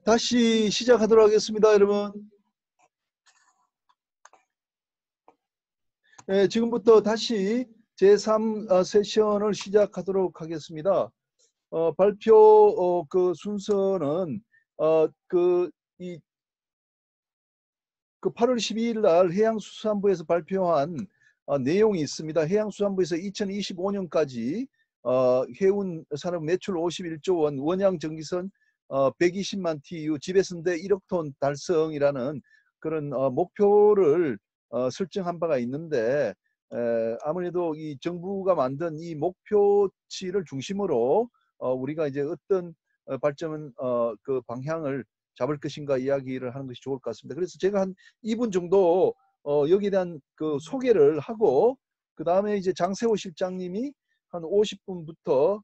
다시 시작하도록 하겠습니다, 여러분. 지금부터 다시 제3 세션을 시작하도록 하겠습니다. 발표 그 순서는 그 8월 12일 날 해양수산부에서 발표한 내용이 있습니다. 해양수산부에서 2025년까지 해운 산업 매출 51조 원, 원양 전기선 120만 TU, 집에선대 1억 톤 달성이라는 그런 목표를 설정한 바가 있는데, 아무래도 이 정부가 만든 이 목표치를 중심으로 우리가 이제 어떤 발전 그 방향을 잡을 것인가 이야기를 하는 것이 좋을 것 같습니다. 그래서 제가 한 2분 정도 여기에 대한 그 소개를 하고, 그 다음에 이제 장세호 실장님이 한 50분부터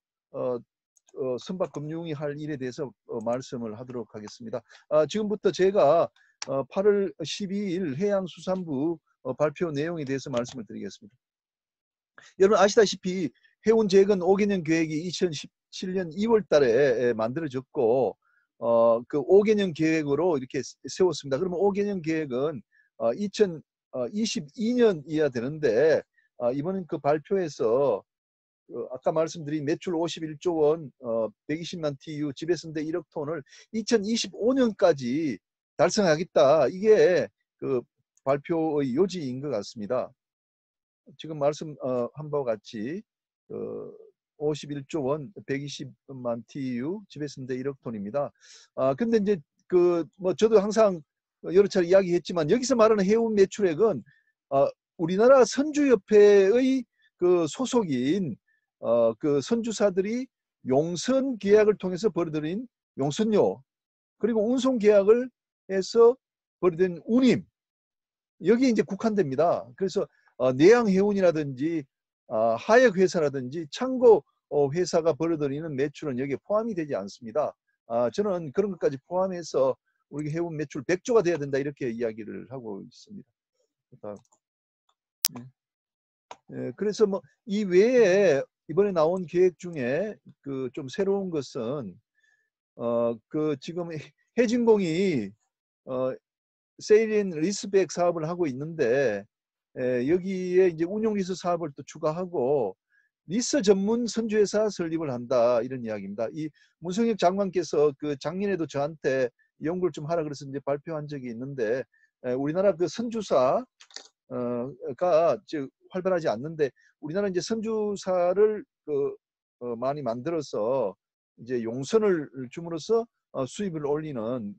선박금융이 할 일에 대해서 말씀을 하도록 하겠습니다. 지금부터 제가 8월 12일 해양수산부 발표 내용에 대해서 말씀을 드리겠습니다. 여러분 아시다시피 해운재건 5개년 계획이 2017년 2월 달에 만들어졌고, 그 5개년 계획으로 이렇게 세웠습니다. 그러면 5개년 계획은 2022년이어야 되는데, 이번엔 그 발표에서 아까 말씀드린 매출 51조 원, 120만 TU, 집에선대 1억 톤을 2025년까지 달성하겠다. 이게 그 발표의 요지인 것 같습니다. 지금 말씀한 바와 같이 51조 원, 120만 TU, 집에선대 1억 톤입니다. 근데 이제 뭐 저도 항상 여러 차례 이야기했지만, 여기서 말하는 해운 매출액은 우리나라 선주협회의 그 소속인 그 선주사들이 용선 계약을 통해서 벌어들인 용선료, 그리고 운송 계약을 해서 벌어들인 운임, 여기 이제 국한됩니다. 그래서 내양해운이라든지 하역회사라든지 창고 회사가 벌어들이는 매출은 여기에 포함이 되지 않습니다. 저는 그런 것까지 포함해서 우리 해운 매출 100조가 돼야 된다, 이렇게 이야기를 하고 있습니다. 그래서 뭐 이 외에 이번에 나온 계획 중에 그 좀 새로운 것은 그 지금 해진공이 세일인 리스백 사업을 하고 있는데, 여기에 이제 운용 리스 사업을 또 추가하고 리스 전문 선주회사 설립을 한다, 이런 이야기입니다. 이 문성혁 장관께서 그 작년에도 저한테 연구를 좀 하라 그래서 이제 발표한 적이 있는데, 우리나라 그 선주사가 활발하지 않는데, 우리나라 이제 선주사를 많이 만들어서 이제 용선을 줌으로써 수입을 올리는,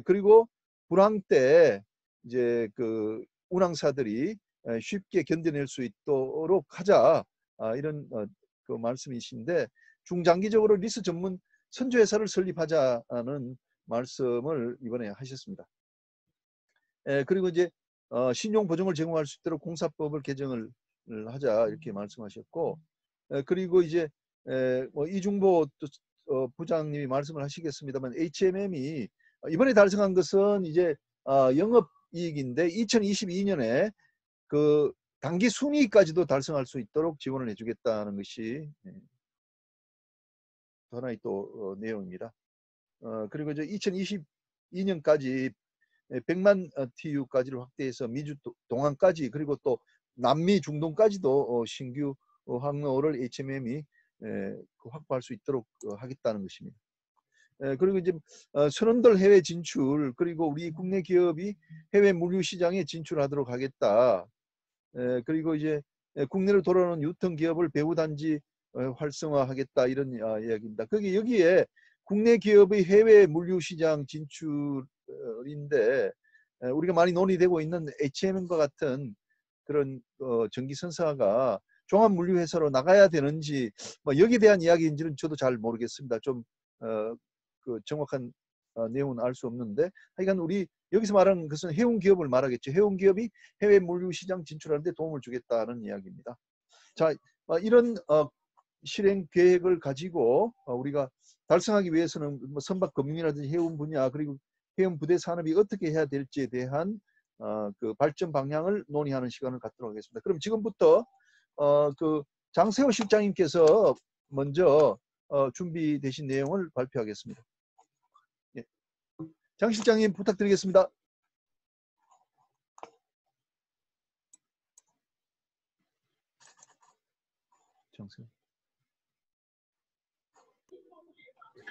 그리고 불황 때 이제 그 운항사들이 쉽게 견뎌낼 수 있도록 하자, 이런 그 말씀이신데, 중장기적으로 리스 전문 선주회사를 설립하자는 말씀을 이번에 하셨습니다. 그리고 이제 신용 보증을 제공할 수 있도록 공사법을 개정을 하자, 이렇게 말씀하셨고, 그리고 이제 뭐 이중보 부장님이 말씀을 하시겠습니다만, HMM이 이번에 달성한 것은 이제 영업이익인데 2022년에 그 단기 순이익까지도 달성할 수 있도록 지원을 해주겠다는 것이 하나의 또 내용입니다. 그리고 이제 2022년까지 100만 TU까지를 확대해서 미주 동항까지, 그리고 또 남미 중동까지도 신규 항로를 HMM이 확보할 수 있도록 하겠다는 것입니다. 그리고 이제 선원들 해외 진출, 그리고 우리 국내 기업이 해외 물류 시장에 진출하도록 하겠다. 그리고 이제 국내로 돌아오는 유통 기업을 배후 단지 활성화하겠다, 이런 이야기입니다. 여기에 국내 기업의 해외 물류 시장 진출인데, 우리가 많이 논의되고 있는 HMM과 같은 그런 전기선사가 종합물류회사로 나가야 되는지, 뭐 여기에 대한 이야기인지는 저도 잘 모르겠습니다. 좀 그 정확한 내용은 알 수 없는데, 하여간 우리 여기서 말하는 것은 해운 기업을 말하겠죠. 해운 기업이 해외 물류 시장 진출하는 데 도움을 주겠다는 이야기입니다. 자, 이런 실행 계획을 가지고 우리가 달성하기 위해서는 뭐 선박 금융이라든지 해운 분야, 그리고 해운 부대 산업이 어떻게 해야 될지에 대한 그 발전 방향을 논의하는 시간을 갖도록 하겠습니다. 그럼 지금부터 그 장세호 실장님께서 먼저 준비되신 내용을 발표하겠습니다. 예. 장 실장님 부탁드리겠습니다.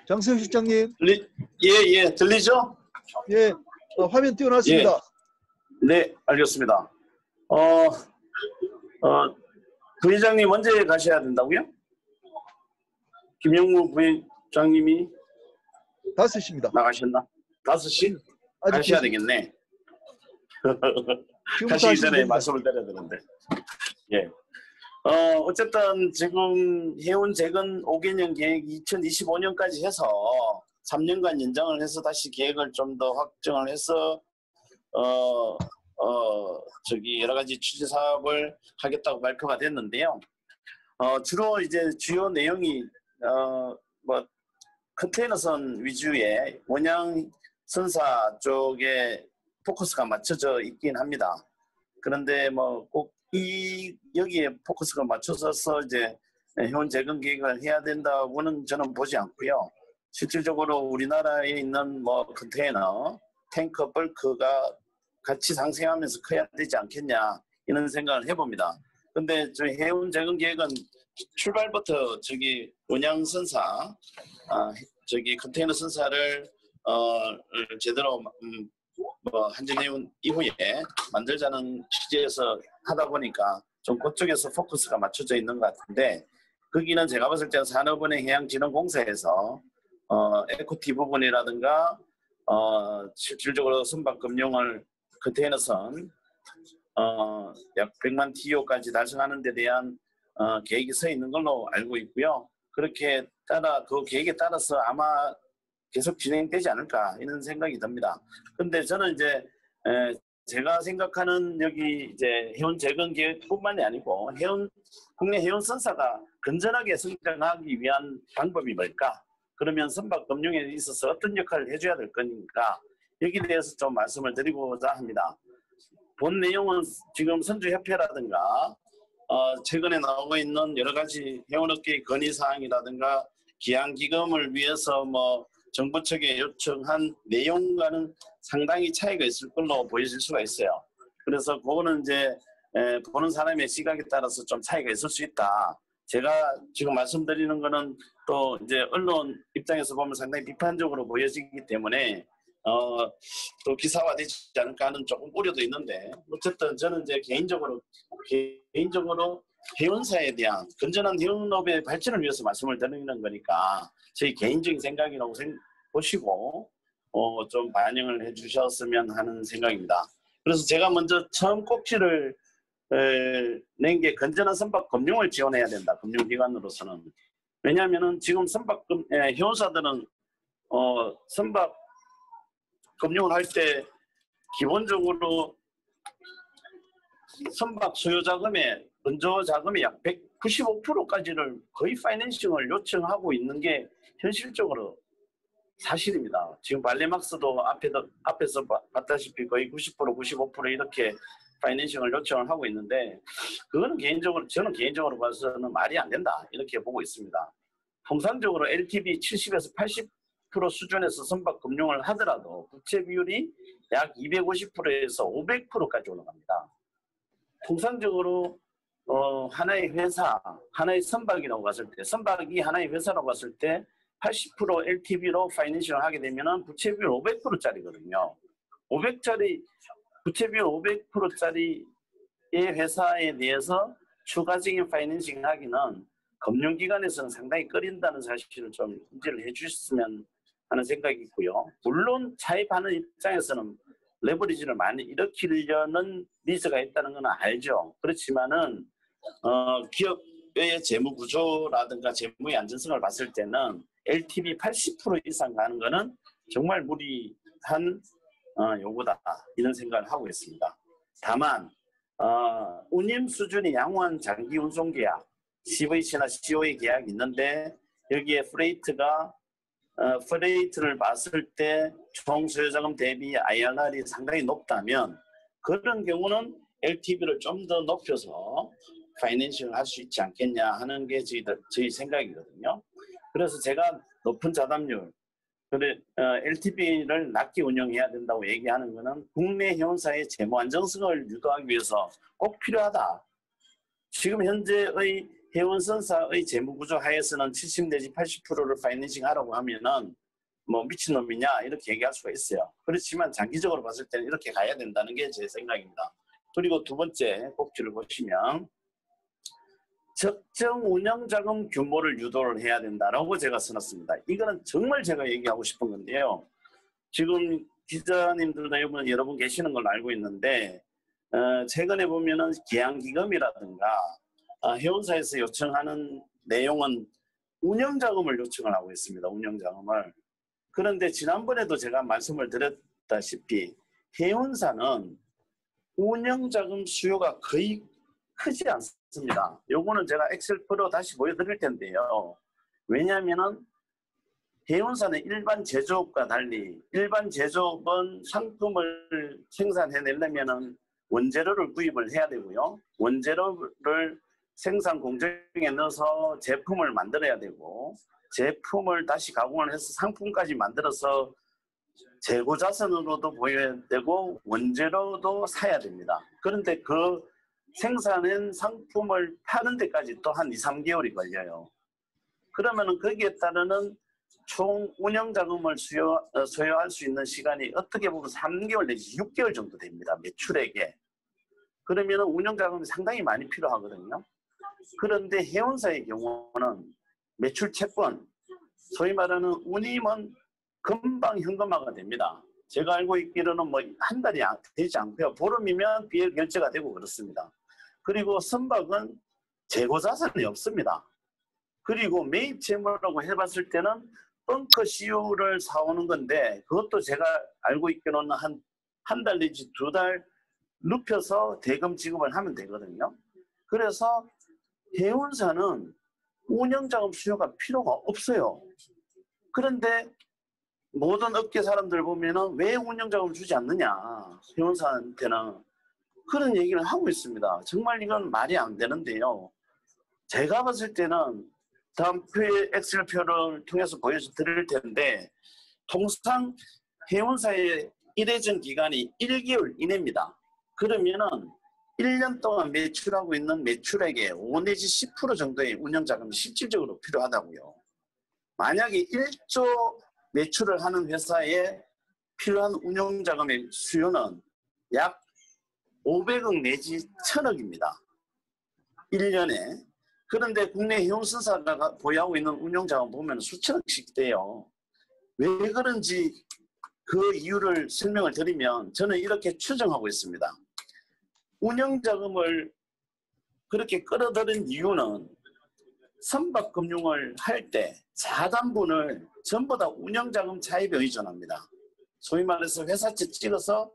장세형 실장님. 예, 들리죠? 예, 화면 띄워놨습니다. 예. 네, 알겠습니다. 부회장님 언제 가셔야 된다고요? 김영무 부회장님이 5시입니다. 나가셨나? 5시? 가셔야 되겠네. 가시기 전에 말씀을 드려야 되는데. 예. 어쨌든 지금 해운 재건 5개년 계획 2025년까지 해서 3년간 연장을 해서 다시 계획을 좀 더 확정을 해서 여러 가지 취재 사업을 하겠다고 발표가 됐는데요. 주로 이제 주요 내용이 뭐 컨테이너선 위주의 원양 선사 쪽에 포커스가 맞춰져 있긴 합니다. 그런데 뭐 꼭 여기에 포커스가 맞춰서 이제 해운 재건 계획을 해야 된다고는 저는 보지 않고요. 실질적으로 우리나라에 있는 뭐 컨테이너, 탱커, 벌크가 같이 상생하면서 커야 되지 않겠냐 이런 생각을 해봅니다. 근데 저희 해운 재건 계획은 출발부터 원양 선사, 컨테이너 선사를 제대로 한전해운 이후에 만들자는 취지에서 하다 보니까 좀 그쪽에서 포커스가 맞춰져 있는 것 같은데, 거기는 제가 봤을 때는 산업은행 해양진흥공사에서 에코티 부분이라든가 실질적으로 선박금융을 컨테이너선 약 100만 TU까지 달성하는 데 대한 계획이 서 있는 걸로 알고 있고요. 그렇게 그 계획에 따라서 아마 계속 진행되지 않을까 이런 생각이 듭니다. 근데 저는 이제 제가 생각하는 여기 이제 해운 재건 계획뿐만이 아니고 국내 해운 선사가 건전하게 성장하기 위한 방법이 뭘까? 그러면 선박 금융에 있어서 어떤 역할을 해줘야 될 거니까 여기에 대해서 좀 말씀을 드리고자 합니다. 본 내용은 지금 선주협회라든가 최근에 나오고 있는 여러 가지 해운업계의 건의사항이라든가 기한기금을 위해서 뭐 정부 측에 요청한 내용과는 상당히 차이가 있을 걸로 보여질 수가 있어요. 그래서 그거는 이제 보는 사람의 시각에 따라서 좀 차이가 있을 수 있다. 제가 지금 말씀드리는 거는 또 이제 언론 입장에서 보면 상당히 비판적으로 보여지기 때문에 또 기사화되지 않을까 하는 조금 우려도 있는데, 어쨌든 저는 이제 개인적으로 해운사에 대한 건전한 해운업의 발전을 위해서 말씀을 드리는 거니까 저희 개인적인 생각이라고 보시고 좀 반영을 해주셨으면 하는 생각입니다. 그래서 제가 먼저 처음 꼭지를 낸 게 건전한 선박 금융을 지원해야 된다. 금융기관으로서는. 왜냐하면 지금 해운사들은 선박 금융을 할 때 기본적으로 선박 소요 자금의 건조 자금의 약 195%까지를 거의 파이낸싱을 요청하고 있는 게 현실적으로 사실입니다. 지금 발레막스도 앞에서 봤다시피 거의 90%, 95% 이렇게 파이낸싱을 요청을 하고 있는데, 그거는 저는 개인적으로 봐서는 말이 안 된다 이렇게 보고 있습니다. 통상적으로 LTV 70에서 80% 수준에서 선박 금융을 하더라도 부채 비율이 약 250%에서 500%까지 올라갑니다. 통상적으로 하나의 회사, 하나의 선박이라고 봤을 때, 선박이 하나의 회사라고 봤을 때 80% LTV로 파이낸싱을 하게 되면 부채 비율 500%짜리거든요. 500짜리 부채 비율 500%짜리의 회사에 대해서 추가적인 파이낸싱 하기는 금융기관에서는 상당히 꺼린다는 사실을 좀 인지를 해주셨으면 하는 생각이 있고요. 물론 차입하는 입장에서는 레버리지를 많이 일으키려는 니즈가 있다는 건 알죠. 그렇지만은 기업의 재무 구조라든가 재무의 안전성을 봤을 때는 LTV 80% 이상 가는 거는 정말 무리한 요구다 이런 생각을 하고 있습니다. 다만 운임 수준이 양호한 장기 운송 계약, CVC나 COA 계약이 있는데 여기에 프레이트를 봤을 때 총 소요자금 대비 IRR이 상당히 높다면 그런 경우는 LTV를 좀 더 높여서 파이낸싱을 할 수 있지 않겠냐 하는 게 저희 생각이거든요. 그래서 제가 높은 자담률, 그래, LTV를 낮게 운영해야 된다고 얘기하는 것은 국내 회원사의 재무 안정성을 유도하기 위해서 꼭 필요하다. 지금 현재의 회원선사의 재무 구조 하에서는 70 내지 80%를 파이낸싱 하라고 하면은 뭐 미친놈이냐 이렇게 얘기할 수가 있어요. 그렇지만 장기적으로 봤을 때는 이렇게 가야 된다는 게 제 생각입니다. 그리고 두 번째 꼭지를 보시면 적정 운영자금 규모를 유도를 해야 된다라고 제가 써놨습니다. 이거는 정말 제가 얘기하고 싶은 건데요. 지금 기자님들도 여러 분 계시는 걸로 알고 있는데 최근에 보면은 기양기금이라든가 회원사에서 요청하는 내용은 운영자금을 요청을 하고 있습니다. 운영자금을. 그런데 지난번에도 제가 말씀을 드렸다시피 회원사는 운영자금 수요가 거의 크지 않습니다. 요거는 제가 엑셀 프로 다시 보여드릴 텐데요. 왜냐하면은 회원사는 일반 제조업과 달리 일반 제조업은 상품을 생산해내려면은 원재료를 구입을 해야 되고요. 원재료를 생산 공정에 넣어서 제품을 만들어야 되고 제품을 다시 가공을 해서 상품까지 만들어서 재고 자산으로도 보여야 되고 원재료도 사야 됩니다. 그런데 그 생산한 상품을 파는 데까지 또 한 2, 3개월이 걸려요. 그러면은 거기에 따르는 총 운영자금을 소요할 수 있는 시간이 어떻게 보면 3개월 내지 6개월 정도 됩니다. 매출액에. 그러면은 운영자금이 상당히 많이 필요하거든요. 그런데 회원사의 경우는 매출 채권, 소위 말하는 운임은 금방 현금화가 됩니다. 제가 알고 있기로는 뭐 한 달이 되지 않고요. 보름이면 비엘 결제가 되고 그렇습니다. 그리고 선박은 재고 자산이 없습니다. 그리고 매입 채무라고 해봤을 때는 벙커 CU를 사오는 건데 그것도 제가 알고 있기로는 한 달 내지 2달 눕혀서 대금 지급을 하면 되거든요. 그래서 회원사는 운영자금 수요가 필요가 없어요. 그런데 모든 업계 사람들 보면은 왜 운영자금을 주지 않느냐 회원사한테는 그런 얘기를 하고 있습니다. 정말 이건 말이 안 되는데요. 제가 봤을 때는 다음 표의 엑셀표를 통해서 보여드릴 텐데 통상 회원사의 일회전 기간이 1개월 이내입니다. 그러면은 1년 동안 매출하고 있는 매출액의 5 내지 10% 정도의 운영자금이 실질적으로 필요하다고요. 만약에 1조 매출을 하는 회사에 필요한 운영자금의 수요는 약 500억 내지 1000억입니다. 1년에. 그런데 국내 회원선사가 보유하고 있는 운영자금 보면 수천억씩 돼요. 왜 그런지 그 이유를 설명을 드리면 저는 이렇게 추정하고 있습니다. 운영자금을 그렇게 끌어들인 이유는 선박금융을 할 때 자산분을 전부 다 운영자금 차입에 의존합니다. 소위 말해서 회사채 찍어서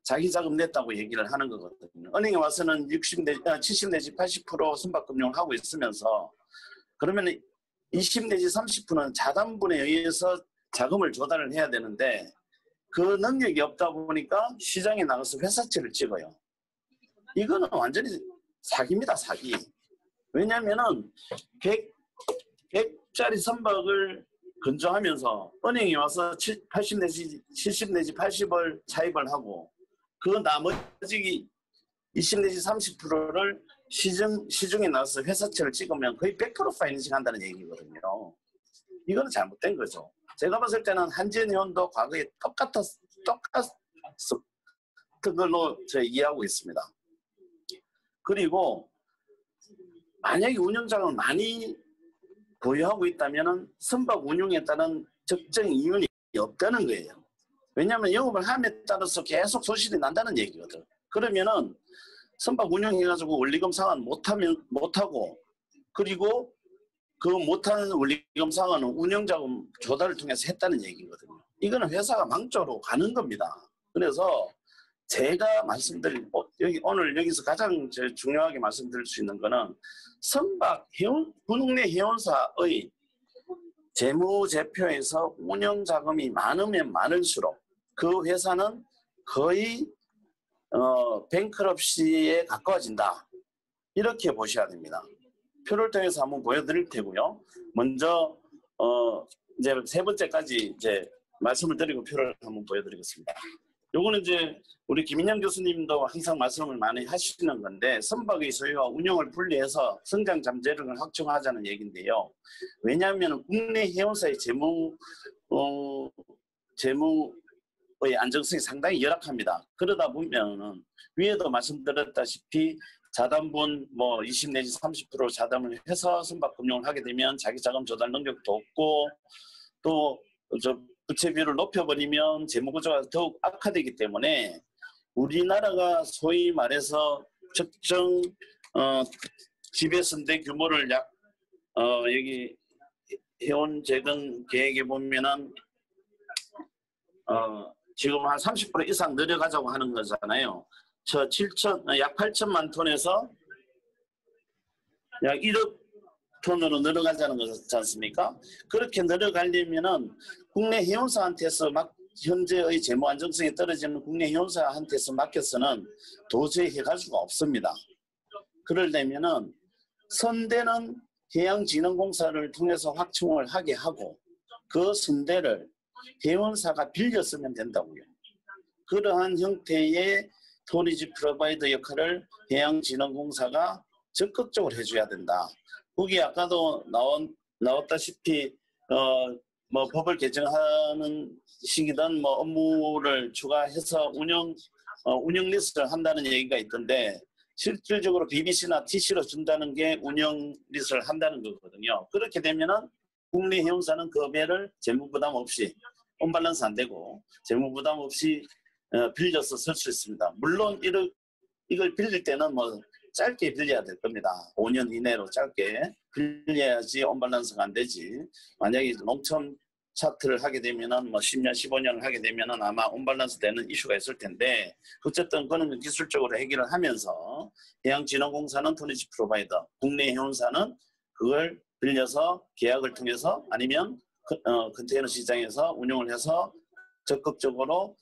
자기 자금 냈다고 얘기를 하는 거거든요. 은행에 와서는 70 내지 80% 선박금융을 하고 있으면서 그러면 20 내지 30%는 자산분에 의해서 자금을 조달을 해야 되는데 그 능력이 없다 보니까 시장에 나가서 회사채를 찍어요. 이거는 완전히 사기입니다. 사기. 왜냐하면은 100짜리 선박을 건조하면서 은행에 와서 80 내지 70 내지 80을 차입을 하고 그 나머지 20 내지 30%를 시중에 나가서 회사채를 찍으면 거의 100% 파이낸싱 한다는 얘기거든요. 이거는 잘못된 거죠. 제가 봤을 때는 한진회원도 과거에 똑같았던 걸로 제가 이해하고 있습니다. 그리고 만약에 운영자금을 많이 보유하고 있다면 선박 운용에 따른 적정 이윤이 없다는 거예요. 왜냐하면 영업을 함에 따라서 계속 손실이 난다는 얘기거든. 그러면은 선박 운용해가지고 원리금 상환 못하고 그리고 그 못하는 원리금 상환은 운영자금 조달을 통해서 했다는 얘기거든요. 이거는 회사가 망조로 가는 겁니다. 그래서 제가 말씀드린 오늘 여기서 가장 중요하게 말씀드릴 수 있는 거는 선박 국내 회원사의 재무제표에서 운영자금이 많으면 많을수록 그 회사는 거의 뱅크럽시에 가까워진다. 이렇게 보셔야 됩니다. 표를 통해서 한번 보여드릴 테고요. 먼저 이제 세 번째까지 이제 말씀을 드리고 표를 한번 보여드리겠습니다. 요거는 이제 우리 김인영 교수님도 항상 말씀을 많이 하시는 건데, 선박의 소유와 운영을 분리해서 성장 잠재력을 확충하자는 얘기인데요. 왜냐하면 국내 해운사의 재무의 안정성이 상당히 열악합니다. 그러다 보면은 위에도 말씀드렸다시피 자담분 뭐 20 내지 30% 자담을 해서 선박 금융을 하게 되면 자기 자금 조달 능력도 없고, 또 부채 비율을 높여버리면 재무구조가 더욱 악화되기 때문에 우리나라가 소위 말해서 적정 지배선대 규모를 약 여기 해운 재건 계획에 보면은 지금 한 30% 이상 늘어가자고 하는 거잖아요. 약 8천만 톤에서 약 1억 톤으로 늘어가자는 거지 않습니까? 그렇게 늘어가려면은 국내 해운사한테서 막 현재의 재무 안정성이 떨어지는 국내 해운사한테서 맡겨서는 도저히 해갈 수가 없습니다. 그러려면은 선대는 해양진흥공사를 통해서 확충을 하게 하고, 그 선대를 해운사가 빌려 쓰면 된다고요. 그러한 형태의 토리지 프로바이더 역할을 해양진흥공사가 적극적으로 해줘야 된다. 거기 아까도 나왔다시피 뭐 법을 개정하는 시기든 뭐 업무를 추가해서 운영 리스트를 한다는 얘기가 있던데, 실질적으로 BBC나 TC로 준다는 게 운영 리스트를 한다는 거거든요. 그렇게 되면은 국내 해운사는 그 배를 재무 부담 없이, 언밸런스 안 되고 재무 부담 없이 빌려서 쓸 수 있습니다. 물론 이걸 빌릴 때는 뭐 짧게 빌려야 될 겁니다. 5년 이내로 짧게 빌려야지 언밸런스가 안 되지. 만약에 농촌 차트를 하게 되면은 뭐 10년, 15년을 하게 되면은 아마 언밸런스 되는 이슈가 있을 텐데, 어쨌든 그는 기술적으로 해결을 하면서 해양진흥공사는 토니지 프로바이더, 국내 해운사는 그걸 빌려서 계약을 통해서 아니면 컨테이너 시장에서 운용을 해서 적극적으로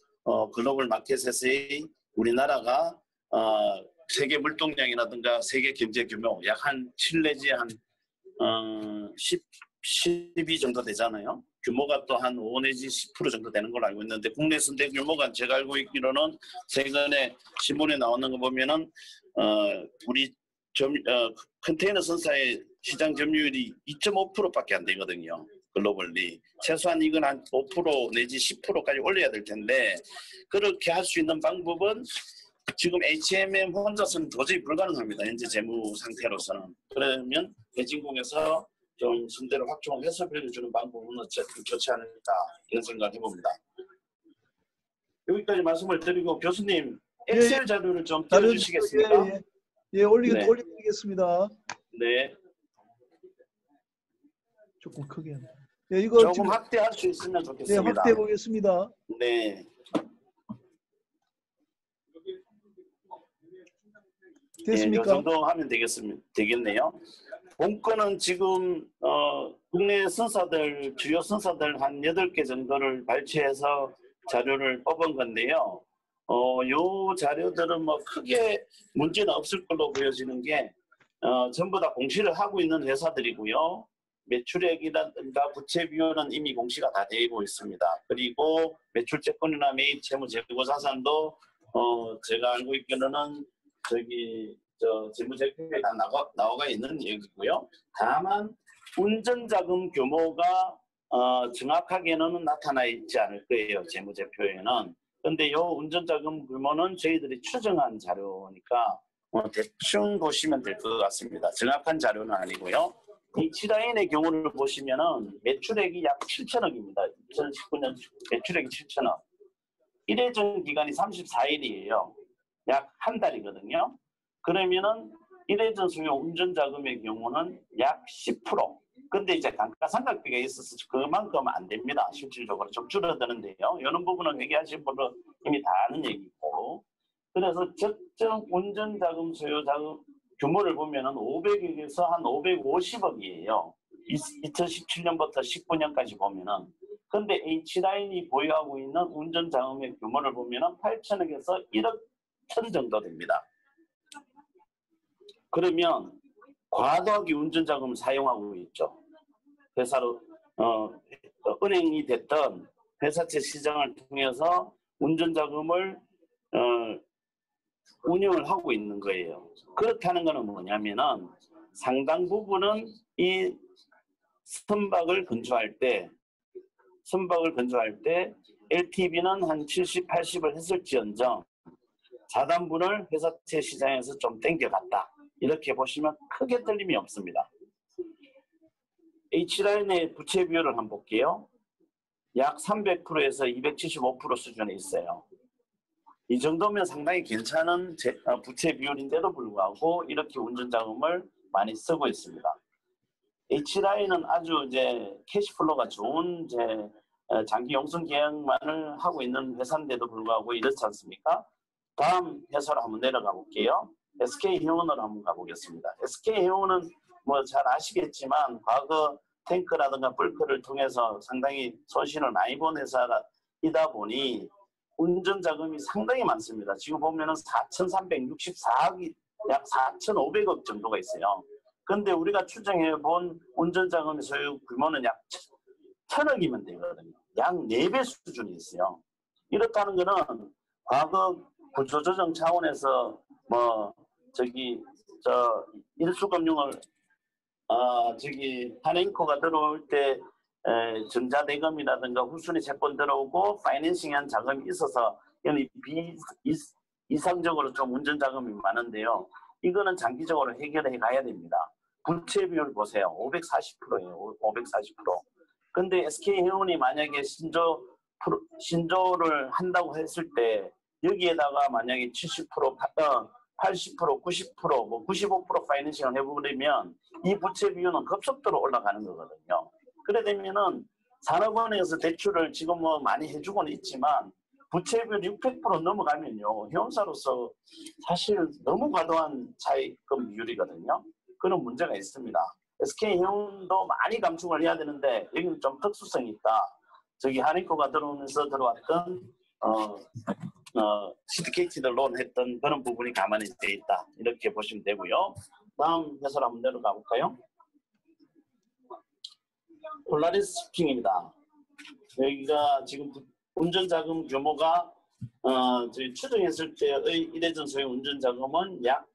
글로벌 마켓에서의 우리나라가 세계 물동량이라든가 세계 경제 규모 약 한 7 내지 한 12 정도 되잖아요. 규모가 또 한 5 내지 10% 정도 되는 걸로 알고 있는데, 국내 선대 규모가 제가 알고 있기로는 최근에 신문에 나오는 거 보면은 우리 컨테이너 선사의 시장 점유율이 2.5%밖에 안 되거든요. 글로벌리. 최소한 이건 한 5% 내지 10%까지 올려야 될 텐데, 그렇게 할 수 있는 방법은 지금 HMM 혼자서는 도저히 불가능합니다. 현재 재무 상태로서는. 그러면 대진공에서 좀 선대를 확충해서 빌려주는 방법은 어쨌든 좋지 않을까 이런 생각을 해봅니다. 여기까지 말씀을 드리고, 교수님 엑셀 자료를 좀 띄워주시겠습니까? 예, 올리겠습니다. 네. 조금 크게. 예, 이거 조금 지금 확대할 수 있으면 좋겠습니다. 네, 확대해 보겠습니다. 네. 됐습니까? 이 정도 하면 되겠네요. 본건은 지금 국내 선사들, 주요 선사들 한 8개 정도를 발췌해서 자료를 뽑은 건데요. 요 자료들은 뭐 크게 문제는 없을 걸로 보여지는 게 전부 다 공시를 하고 있는 회사들이고요. 매출액이라든가 부채 비율은 이미 공시가 다 되고 있습니다. 그리고 매출채권이나 매입 채무 재고 자산도 제가 알고 있기로는 재무제표에 다 나와 있는 얘기고요. 다만 운전자금 규모가 정확하게는 나타나 있지 않을 거예요. 재무제표에는. 근데 이 운전자금 규모는 저희들이 추정한 자료니까 대충 보시면 될 것 같습니다. 정확한 자료는 아니고요. H라인의 경우를 보시면은 매출액이 약 7천억입니다. 2019년 매출액이 7천억. 일회전 기간이 34일이에요. 약 한 달이거든요. 그러면은 일회전 수요 운전자금의 경우는 약 10%. 근데 이제 감가상각비가 있어서 그만큼 안 됩니다. 실질적으로 좀 줄어드는데요. 이런 부분은 얘기하신 분은 이미 다 아는 얘기고. 그래서 적정 운전자금 소요자금 규모를 보면은 500억에서 한 550억이에요. 2017년부터 19년까지 보면은. 근데 H라인이 보유하고 있는 운전자금의 규모를 보면은 8천억에서 1억 천 정도 됩니다. 그러면 과도하게 운전자금을 사용하고 있죠. 회사로 은행이 됐던 회사채 시장을 통해서 운전자금을 운영을 하고 있는 거예요. 그렇다는 것은 뭐냐면은 상당 부분은 이 선박을 건조할 때 LTV는 한 70, 80을 했을지언정 자산분을 회사채 시장에서 좀 땡겨갔다. 이렇게 보시면 크게 틀림이 없습니다. H라인의 부채 비율을 한번 볼게요. 약 300%에서 275% 수준에 있어요. 이 정도면 상당히 괜찮은 부채 비율인데도 불구하고 이렇게 운전자금을 많이 쓰고 있습니다. H라인은 아주 이제 캐시플로가 좋은 장기 용선 계약만을 하고 있는 회사인데도 불구하고 이렇지 않습니까? 다음 회사로 한번 내려가 볼게요. SK해운으로 한번 가보겠습니다. SK해운은 뭐 잘 아시겠지만 과거 탱크라든가 벌크를 통해서 상당히 손실을 많이 본 회사이다 보니 운전자금이 상당히 많습니다. 지금 보면은 4,364억이 약 4,500억 정도가 있어요. 그런데 우리가 추정해 본 운전자금의 소유 규모는 약 1,000억이면 되거든요. 약 4배 수준이 있어요. 이렇다는 것은 과거 구조조정 차원에서 일수금융을 한행코가 들어올 때 전자대금이라든가 후순위 채권 들어오고 파이낸싱한 자금이 있어서 이상적으로 좀 운전자금이 많은데요. 이거는 장기적으로 해결해 가야 됩니다. 부채 비율 보세요. 540%예요. 540%. 근데 SK해운이 만약에 신조를 한다고 했을 때 여기에다가 만약에 70%, 80%, 90%, 뭐 95% 파이낸싱을 해버리면 이 부채 비율은 급속도로 올라가는 거거든요. 그래 되면은 산업은행에서 대출을 지금 뭐 많이 해주고는 있지만 부채 비율 600% 넘어가면요. 회원사로서 사실 너무 과도한 차입금 비율이거든요. 그런 문제가 있습니다. SK해운도 많이 감축을 해야 되는데 여기는 좀 특수성이 있다. 한행코가 들어오면서 들어왔던 시디케이티드 론 했던 그런 부분이 가만히 돼 있다. 이렇게 보시면 되고요. 다음 회사로 한번 내려가 볼까요? 폴라리스 시핑입니다. 여기가 지금 운전자금 규모가 저희 추정했을 때의 이래전 소유 운전자금은 약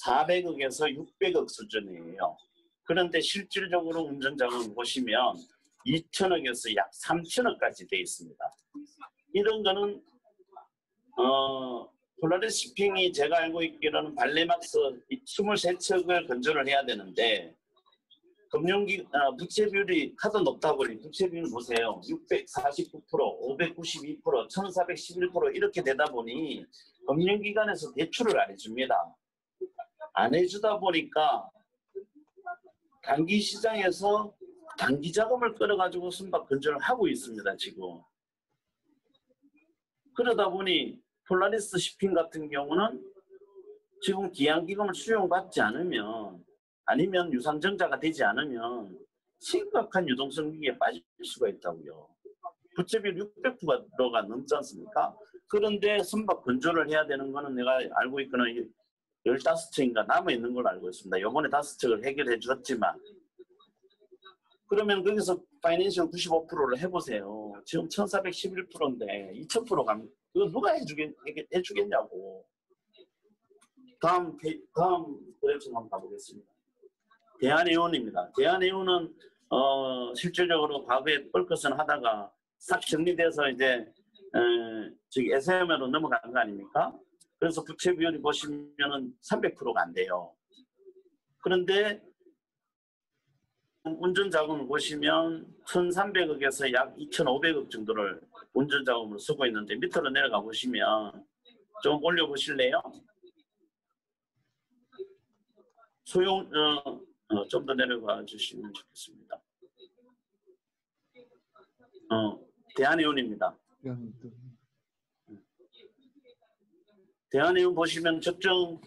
400억에서 600억 수준이에요. 그런데 실질적으로 운전자금 보시면 2천억에서 약 3천억까지 되어 있습니다. 이런 거는 폴라리스 시핑이 제가 알고 있기로는 발레막스 23척을 건조를 해야 되는데 부채 비율이 하도 높다 보니 부채 비율 보세요. 649%, 592%, 1411% 이렇게 되다 보니 금융기관에서 대출을 안 해줍니다. 안 해주다 보니까 단기 시장에서 단기 자금을 끌어가지고 선박 건조를 하고 있습니다. 지금. 그러다 보니 폴라리스 시핑 같은 경우는 지금 기한기금을 수용받지 않으면 아니면 유상증자가 되지 않으면 심각한 유동성 위기에 빠질 수가 있다고요. 부채비율 600%가 넘지 않습니까? 그런데 선박 건조를 해야 되는 거는 내가 알고 있거는 15척인가 남아있는 걸로 알고 있습니다. 이번에 5척을 해결해 줬지만 그러면 거기서 파이낸셜 95%를 해보세요. 지금 1411%인데 2000% 가면 이거 누가 해주겠냐고. 다음 그래프 한번 가보겠습니다. 대한해운입니다. 대한해운은 실질적으로 과거에 뻘것은 하다가 싹 정리돼서 이제 SM으로 넘어간 거 아닙니까? 그래서 부채 비율이 보시면은 300%가 안 돼요. 그런데 운전자금을 보시면 1,300억에서 약 2,500억 정도를 운전자금으로 쓰고 있는데 밑으로 내려가 보시면 좀 올려보실래요? 좀 더 내려가 주시면 좋겠습니다. 대한해운입니다. 대한해운 보시면 적정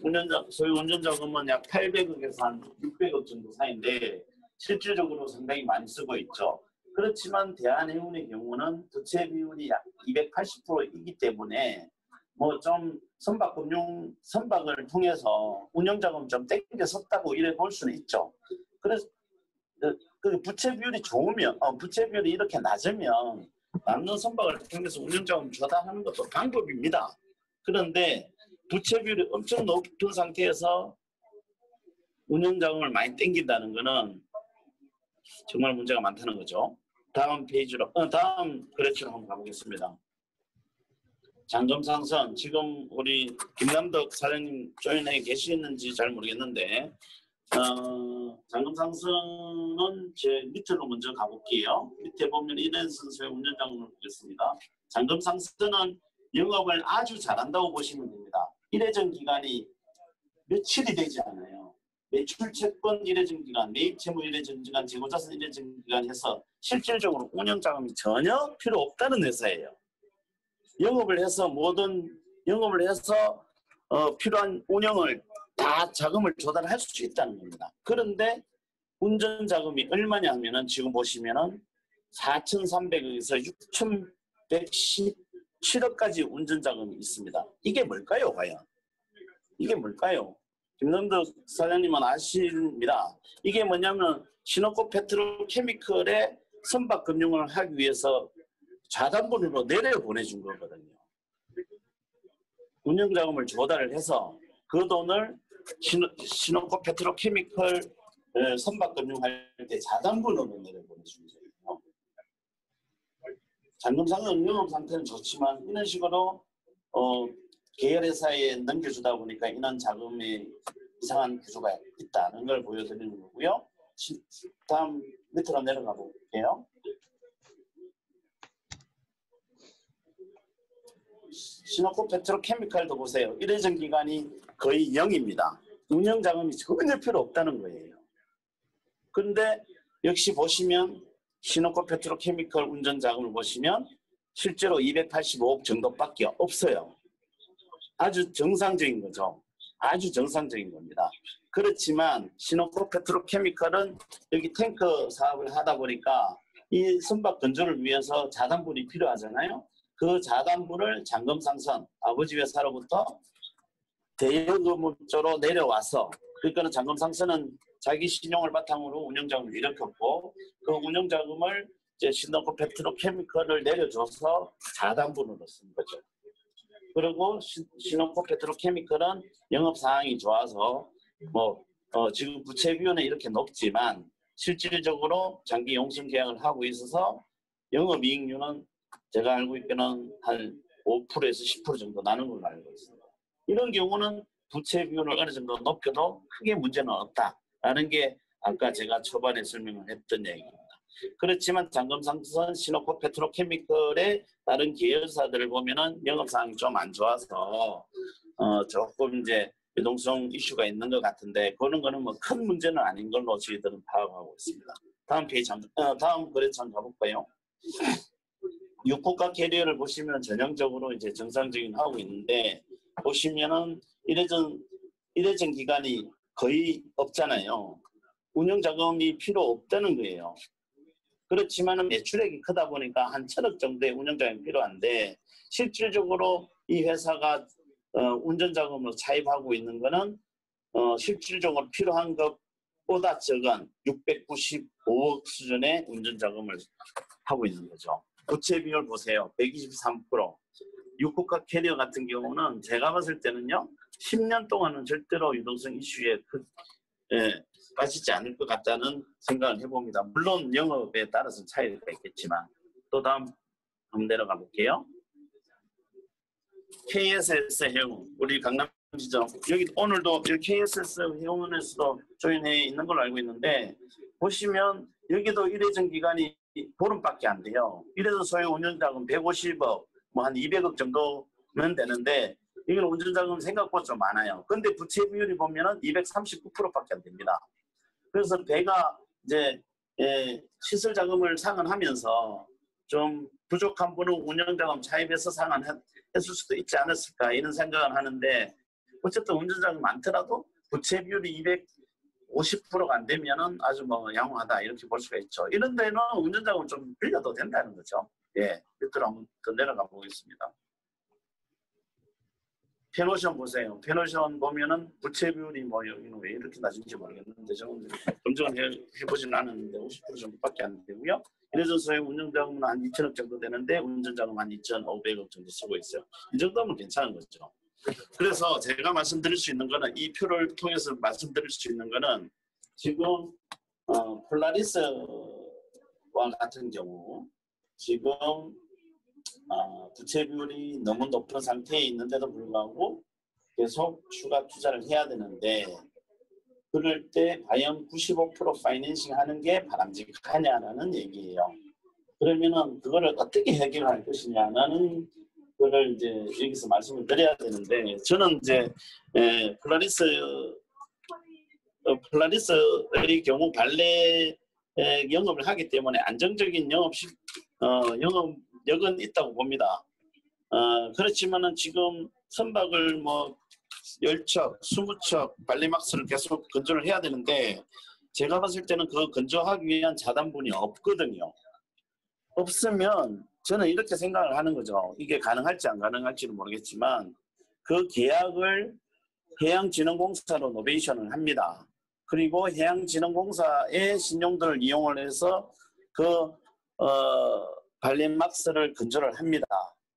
소유 운전자금은 약 800억에서 한 600억 정도 사이인데 실질적으로 상당히 많이 쓰고 있죠. 그렇지만 대한해운의 경우는 부채 비율이 약 280%이기 때문에 뭐 좀 선박을 통해서 운영자금 좀 땡겨 썼다고 이래 볼 수는 있죠. 그래서 그 부채 비율이 좋으면, 부채 비율이 이렇게 낮으면 남는 선박을 통해서 운영자금 조달하는 것도 방법입니다. 그런데 부채 비율이 엄청 높은 상태에서 운영자금을 많이 땡긴다는 것은 정말 문제가 많다는 거죠. 다음 페이지로, 다음 그래프로 한번 가보겠습니다. 잔금상선, 지금 우리 김남덕 사장님 조인해 계시는지 잘 모르겠는데, 잔금상선은 제 밑으로 먼저 가볼게요. 밑에 보면 이런 선수의 운전자금을 보겠습니다. 잔금상선은 영업을 아주 잘한다고 보시면 됩니다. 일회전 기간이 며칠이 되지 않아요. 매출 채권 일회전 기간, 매입 채무 일회전 기간, 재고자산 일회전 기간 해서 실질적으로 운영자금이 전혀 필요 없다는 회사예요. 영업을 해서 필요한 운영을 다 자금을 조달할 수 있다는 겁니다. 그런데 운전자금이 얼마냐 하면은 지금 보시면은 4,300억에서 6,117억까지 운전자금이 있습니다. 이게 뭘까요, 과연? 이게 뭘까요? 김남덕 사장님은 아십니다. 이게 뭐냐면 신혼코 페트로케미컬의 선박 금융을 하기 위해서 자산분으로 내려 보내준 거거든요. 운영자금을 조달을 해서 그 돈을 신혼코 페트로케미컬 선박 금융할 때 자산분으로 내려 보내준 거예요. 잔금상은 영업 상태는 좋지만 이런 식으로 계열회사에 넘겨주다 보니까 이런 자금의 이상한 구조가 있다는 걸 보여드리는 거고요. 다음 밑으로 내려가 볼게요. 신혼코 페트로케미칼도 보세요. 일회전 기간이 거의 0입니다. 운영자금이 전혀 필요 없다는 거예요. 그런데 역시 보시면 신혼코 페트로케미칼 운전자금을 보시면 실제로 285억 정도밖에 없어요. 아주 정상적인 거죠. 아주 정상적인 겁니다. 그렇지만 신혼코 페트로케미칼은 여기 탱커 사업을 하다 보니까 이 선박 건조를 위해서 자산분이 필요하잖아요. 그 자산분을 잔금상선 아버지 회사로부터 대여금으로 내려와서, 그러니까 잔금상선은 자기 신용을 바탕으로 운영자금을 일으켰고 그 운영자금을 이제 신혼코 페트로케미칼을 내려줘서 자산분으로 쓴 거죠. 그리고 신혼코 페트로케미칼은 영업 상황이 좋아서 지금 부채 비율은 이렇게 높지만 실질적으로 장기 용성 계약을 하고 있어서 영업이익률은 제가 알고 있기는 한 5%에서 10% 정도 나는 걸로 알고 있습니다. 이런 경우는 부채 비율을 어느 정도 높여도 크게 문제는 없다라는 게 아까 제가 초반에 설명을 했던 얘기입니다. 그렇지만 잔금상선, 신혼코 페트로케미칼의 다른 계열사들을 보면은 영업 상황이 좀 안 좋아서 조금 이제 유동성 이슈가 있는 것 같은데 그런 거는 뭐 큰 문제는 아닌 걸로 저희들은 파악하고 있습니다. 다음 페이지 다음 거래처 한번 가볼까요? 6국가 캐리어를 보시면 전형적으로 이제 정상적인 하고 있는데 보시면은 일회전 기간이 거의 없잖아요. 운영 자금이 필요 없다는 거예요. 그렇지만은 매출액이 크다 보니까 한 1,000억 정도의 운영 자금이 필요한데 실질적으로 이 회사가 운전 자금으로 차입하고 있는 거는 실질적으로 필요한 것보다 적은 695억 수준의 운전 자금을 하고 있는 거죠. 부채 비율 보세요. 123%. 6국가 캐리어 같은 경우는 제가 봤을 때는요. 10년 동안은 절대로 유동성 이슈에 빠지지 않을 것 같다는 생각을 해봅니다. 물론 영업에 따라서 차이가 있겠지만 또 다음 한번 내려가 볼게요. KSS 해운 우리 강남지점 여기 오늘도 KSS 해운에서도 조인해 있는 걸로 알고 있는데 보시면 여기도 일회전 기간이 보름밖에 안 돼요. 이래서 소유 운전자금 150억 뭐 한 200억 정도면 되는데 이건 운전자금 생각보다 좀 많아요. 근데 부채 비율이 보면은 239%밖에 안 됩니다. 그래서 배가 이제 시설 자금을 상환하면서 좀 부족한 분은 운영자금 차입해서 상환했을 수도 있지 않았을까 이런 생각을 하는데 어쨌든 운전자금 많더라도 부채 비율이 250%가 안 되면은 아주 뭐 양호하다 이렇게 볼 수가 있죠. 이런 데는 운전자금을 좀 빌려도 된다는 거죠. 예, 밑으로 한번 더 내려가 보겠습니다. 페노션 보세요. 페노션 보면은 부채 비율이 뭐 여기는 왜 이렇게 낮은지 모르겠는데 저는 검증을 해보지는 않았는데 50% 정도밖에 안 되고요. 이래저래서 운영자금은 한 2천억 정도 되는데 운전자금 한 2,500억 정도 쓰고 있어요. 이 정도면 괜찮은 거죠. 그래서 제가 말씀드릴 수 있는 거는 이 표를 통해서 말씀드릴 수 있는 거는 지금 폴라리스와 같은 경우 지금 부채 비율이 너무 높은 상태에 있는데도 불구하고 계속 추가 투자를 해야 되는데 그럴 때 과연 95% 파이낸싱 하는 게 바람직하냐라는 얘기예요. 그러면은 그거를 어떻게 해결할 것이냐는 그걸 이제 여기서 말씀을 드려야 되는데 저는 이제 폴라리스의 경우 발레 영업을 하기 때문에 안정적인 영업력은 있다고 봅니다. 그렇지만은 지금 선박을 뭐 10척, 20척 발리막스를 계속 건조를 해야 되는데 제가 봤을 때는 그거 건조하기 위한 자단분이 없거든요. 없으면 저는 이렇게 생각을 하는 거죠. 이게 가능할지 안 가능할지는 모르겠지만 그 계약을 해양진흥공사로 노베이션을 합니다. 그리고 해양진흥공사의 신용도를 이용을 해서 그 발렌막스를 건조를 합니다.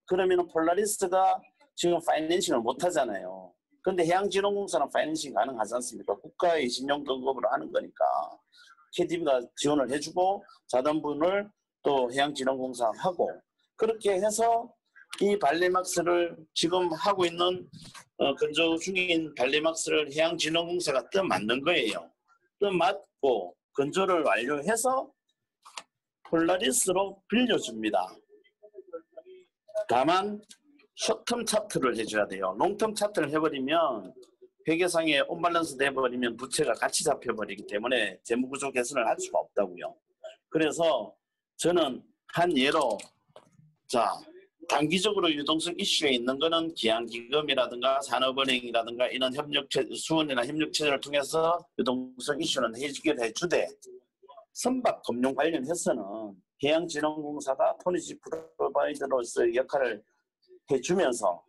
그러면 폴라리스가 지금 파이낸싱을 못 하잖아요. 그런데 해양진흥공사는 파이낸싱 가능하지 않습니까? 국가의 신용등급으로 하는 거니까 KTB가 지원을 해주고 자산분을 또 해양진흥공사하고 그렇게 해서 이 발레막스를 지금 하고 있는 건조 중인 발레막스를 해양진흥공사가 떠맡는 거예요. 떠맡고 건조를 완료해서 폴라리스로 빌려줍니다. 다만 숏텀 차트를 해줘야 돼요. 롱텀 차트를 해버리면 회계상에 온밸런스 돼버리면 부채가 같이 잡혀버리기 때문에 재무구조 개선을 할 수가 없다고요. 그래서 저는 한 예로 단기적으로 유동성 이슈에 있는 거는 기양기금이라든가 산업은행이라든가 이런 수원이나 협력체제를 통해서 유동성 이슈는 해결해 주되 선박 금융 관련해서는 해양진흥공사가 토니지 프로바이더로서의 역할을 해주면서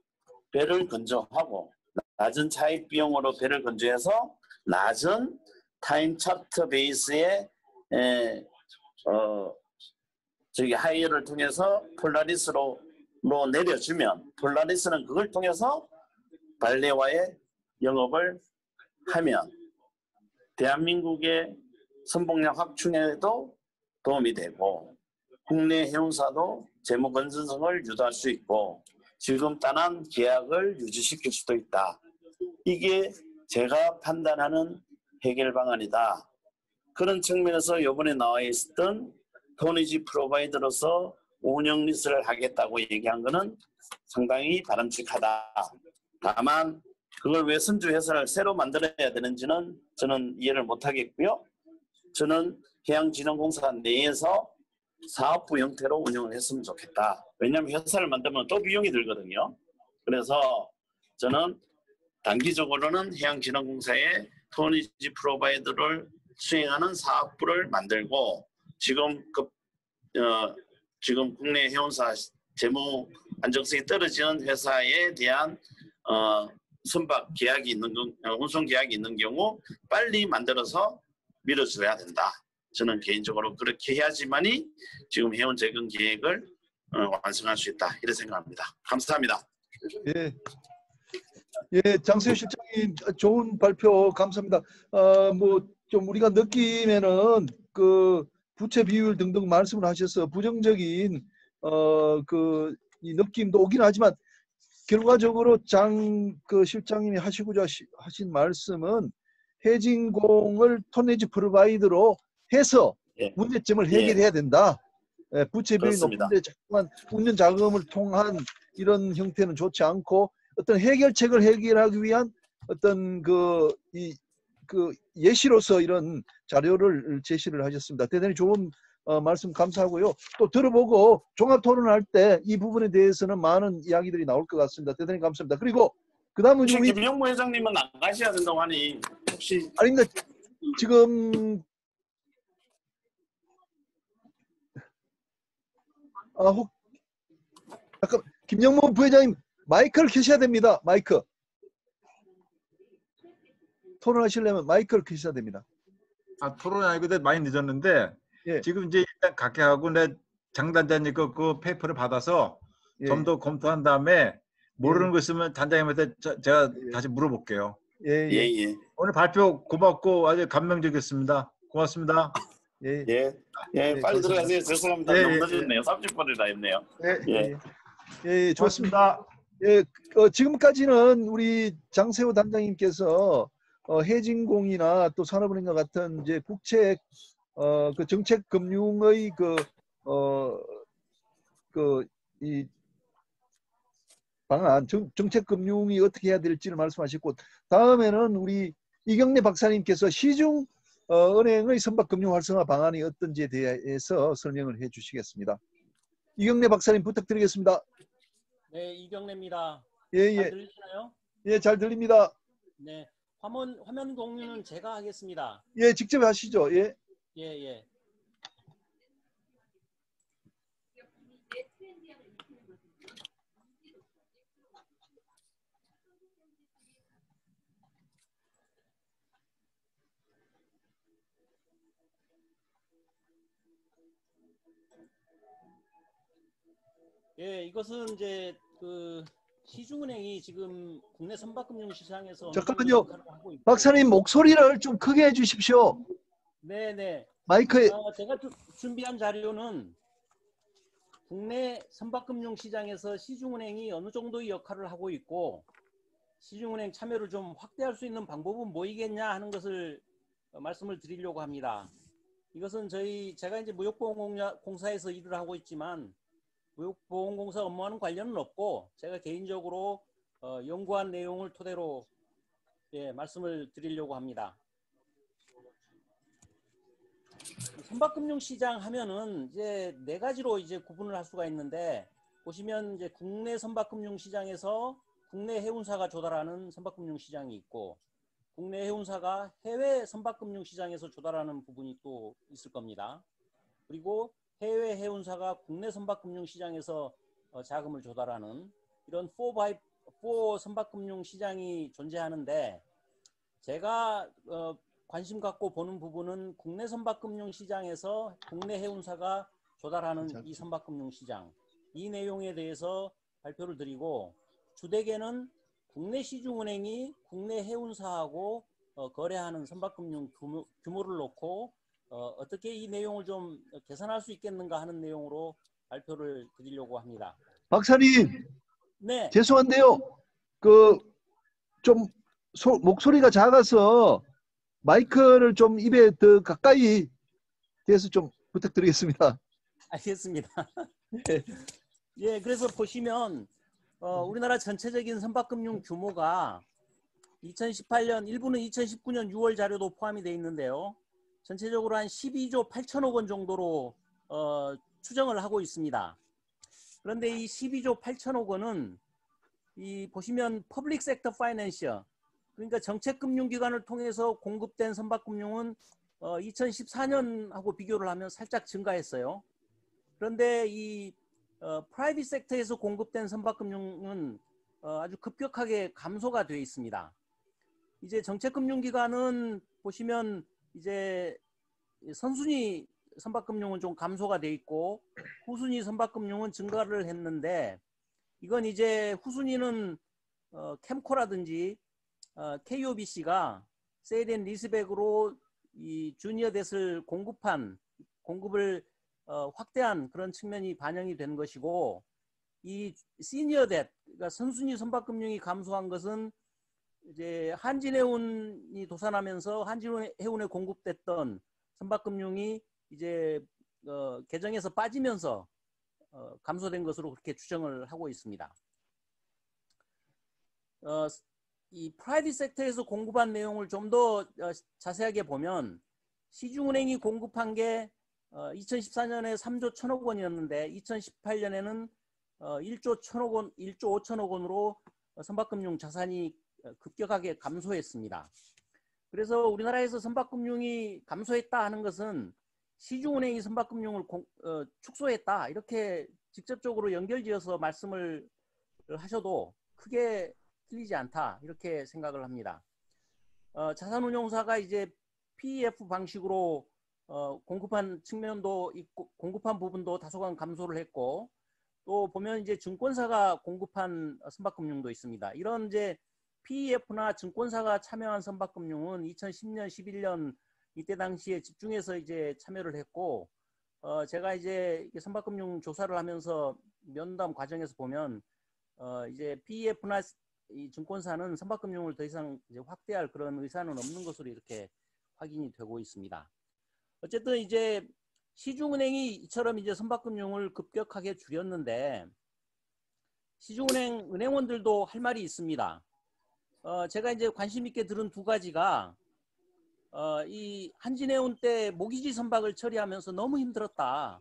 배를 건조하고 낮은 차입 비용으로 배를 건조해서 낮은 타임 차트 베이스의 하이어를 통해서 폴라리스로 내려주면 폴라리스는 그걸 통해서 발레와의 영업을 하면 대한민국의 선봉량 확충에도 도움이 되고 국내 해운사도 재무 건전성을 유도할 수 있고 지금 따난 계약을 유지시킬 수도 있다. 이게 제가 판단하는 해결 방안이다. 그런 측면에서 이번에 나와 있었던 토니지 프로바이더로서 운영 리스를 하겠다고 얘기한 거는 상당히 바람직하다. 다만 그걸 왜 선주회사를 새로 만들어야 되는지는 저는 이해를 못하겠고요. 저는 해양진흥공사 내에서 사업부 형태로 운영을 했으면 좋겠다. 왜냐하면 회사를 만들면 또 비용이 들거든요. 그래서 저는 단기적으로는 해양진흥공사에 토니지 프로바이더를 수행하는 사업부를 만들고 지금 국내 해운사 재무 안정성이 떨어지는 회사에 대한 선박 계약이 있는 운송 계약이 있는 경우 빨리 만들어서 밀어줘야 된다. 저는 개인적으로 그렇게 해야지만이 지금 해운 재건 계획을 완성할 수 있다. 이렇게 생각합니다. 감사합니다. 예, 예, 장수현 실장님 좋은 발표 감사합니다. 뭐 좀 우리가 느끼면은 그 부채 비율 등등 말씀을 하셔서 부정적인 이 느낌도 오긴 하지만 결과적으로 그 실장님이 하시고자 하신 말씀은 해진공을 토니지 프로바이더로 해서 예. 문제점을 해결해야 된다. 예, 부채 비율이 그렇습니다. 높은데 자꾸만 운전 자금을 통한 이런 형태는 좋지 않고 어떤 해결책을 해결하기 위한 어떤 그 예시로서 이런 자료를 제시를 하셨습니다. 대단히 좋은 말씀 감사하고요. 또 들어보고 종합 토론할 때 이 부분에 대해서는 많은 이야기들이 나올 것 같습니다. 대단히 감사합니다. 그리고 그 다음은 혹시 김영무 회장님은 안 가셔야 된다고 하니 혹시 아닙니다. 지금 잠깐 김영무 부회장님 마이크를 켜셔야 됩니다. 마이크. 토론하시려면 마이크를 켜셔야 됩니다. 아, 토론이 아니고 많이 늦었는데 예. 지금 이제 일단 각하하고 내 장 단장님 그 페이퍼를 받아서 예. 좀 더 검토한 다음에 모르는 예. 거 있으면 단장님한테 제가 예. 다시 물어볼게요. 예. 예, 예. 예. 오늘 발표 고맙고 아주 감명적이었습니다. 고맙습니다. 예. 예. 예, 예, 빨리 감사합니다. 들어가세요. 죄송합니다. 예, 너무 예, 늦었네요. 30분이나 했네요. 예. 예. 예. 예, 좋습니다. 고맙습니다. 예, 지금까지는 우리 장세호 단장님께서 해진공이나 또 산업은행과 같은 이제 국책 그 정책 금융의 이 방안, 정책 금융이 어떻게 해야 될지를 말씀하셨고, 다음에는 우리 이경래 박사님께서 시중 은행의 선박 금융 활성화 방안이 어떤지에 대해서 설명을 해 주시겠습니다. 이경래 박사님 부탁드리겠습니다. 네, 이경래입니다. 예, 잘 예. 들리시나요? 예, 잘 들립니다. 네, 화면 공유는 제가 하겠습니다. 예, 직접 하시죠. 예. 예, 예. 예, 이것은 이제 그 시중은행이 지금 국내 선박금융 시장에서 어느 정도 잠깐만요. 역할을 하고 있고, 박사님 목소리를 좀 크게 해 주십시오. 네, 네. 마이크에. 제가 준비한 자료는 국내 선박금융 시장에서 시중은행이 어느 정도의 역할을 하고 있고, 시중은행 참여를 좀 확대할 수 있는 방법은 뭐이겠냐 하는 것을 말씀을 드리려고 합니다. 이것은 제가 이제 무역보험공사에서 일을 하고 있지만 무역보험공사 업무와는 관련은 없고, 제가 개인적으로 연구한 내용을 토대로 말씀을 드리려고 합니다. 선박금융시장 하면은 이제 네 가지로 이제 구분을 할 수가 있는데, 보시면 이제 국내 선박금융시장에서 국내 해운사가 조달하는 선박금융시장이 있고, 국내 해운사가 해외 선박금융시장에서 조달하는 부분이 또 있을 겁니다. 그리고 해외 해운사가 국내 선박금융시장에서 자금을 조달하는 이런 4 선박금융시장이 존재하는데, 제가 관심 갖고 보는 부분은 국내 선박금융시장에서 국내 해운사가 조달하는 이 선박금융시장, 이 내용에 대해서 발표를 드리고, 주되게는 국내 시중은행이 국내 해운사하고 거래하는 선박금융 규모를 놓고 어떻게 이 내용을 좀 개선할 수 있겠는가 하는 내용으로 발표를 드리려고 합니다. 박사님, 네. 죄송한데요. 좀 목소리가 작아서 마이크를 좀 입에 더 가까이 대서 좀 부탁드리겠습니다. 알겠습니다. 예, 그래서 보시면 우리나라 전체적인 선박금융 규모가 2018년, 일부는 2019년 6월 자료도 포함이 되어 있는데요. 전체적으로 한 12조 8천억 원 정도로 추정을 하고 있습니다. 그런데 이 12조 8천억 원은 보시면 퍼블릭 섹터 파이낸셜, 그러니까 정책금융기관을 통해서 공급된 선박금융은 2014년하고 비교를 하면 살짝 증가했어요. 그런데 이 프라이빗 섹터에서 공급된 선박금융은 아주 급격하게 감소가 되어 있습니다. 이제 정책금융기관은 보시면 이제 선순위 선박금융은 좀 감소가 돼 있고, 후순위 선박금융은 증가를 했는데, 이건 이제 후순위는 캠코라든지 KOBC가 세일 앤 리스백으로 이 주니어 뎃을 공급을 확대한 그런 측면이 반영이 된 것이고, 이 시니어 뎃, 그러니까 선순위 선박금융이 감소한 것은 이제 한진해운이 도산하면서 한진해운에 공급됐던 선박금융이 이제 개정에서 빠지면서 감소된 것으로 그렇게 추정을 하고 있습니다. 이 프라이빗 섹터에서 공급한 내용을 좀 더 자세하게 보면, 시중은행이 공급한 게 2014년에 3조 1천억 원이었는데 2018년에는 1조 5천억 원으로 선박금융 자산이 급격하게 감소했습니다. 그래서 우리나라에서 선박금융이 감소했다 하는 것은 시중은행이 선박금융을 축소했다, 이렇게 직접적으로 연결지어서 말씀을 하셔도 크게 틀리지 않다, 이렇게 생각을 합니다. 자산운용사가 이제 PEF 방식으로 공급한 측면도 있고, 공급한 부분도 다소간 감소를 했고, 또 보면 이제 증권사가 공급한 선박금융도 있습니다. 이런 이제 PEF나 증권사가 참여한 선박금융은 2010년, 11년 이때 당시에 집중해서 이제 참여를 했고, 제가 이제 선박금융 조사를 하면서 면담 과정에서 보면 이제 PEF나 이 증권사는 선박금융을 더 이상 이제 확대할 그런 의사는 없는 것으로 이렇게 확인이 되고 있습니다. 어쨌든 이제 시중은행이 이처럼 이제 선박금융을 급격하게 줄였는데 시중은행 은행원들도 할 말이 있습니다. 제가 이제 관심 있게 들은 두 가지가 이 한진해운 때 모기지 선박을 처리하면서 너무 힘들었다.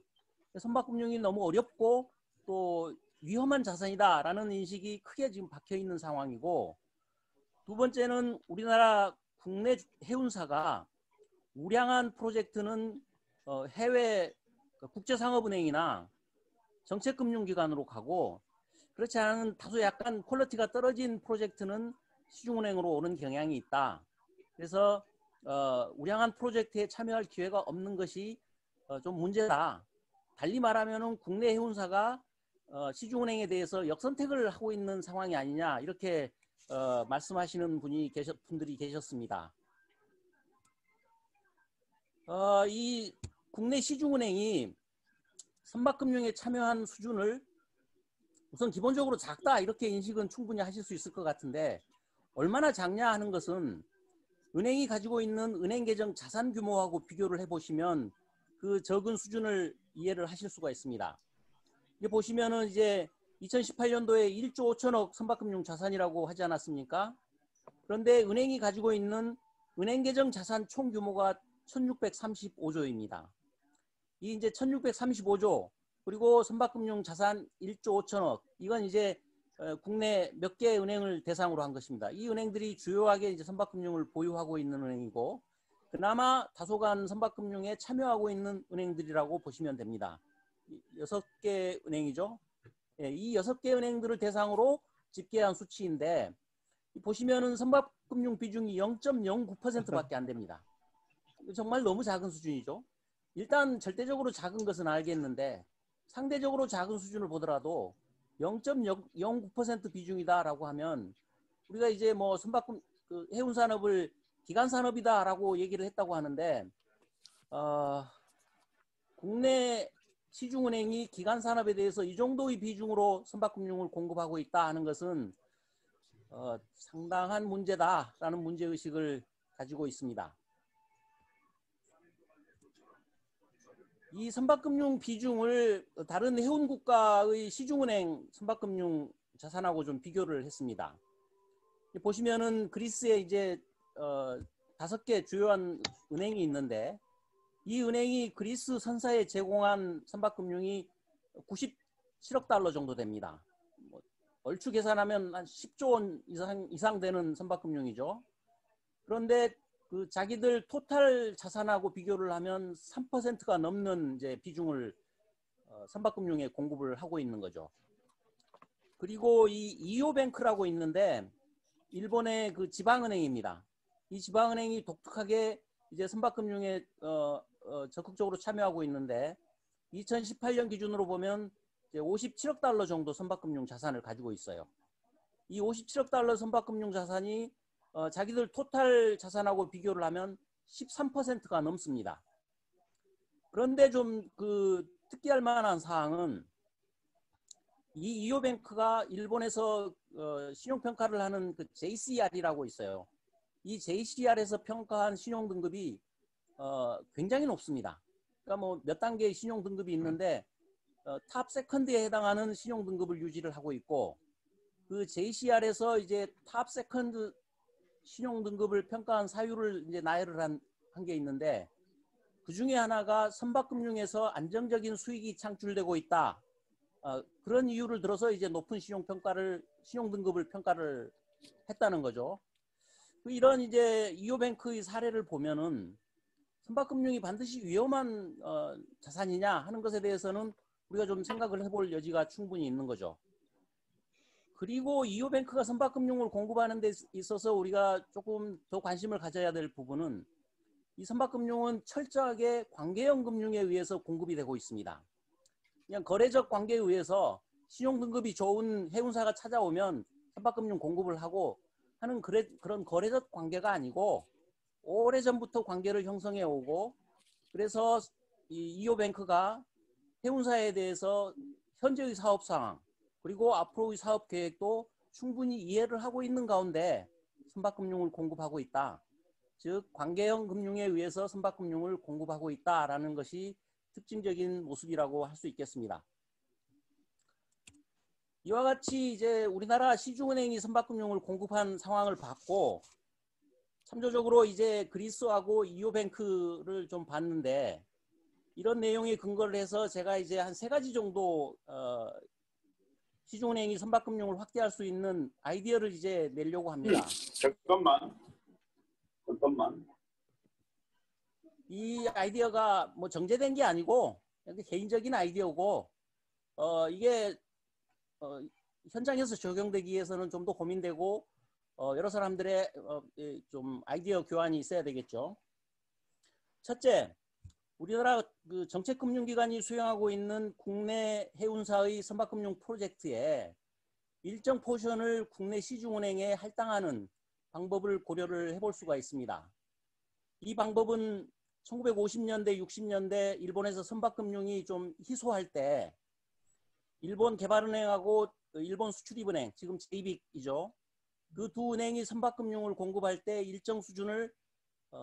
선박금융이 너무 어렵고 또 위험한 자산이다라는 인식이 크게 지금 박혀 있는 상황이고, 두 번째는 우리나라 국내 해운사가 우량한 프로젝트는 해외 국제상업은행이나 정책금융기관으로 가고, 그렇지 않은 다소 약간 퀄리티가 떨어진 프로젝트는 시중은행으로 오는 경향이 있다. 그래서 우량한 프로젝트에 참여할 기회가 없는 것이 좀 문제다. 달리 말하면은 국내 해운사가 시중은행에 대해서 역선택을 하고 있는 상황이 아니냐, 이렇게 말씀하시는 분들이 계셨습니다. 이 국내 시중은행이 선박금융에 참여한 수준을 우선 기본적으로 작다, 이렇게 인식은 충분히 하실 수 있을 것 같은데, 얼마나 작냐 하는 것은 은행이 가지고 있는 은행 계정 자산 규모하고 비교를 해보시면 그 적은 수준을 이해를 하실 수가 있습니다. 이제 보시면은 이제 2018년도에 1조 5천억 선박금융 자산이라고 하지 않았습니까? 그런데 은행이 가지고 있는 은행 계정 자산 총 규모가 1635조입니다. 이 이제 1635조 그리고 선박금융 자산 1조 5천억, 이건 이제 국내 몇 개 은행을 대상으로 한 것입니다. 이 은행들이 주요하게 이제 선박금융을 보유하고 있는 은행이고, 그나마 다소간 선박금융에 참여하고 있는 은행들이라고 보시면 됩니다. 6개 은행이죠. 이 6개 은행들을 대상으로 집계한 수치인데, 보시면은 선박금융 비중이 0.09%밖에 안 됩니다. 정말 너무 작은 수준이죠. 일단 절대적으로 작은 것은 알겠는데 상대적으로 작은 수준을 보더라도 0.09% 비중이다라고 하면, 우리가 이제 뭐 선박금 해운 산업을 기간 산업이다라고 얘기를 했다고 하는데, 국내 시중은행이 기간 산업에 대해서 이 정도의 비중으로 선박금융을 공급하고 있다 하는 것은 상당한 문제다라는 문제의식을 가지고 있습니다. 이 선박금융 비중을 다른 해운국가의 시중은행 선박금융 자산하고 좀 비교를 했습니다. 보시면은 그리스에 이제 5개 주요한 은행이 있는데, 이 은행이 그리스 선사에 제공한 선박금융이 97억 달러 정도 됩니다. 얼추 계산하면 한 10조 원 이상 되는 선박금융이죠. 그런데 그 자기들 토탈 자산하고 비교를 하면 3%가 넘는 이제 비중을 선박금융에 공급을 하고 있는 거죠. 그리고 이 이오뱅크라고 있는데 일본의 그 지방은행입니다. 이 지방은행이 독특하게 이제 선박금융에 적극적으로 참여하고 있는데 2018년 기준으로 보면 이제 57억 달러 정도 선박금융 자산을 가지고 있어요. 이 57억 달러 선박금융 자산이 자기들 토탈 자산하고 비교를 하면 13%가 넘습니다. 그런데 좀 그 특기할 만한 사항은 이 이오뱅크가 일본에서 신용평가를 하는 그 JCR이라고 있어요. 이 JCR에서 평가한 신용등급이 굉장히 높습니다. 그러니까 뭐 몇 단계의 신용등급이 있는데 탑 세컨드에 해당하는 신용등급을 유지를 하고 있고, 그 JCR에서 이제 탑 세컨드 신용등급을 평가한 사유를 이제 나열을 한 게 있는데, 그 중에 하나가 선박금융에서 안정적인 수익이 창출되고 있다. 그런 이유를 들어서 이제 높은 신용등급을 평가를 했다는 거죠. 이런 이제 이오뱅크의 사례를 보면은 선박금융이 반드시 위험한 자산이냐 하는 것에 대해서는 우리가 좀 생각을 해볼 여지가 충분히 있는 거죠. 그리고 이오뱅크가 선박금융을 공급하는 데 있어서 우리가 조금 더 관심을 가져야 될 부분은 이 선박금융은 철저하게 관계형 금융에 의해서 공급이 되고 있습니다. 그냥 거래적 관계에 의해서 신용등급이 좋은 해운사가 찾아오면 선박금융 공급을 하고 하는 그런 거래적 관계가 아니고 오래전부터 관계를 형성해 오고 그래서 이 이오뱅크가 해운사에 대해서 현재의 사업 상황 그리고 앞으로의 사업 계획도 충분히 이해를 하고 있는 가운데 선박금융을 공급하고 있다. 즉 관계형 금융에 의해서 선박금융을 공급하고 있다라는 것이 특징적인 모습이라고 할 수 있겠습니다. 이와 같이 이제 우리나라 시중은행이 선박금융을 공급한 상황을 봤고 참조적으로 이제 그리스하고 이오뱅크를 좀 봤는데 이런 내용에 근거를 해서 제가 이제 한 3가지 정도 시중은행이 선박금융을 확대할 수 있는 아이디어를 이제 내려고 합니다. 잠깐만. 이 아이디어가 뭐 정제된 게 아니고 개인적인 아이디어고 이게 현장에서 적용되기 위해서는 좀 더 고민되고 여러 사람들의 좀 아이디어 교환이 있어야 되겠죠. 첫째, 우리나라 그 정책금융기관이 수행하고 있는 국내 해운사의 선박금융 프로젝트에 일정 포션을 국내 시중은행에 할당하는 방법을 고려를 해볼 수가 있습니다. 이 방법은 1950년대, 60년대 일본에서 선박금융이 좀 희소할 때 일본 개발은행하고 일본 수출입은행, 지금 JBIC이죠. 그 두 은행이 선박금융을 공급할 때 일정 수준을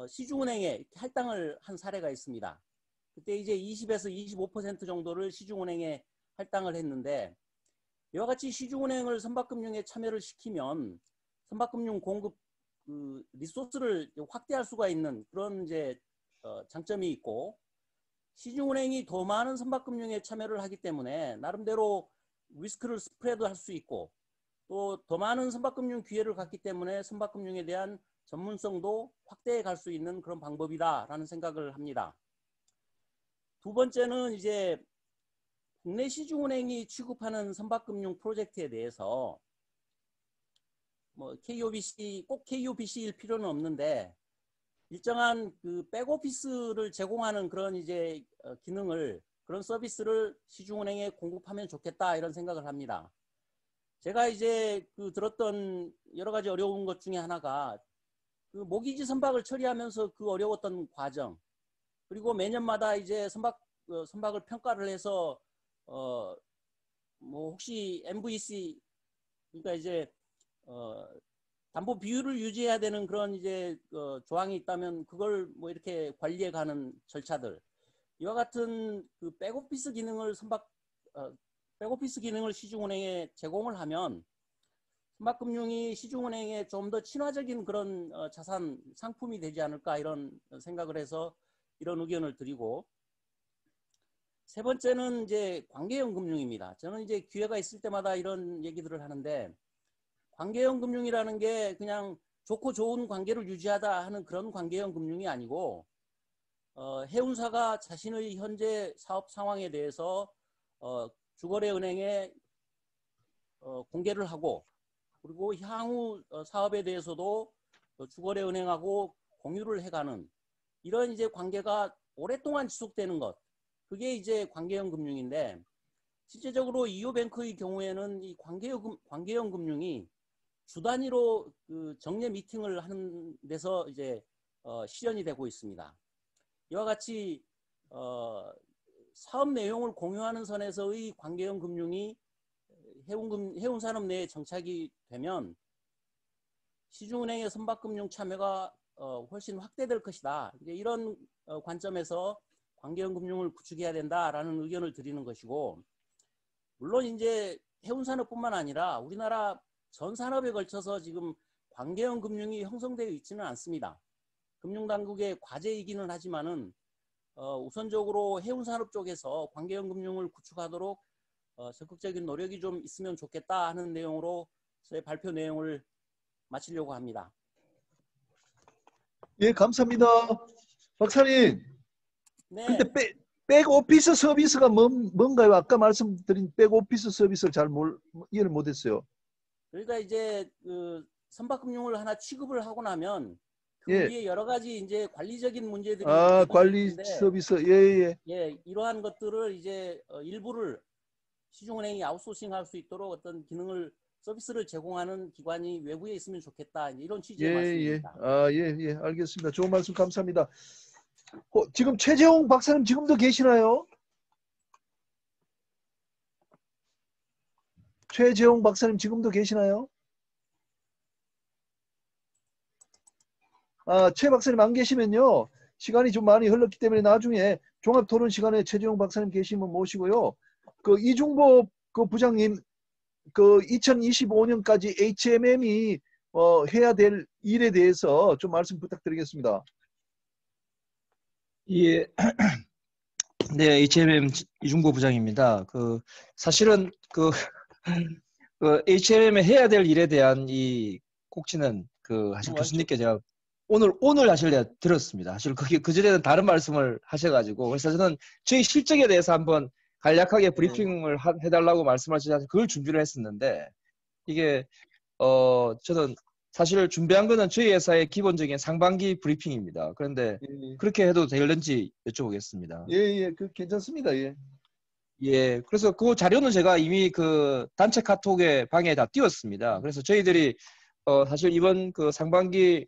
시중은행에 할당을 한 사례가 있습니다. 그때 이제 20에서 25% 정도를 시중은행에 할당을 했는데 이와 같이 시중은행을 선박금융에 참여를 시키면 선박금융 공급 그 리소스를 확대할 수가 있는 그런 이제 장점이 있고 시중은행이 더 많은 선박금융에 참여를 하기 때문에 나름대로 리스크를 스프레드 할 수 있고 또 더 많은 선박금융 기회를 갖기 때문에 선박금융에 대한 전문성도 확대해 갈 수 있는 그런 방법이다라는 생각을 합니다. 두 번째는 이제 국내 시중은행이 취급하는 선박금융 프로젝트에 대해서 뭐 KOBC 꼭 KOBC일 필요는 없는데 일정한 그 백오피스를 제공하는 그런 이제 기능을 그런 서비스를 시중은행에 공급하면 좋겠다 이런 생각을 합니다. 제가 이제 그 들었던 여러 가지 어려운 것 중에 하나가 그 모기지 선박을 처리하면서 그 어려웠던 과정 그리고 매년마다 이제 선박을 평가를 해서 뭐 혹시 MVC 그러니까 이제 담보 비율을 유지해야 되는 그런 이제 조항이 있다면 그걸 뭐 이렇게 관리해가는 절차들 이와 같은 그 백오피스 기능을 백오피스 기능을 시중은행에 제공을 하면 선박금융이 시중은행에 좀 더 친화적인 그런 자산 상품이 되지 않을까 이런 생각을 해서 이런 의견을 드리고 세 번째는 이제 관계형 금융입니다. 저는 이제 기회가 있을 때마다 이런 얘기들을 하는데 관계형 금융이라는 게 그냥 좋고 좋은 관계를 유지하다 하는 그런 관계형 금융이 아니고 해운사가 자신의 현재 사업 상황에 대해서 주거래은행에 공개를 하고 그리고 향후 사업에 대해서도 주거래은행하고 공유를 해가는 이런 이제 관계가 오랫동안 지속되는 것 그게 이제 관계형 금융인데 실제적으로 이오뱅크의 경우에는 이 관계형 금융이 주 단위로 그 정례 미팅을 하는 데서 이제 실현이 되고 있습니다. 이와 같이 사업 내용을 공유하는 선에서의 관계형 금융이 해운 산업 내에 정착이 되면 시중은행의 선박금융 참여가 훨씬 확대될 것이다. 이제 이런 관점에서 관계형 금융을 구축해야 된다라는 의견을 드리는 것이고 물론 이제 해운 산업뿐만 아니라 우리나라 전 산업에 걸쳐서 지금 관계형 금융이 형성되어 있지는 않습니다. 금융당국의 과제이기는 하지만은 우선적으로 해운 산업 쪽에서 관계형 금융을 구축하도록 적극적인 노력이 좀 있으면 좋겠다 하는 내용으로 저의 발표 내용을 마치려고 합니다. 예, 감사합니다. 박사님. 네. 근데 백오피스 서비스가 뭔가요? 아까 말씀드린 백오피스 서비스를 잘 이해를 못했어요. 그러니까 이제 그 선박금융을 하나 취급을 하고 나면 그 예. 위에 여러 가지 이제 관리적인 문제들이 아, 대두될 관리 텐데, 서비스. 예, 예. 예, 이러한 것들을 이제 일부를 시중은행이 아웃소싱할 수 있도록 어떤 기능을 서비스를 제공하는 기관이 외부에 있으면 좋겠다. 이런 예, 취지의 예. 말씀입니다. 아, 예, 예. 알겠습니다. 좋은 말씀 감사합니다. 지금 최재홍 박사님 지금도 계시나요? 최재홍 박사님 지금도 계시나요? 아, 최 박사님 안 계시면요. 시간이 좀 많이 흘렀기 때문에 나중에 종합토론 시간에 최재홍 박사님 계시면 모시고요. 그 이중보 그 부장님 그 2025년까지 HMM이 해야 될 일에 대해서 좀 말씀 부탁드리겠습니다. 예, 네, HMM 이중보 부장입니다. 사실은 HMM에 해야 될 일에 대한 이 꼭지는 사실 교수님께 제가 오늘 사실 내가 들었습니다. 사실 그전에는 다른 말씀을 하셔가지고, 그래서 저는 저희 실적에 대해서 한번 간략하게 브리핑을 해달라고 말씀하셔서 그걸 준비를 했었는데, 이게 저는 사실 준비한 거는 저희 회사의 기본적인 상반기 브리핑입니다. 그런데 그렇게 해도 되는지 여쭤보겠습니다. 예, 예, 괜찮습니다. 예. 예, 그래서 그 자료는 제가 이미 그 단체 카톡에 방에 다 띄웠습니다. 그래서 저희들이 사실 이번 그 상반기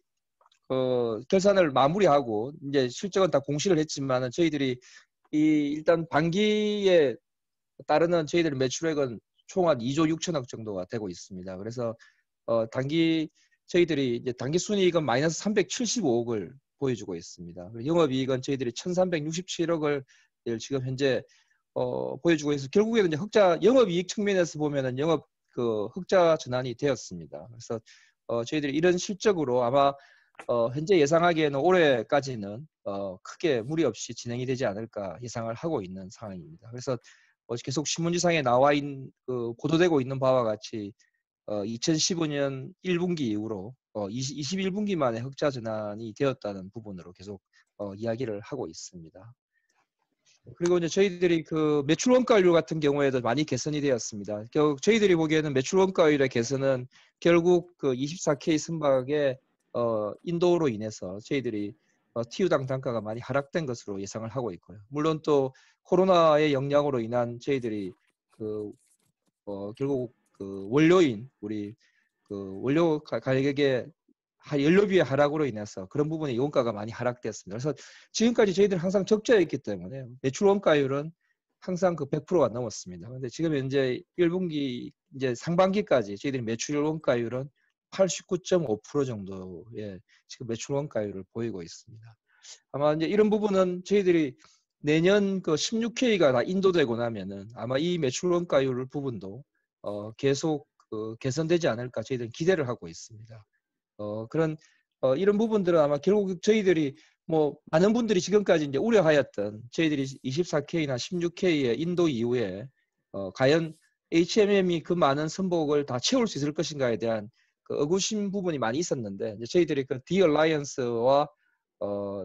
결산을 마무리하고 이제 실적은 다 공시를 했지만은 저희들이 일단 반기에 따르는 저희들 매출액은 총 한 2조 6천억 정도가 되고 있습니다. 그래서 저희들이 이제 단기 순이익은 마이너스 375억을 보여주고 있습니다. 영업이익은 저희들이 1,367억을 지금 현재 보여주고 있어서 결국에는 이제 영업이익 측면에서 보면은 흑자 전환이 되었습니다. 그래서 저희들이 이런 실적으로 아마 현재 예상하기에는 올해까지는 크게 무리 없이 진행이 되지 않을까 예상을 하고 있는 상황입니다. 그래서 계속 신문지상에 나와 있는 보도되고 있는 바와 같이 2015년 1분기 이후로 21분기 만에 흑자 전환이 되었다는 부분으로 계속 이야기를 하고 있습니다. 그리고 이제 저희들이 그 매출 원가율 같은 경우에도 많이 개선이 되었습니다. 저희들이 보기에는 매출 원가율의 개선은 결국 그 24K 선박의 인도로 인해서 저희들이 TU당 단가가 많이 하락된 것으로 예상을 하고 있고요. 물론 또 코로나의 영향으로 인한 저희들이 결국 원료인 우리 원료 가격의 연료비의 하락으로 인해서 그런 부분에 원가가 많이 하락됐습니다. 그래서 지금까지 저희들은 항상 적자였기 때문에 매출 원가율은 항상 100%가 넘었습니다. 그런데 지금 현재 1분기 이제 상반기까지 저희들이 매출 원가율은 89.5% 정도의 지금 매출 원가율을 보이고 있습니다. 아마 이제 이런 부분은 저희들이 내년 16K가 다 인도되고 나면은 아마 이 매출 원가율 부분도 계속 개선되지 않을까 저희들은 기대를 하고 있습니다. 이런 부분들은 아마 결국 저희들이 많은 분들이 지금까지 이제 우려하였던 저희들이 24K나 16K의 인도 이후에 과연 HMM이 그 많은 선복을 다 채울 수 있을 것인가에 대한 의구심 부분이 많이 있었는데 이제 저희들이 디얼라이언스와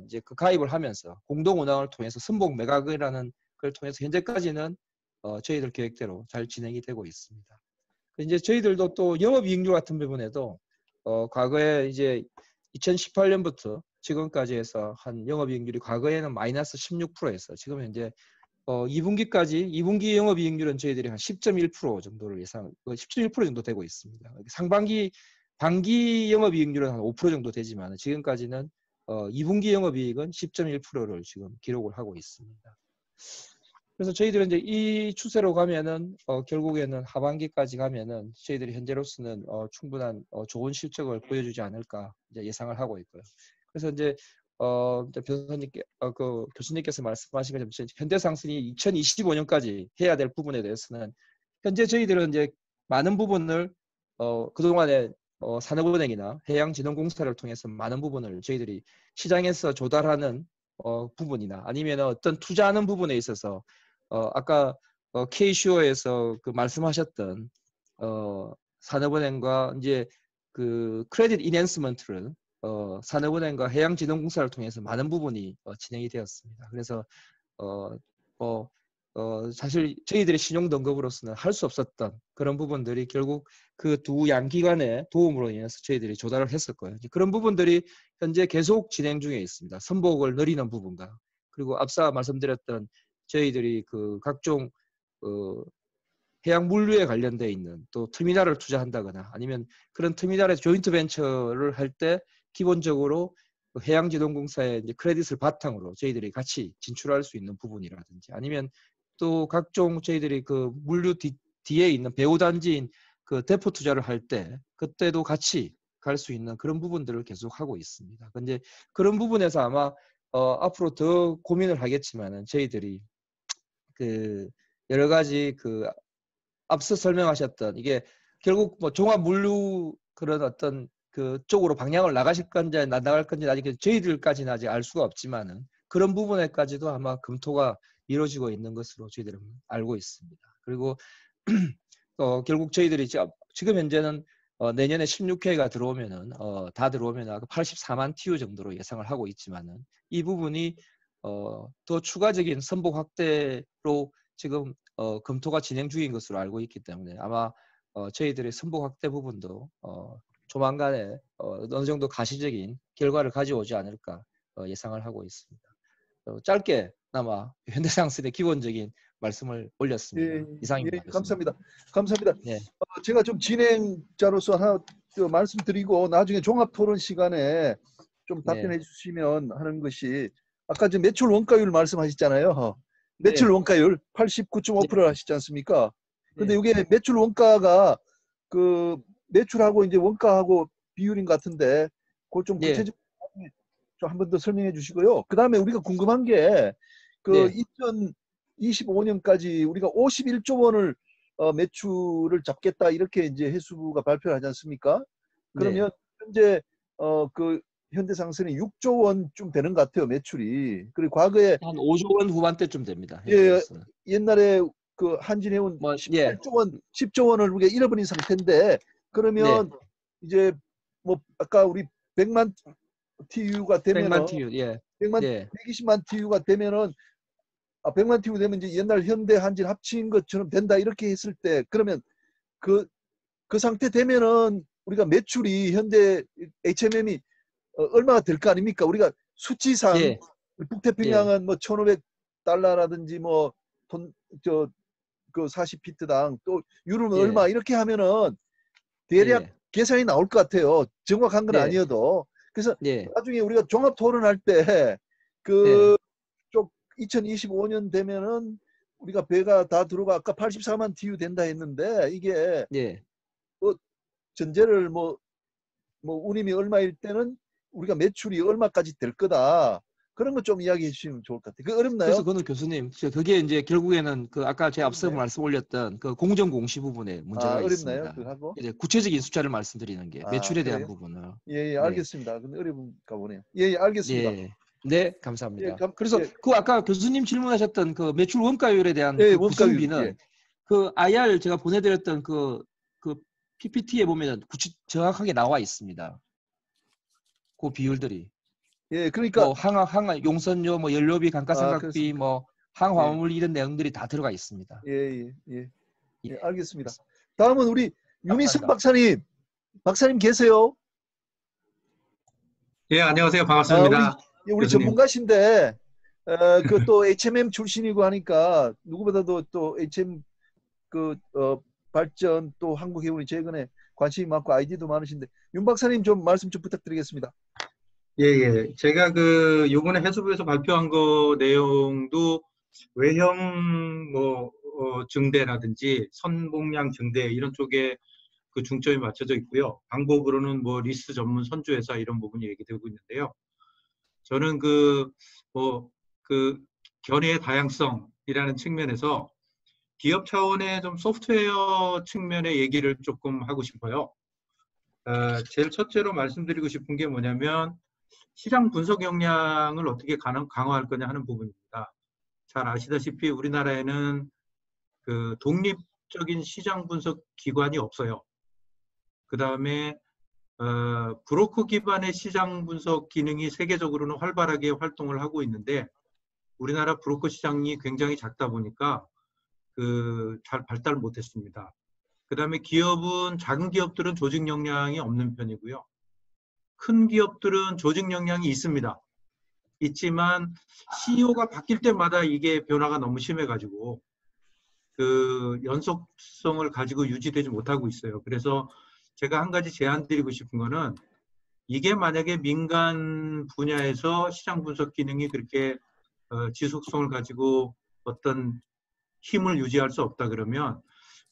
이제 가입을 하면서 공동 운항을 통해서 선복 매각이라는 걸 통해서 현재까지는 저희들 계획대로 잘 진행이 되고 있습니다. 이제 저희들도 또 영업이익률 같은 부분에도 과거에 이제 2018년부터 지금까지 해서 한 영업이익률이 과거에는 마이너스 16%에서 지금 현재 2분기 영업이익률은 저희들이 한 10.1% 정도를 10.1% 정도 되고 있습니다. 반기 영업이익률은 한 5% 정도 되지만 지금까지는 2분기 영업이익은 10.1%를 지금 기록을 하고 있습니다. 그래서 저희들은 이제 이 추세로 가면은 결국에는 하반기까지 가면은 저희들이 현재로서는 충분한 좋은 실적을 보여주지 않을까 이제 예상을 하고 있고요. 그래서 이제 변호사님께 교수님께서 말씀하신 것처럼 현대상선이 2025년까지 해야 될 부분에 대해서는 현재 저희들은 이제 많은 부분을 그동안에 산업은행이나 해양진흥공사를 통해서 많은 부분을 저희들이 시장에서 조달하는 부분이나 아니면 어떤 투자하는 부분에 있어서 아까 K-슈어에서 말씀하셨던 산업은행과 이제 크레딧 이낸스먼트를 산업은행과 해양진흥공사를 통해서 많은 부분이 진행이 되었습니다. 그래서 사실 저희들의 신용 등급으로서는 할 수 없었던 그런 부분들이 결국 그 두 양기관의 도움으로 인해서 저희들이 조달을 했었고요. 이제 그런 부분들이 현재 계속 진행 중에 있습니다. 선복을 늘리는 부분과 그리고 앞서 말씀드렸던 저희들이 그 각종 해양 물류에 관련돼 있는 또 터미널을 투자한다거나 아니면 그런 터미널에 조인트 벤처를 할 때 기본적으로 해양지동공사의 이제 크레딧을 바탕으로 저희들이 같이 진출할 수 있는 부분이라든지 아니면 또 각종 저희들이 그 물류 뒤에 있는 배후 단지인 그 대포 투자를 할 때 그때도 같이 갈 수 있는 그런 부분들을 계속 하고 있습니다. 근데 그런 부분에서 아마 앞으로 더 고민을 하겠지만은 저희들이 그 여러 가지 그 앞서 설명하셨던 이게 결국 뭐 종합 물류 그런 어떤 그 쪽으로 방향을 나가실 건지 안 나갈 건지 아직 저희들까지는 아직 알 수가 없지만은 그런 부분에까지도 아마 검토가 이루어지고 있는 것으로 저희들은 알고 있습니다. 그리고 결국 저희들이 지금 현재는 내년에 16회가 들어오면은 다 들어오면 84만 TU 정도로 예상을 하고 있지만은 이 부분이 더 추가적인 선복 확대로 지금 검토가 진행 중인 것으로 알고 있기 때문에 아마 저희들의 선복 확대 부분도 조만간에 어느 정도 가시적인 결과를 가져오지 않을까 예상을 하고 있습니다. 짧게나마 현대상선의 기본적인 말씀을 올렸습니다. 예, 이상입니다. 예, 감사합니다. 감사합니다. 네. 제가 좀 진행자로서 하나 말씀드리고 나중에 종합토론 시간에 좀 답변해 주시면 하는 것이 아까 저 매출 원가율 말씀하셨잖아요. 매출 원가율 89.5%를 하시지 않습니까? 근데 이게 매출 원가가 그 매출하고 이제 원가하고 비율인 것 같은데 그걸 좀 구체적으로 좀 한 번 더 설명해 주시고요. 그 다음에 우리가 궁금한 게 그 2025년까지 우리가 51조 원을 매출을 잡겠다 이렇게 이제 해수부가 발표를 하지 않습니까? 그러면 현재 그 현대상선이 6조 원쯤 되는 것 같아요 매출이. 그리고 과거에 한 5조 원 후반대쯤 됩니다. 예, 옛날에 그 한진해운 18조 원, 10조 원을 우리가 잃어버린 상태인데 그러면 이제 뭐 아까 우리 100만 TU가 되면은 100만 TU, 120만 TU가 되면은 100만 TU 되면 이제 옛날 현대 한진 합친 것처럼 된다 이렇게 했을 때 그러면 그 상태 되면은 우리가 매출이 현대 HMM이 얼마가 될 거 아닙니까? 우리가 수치상 북태평양은 뭐 1,500달러라든지 뭐 그 40피트당 또 유로는 얼마 이렇게 하면은 대략 계산이 나올 것 같아요. 정확한 건 아니어도. 그래서 나중에 우리가 종합 토론할 때 그 쪽 2025년 되면은 우리가 배가 다 들어가 아까 84만 TU 된다 했는데 이게 뭐 전제를 뭐 운임이 얼마일 때는 우리가 매출이 얼마까지 될 거다. 그런 거 좀 이야기해 주시면 좋을 것 같아요. 그 어렵나요? 그래서 그거는 교수님, 그게 이제 결국에는 그 아까 제가 앞서 말씀 올렸던 그 공정 공시 부분에 문제가 있습니다. 그거하고? 이제 구체적인 숫자를 말씀드리는 게 매출에 대한 그래요? 부분을. 예, 알겠습니다. 근데 어려운가 보네요. 예, 알겠습니다. 네, 감사합니다. 그래서 그 아까 교수님 질문하셨던 그 매출 원가율에 대한 그 구성비는 그 IR 제가 보내드렸던 그 PPT에 보면 정확하게 나와 있습니다. 그 비율들이. 예, 그러니까 뭐 항화 용선료, 뭐 연료비, 감가상각비, 뭐 항화물 이런 내용들이 다 들어가 있습니다. 예, 알겠습니다. 다음은 우리 윤희승 박사님 계세요? 예, 안녕하세요. 반갑습니다. 우리 전문가신데 그 또 HMM 출신이고 하니까 누구보다도 또 HM 그 발전 또 한국해운이 최근에 관심이 많고 아이디도 많으신데 윤 박사님 좀 말씀 좀 부탁드리겠습니다. 예. 제가 그 요번에 해수부에서 발표한 거 내용도 외형 증대라든지 선봉량 증대 이런 쪽에 그 중점이 맞춰져 있고요. 방법으로는 뭐 리스 전문 선주회사 이런 부분이 얘기되고 있는데요. 저는 그 견해의 다양성이라는 측면에서 기업 차원의 좀 소프트웨어 측면의 얘기를 조금 하고 싶어요. 제일 첫째로 말씀드리고 싶은 게 뭐냐면 시장 분석 역량을 어떻게 강화할 거냐 하는 부분입니다. 잘 아시다시피 우리나라에는 그 독립적인 시장 분석 기관이 없어요. 그 다음에 브로커 기반의 시장 분석 기능이 세계적으로는 활발하게 활동을 하고 있는데 우리나라 브로커 시장이 굉장히 작다 보니까 잘 발달을 못했습니다. 그 다음에 기업은, 작은 기업들은 조직 역량이 없는 편이고요. 큰 기업들은 조직 역량이 있습니다. 있지만 CEO가 바뀔 때마다 이게 변화가 너무 심해가지고 연속성을 가지고 유지되지 못하고 있어요. 그래서 제가 한 가지 제안 드리고 싶은 거는, 이게 만약에 민간 분야에서 시장 분석 기능이 그렇게 지속성을 가지고 어떤 힘을 유지할 수 없다 그러면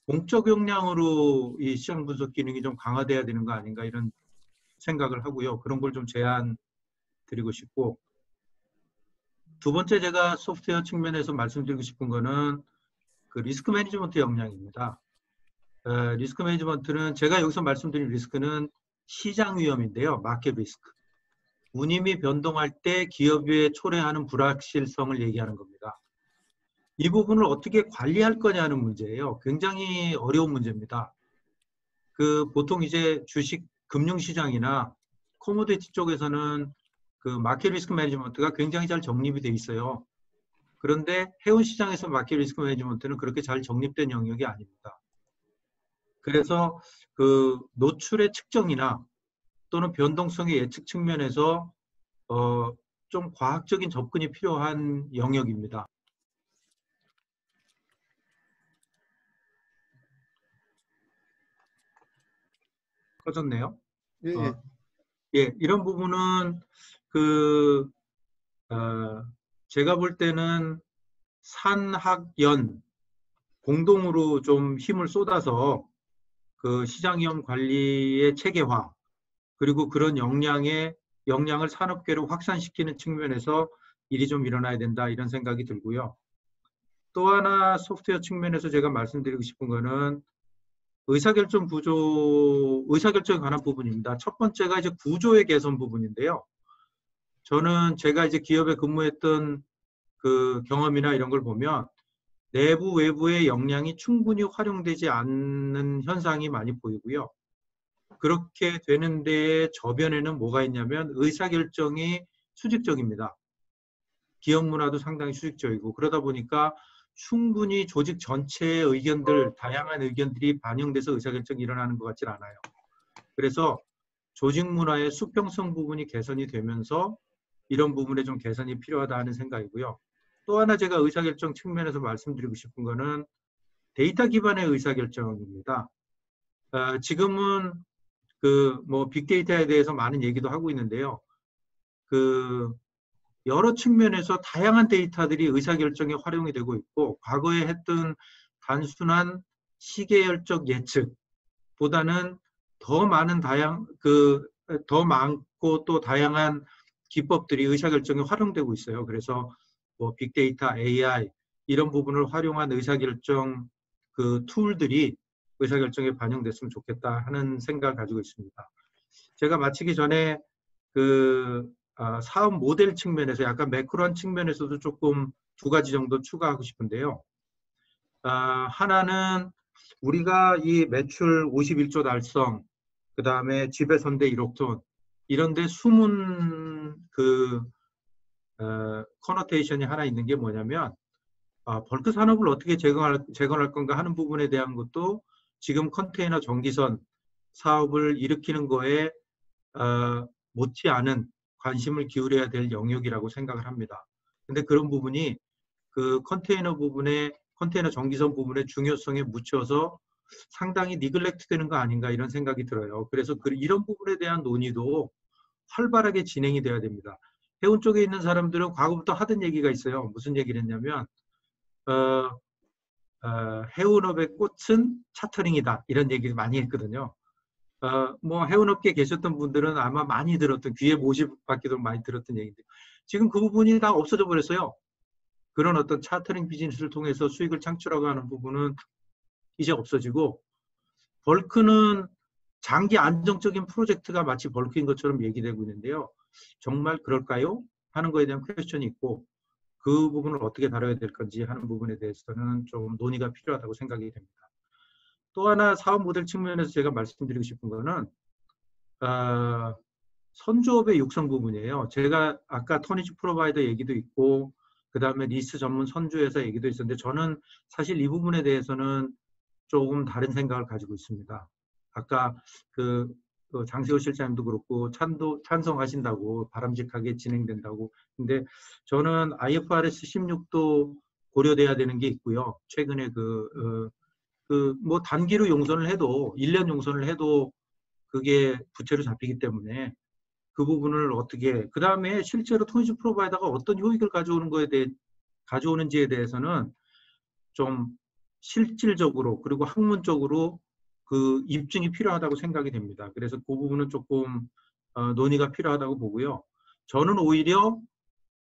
공적 역량으로 이 시장 분석 기능이 좀 강화돼야 되는 거 아닌가, 이런 생각을 하고요. 그런 걸 좀 제안 드리고 싶고, 두 번째 제가 소프트웨어 측면에서 말씀드리고 싶은 거는 리스크 매니지먼트 역량입니다. 리스크 매니지먼트는, 제가 여기서 말씀드린 리스크는 시장 위험인데요. 마켓 리스크. 운임이 변동할 때 기업에 초래하는 불확실성을 얘기하는 겁니다. 이 부분을 어떻게 관리할 거냐는 문제예요. 굉장히 어려운 문제입니다. 보통 이제 주식, 금융시장이나 코모디티 쪽에서는 마켓 리스크 매니지먼트가 굉장히 잘 정립이 돼 있어요. 그런데 해운시장에서 마켓 리스크 매니지먼트는 그렇게 잘 정립된 영역이 아닙니다. 그래서 노출의 측정이나 또는 변동성의 예측 측면에서 좀 과학적인 접근이 필요한 영역입니다. 꺼졌네요. 예, 예. 예, 이런 부분은 제가 볼 때는 산학연 공동으로 좀 힘을 쏟아서 시장 위험 관리의 체계화, 그리고 그런 역량을 산업계로 확산시키는 측면에서 일이 좀 일어나야 된다, 이런 생각이 들고요. 또 하나 소프트웨어 측면에서 제가 말씀드리고 싶은 거는 의사결정에 관한 부분입니다. 첫 번째가 이제 구조의 개선 부분인데요. 저는 제가 이제 기업에 근무했던 경험이나 이런 걸 보면 내부 외부의 역량이 충분히 활용되지 않는 현상이 많이 보이고요. 그렇게 되는 데에 저변에는 뭐가 있냐면 의사결정이 수직적입니다. 기업 문화도 상당히 수직적이고, 그러다 보니까 충분히 조직 전체의 의견들, 다양한 의견들이 반영돼서 의사결정이 일어나는 것 같진 않아요. 그래서 조직 문화의 수평성 부분이 개선이 되면서 이런 부분에 좀 개선이 필요하다 하는 생각이고요. 또 하나 제가 의사결정 측면에서 말씀드리고 싶은 거는 데이터 기반의 의사결정입니다. 지금은 빅데이터에 대해서 많은 얘기도 하고 있는데요. 여러 측면에서 다양한 데이터들이 의사결정에 활용이 되고 있고, 과거에 했던 단순한 시계열적 예측보다는 더 많고 또 다양한 기법들이 의사결정에 활용되고 있어요. 그래서 빅데이터, AI 이런 부분을 활용한 의사결정 툴들이 의사결정에 반영됐으면 좋겠다 하는 생각을 가지고 있습니다. 제가 마치기 전에 사업 모델 측면에서 약간 매크로한 측면에서도 조금 두 가지 정도 추가하고 싶은데요. 하나는 우리가 이 매출 51조 달성, 그 다음에 지배선대 1억 톤, 이런데 숨은 커너테이션이 하나 있는 게 뭐냐면, 벌크 산업을 어떻게 재건할 건가 하는 부분에 대한 것도 지금 컨테이너 전기선 사업을 일으키는 거에 못지않은 관심을 기울여야 될 영역이라고 생각을 합니다. 근데 그런 부분이 컨테이너 전기선 부분의 중요성에 묻혀서 상당히 니글렉트 되는 거 아닌가, 이런 생각이 들어요. 그래서 이런 부분에 대한 논의도 활발하게 진행이 돼야 됩니다. 해운 쪽에 있는 사람들은 과거부터 하던 얘기가 있어요. 무슨 얘기를 했냐면 해운업의 꽃은 차터링이다, 이런 얘기를 많이 했거든요. 해운업계에 계셨던 분들은 아마 많이 들었던, 귀에 못이 박히도록 많이 들었던 얘기인데, 지금 그 부분이 다 없어져 버렸어요. 그런 어떤 차터링 비즈니스를 통해서 수익을 창출하고 하는 부분은 이제 없어지고, 벌크는 장기 안정적인 프로젝트가 마치 벌크인 것처럼 얘기되고 있는데요. 정말 그럴까요? 하는 거에 대한 퀘스천이 있고, 그 부분을 어떻게 다뤄야 될 건지 하는 부분에 대해서는 좀 논의가 필요하다고 생각이 됩니다. 또 하나 사업 모델 측면에서 제가 말씀드리고 싶은 거는 선조업의 육성 부분이에요. 제가 아까 터니지 프로바이더 얘기도 있고, 그다음에 리스 전문 선주회사 얘기도 있었는데 저는 사실 이 부분에 대해서는 조금 다른 생각을 가지고 있습니다. 아까 그 장세호 실장님도 그렇고 찬성하신다고 바람직하게 진행된다고. 근데 저는 IFRS 16도 고려돼야 되는 게 있고요. 최근에 뭐 단기로 용선을 해도 1년 용선을 해도 그게 부채로 잡히기 때문에 그 부분을 어떻게 그 다음에 실제로 토니지 프로바이더가 어떤 효익을 가져오는지에 대해서는 좀 실질적으로 그리고 학문적으로 그 입증이 필요하다고 생각이 됩니다. 그래서 그 부분은 조금 논의가 필요하다고 보고요. 저는 오히려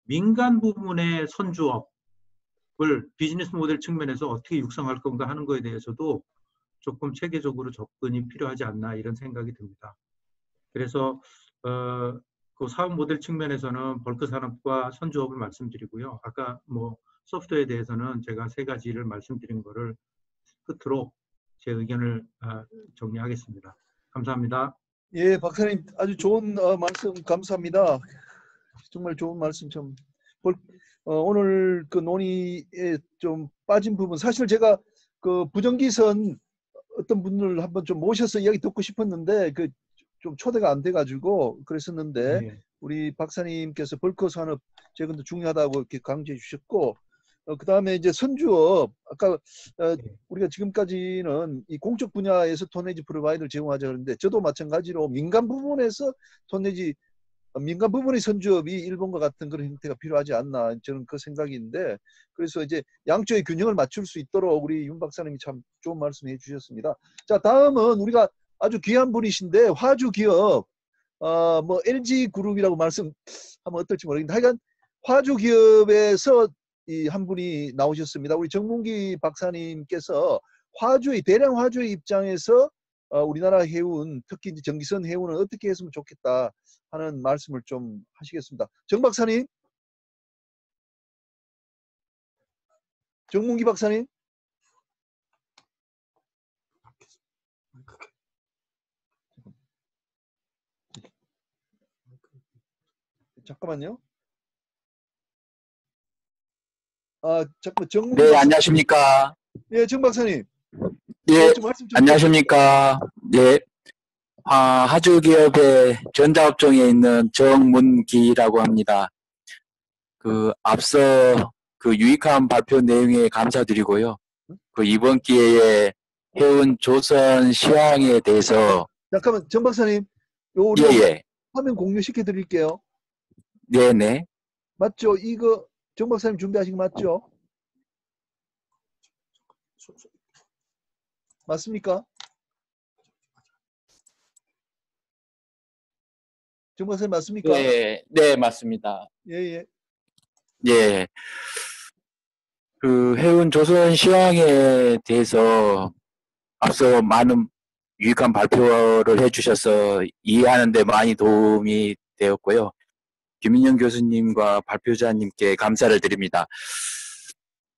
민간 부문의 선주업을 비즈니스 모델 측면에서 어떻게 육성할 건가 하는 거에 대해서도 조금 체계적으로 접근이 필요하지 않나 이런 생각이 듭니다. 그래서 그 사업 모델 측면에서는 벌크 산업과 선주업을 말씀드리고요. 아까 뭐 소프트웨어에 대해서는 제가 3가지를 말씀드린 거를 끝으로 제 의견을 정리하겠습니다. 감사합니다. 예, 박사님 아주 좋은 말씀 감사합니다. 정말 좋은 말씀 좀 오늘 그 논의에 좀 빠진 부분 사실 제가 그 부정기선 어떤 분을 한번 좀 모셔서 이야기 듣고 싶었는데 그 좀 초대가 안 돼가지고 그랬었는데 네. 우리 박사님께서 벌크 산업 제건도 중요하다고 이렇게 강조해 주셨고 그 다음에 이제 선주업 아까 우리가 지금까지는 이 공적 분야에서 톤내지 프로바이더를 제공하자 그러는데 저도 마찬가지로 민간 부분에서 톤내지 민간 부분의 선주업이 일본과 같은 그런 형태가 필요하지 않나 저는 그 생각인데 그래서 이제 양쪽의 균형을 맞출 수 있도록 우리 윤 박사님이 참 좋은 말씀 해주셨습니다. 자 다음은 우리가 아주 귀한 분이신데 화주 기업 뭐 LG 그룹이라고 말씀하면 어떨지 모르겠는데 하여간 화주 기업에서 이 한 분이 나오셨습니다. 우리 정문기 박사님께서 대량 화주의 입장에서 우리나라 해운 특히 이제 전기선 해운은 어떻게 했으면 좋겠다 하는 말씀을 좀 하시겠습니다. 정 박사님, 정문기 박사님. 잠깐만요. 잠깐만 정문기. 네, 안녕하십니까. 예, 정 박사님. 예, 좀 말씀 좀 안녕하십니까. 예, 하주기업의 전자업종에 있는 정문기라고 합니다. 앞서 유익한 발표 내용에 감사드리고요. 이번 기회에 해운 조선 시황에 대해서. 잠깐만, 정 박사님. 우리 예. 화면 공유시켜 드릴게요. 네네. 맞죠? 이거 정 박사님 준비하신 거 맞죠? 맞습니까? 정 박사님 맞습니까? 네, 네, 맞습니다. 예. 예. 해운 조선 시황에 대해서 앞서 많은 유익한 발표를 해주셔서 이해하는 데 많이 도움이 되었고요. 김인영 교수님과 발표자님께 감사를 드립니다.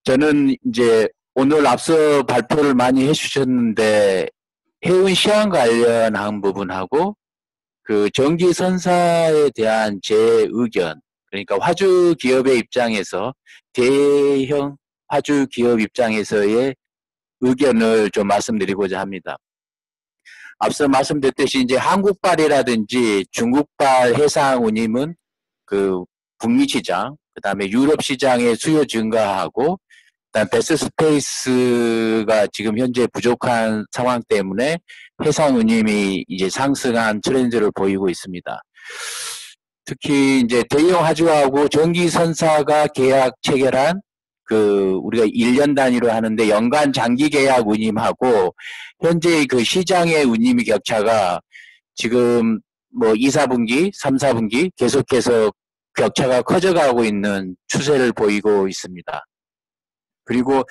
저는 이제 오늘 앞서 발표를 많이 해주셨는데 해운 시황 관련한 부분하고 전기 선사에 대한 제 의견, 그러니까 화주 기업의 입장에서 대형 화주 기업 입장에서의 의견을 좀 말씀드리고자 합니다. 앞서 말씀드렸듯이 이제 한국발이라든지 중국발 해상 운임은 북미 시장, 그다음에 유럽 시장의 수요 증가하고, 그다음 베스 스페이스가 지금 현재 부족한 상황 때문에 해상 운임이 이제 상승한 트렌드를 보이고 있습니다. 특히 이제 대형 화주하고 전기 선사가 계약 체결한 우리가 1년 단위로 하는데 연간 장기 계약 운임하고 현재 시장의 운임의 격차가 지금 뭐 2, 4분기, 3, 4분기 계속해서 격차가 커져가고 있는 추세를 보이고 있습니다. 그리고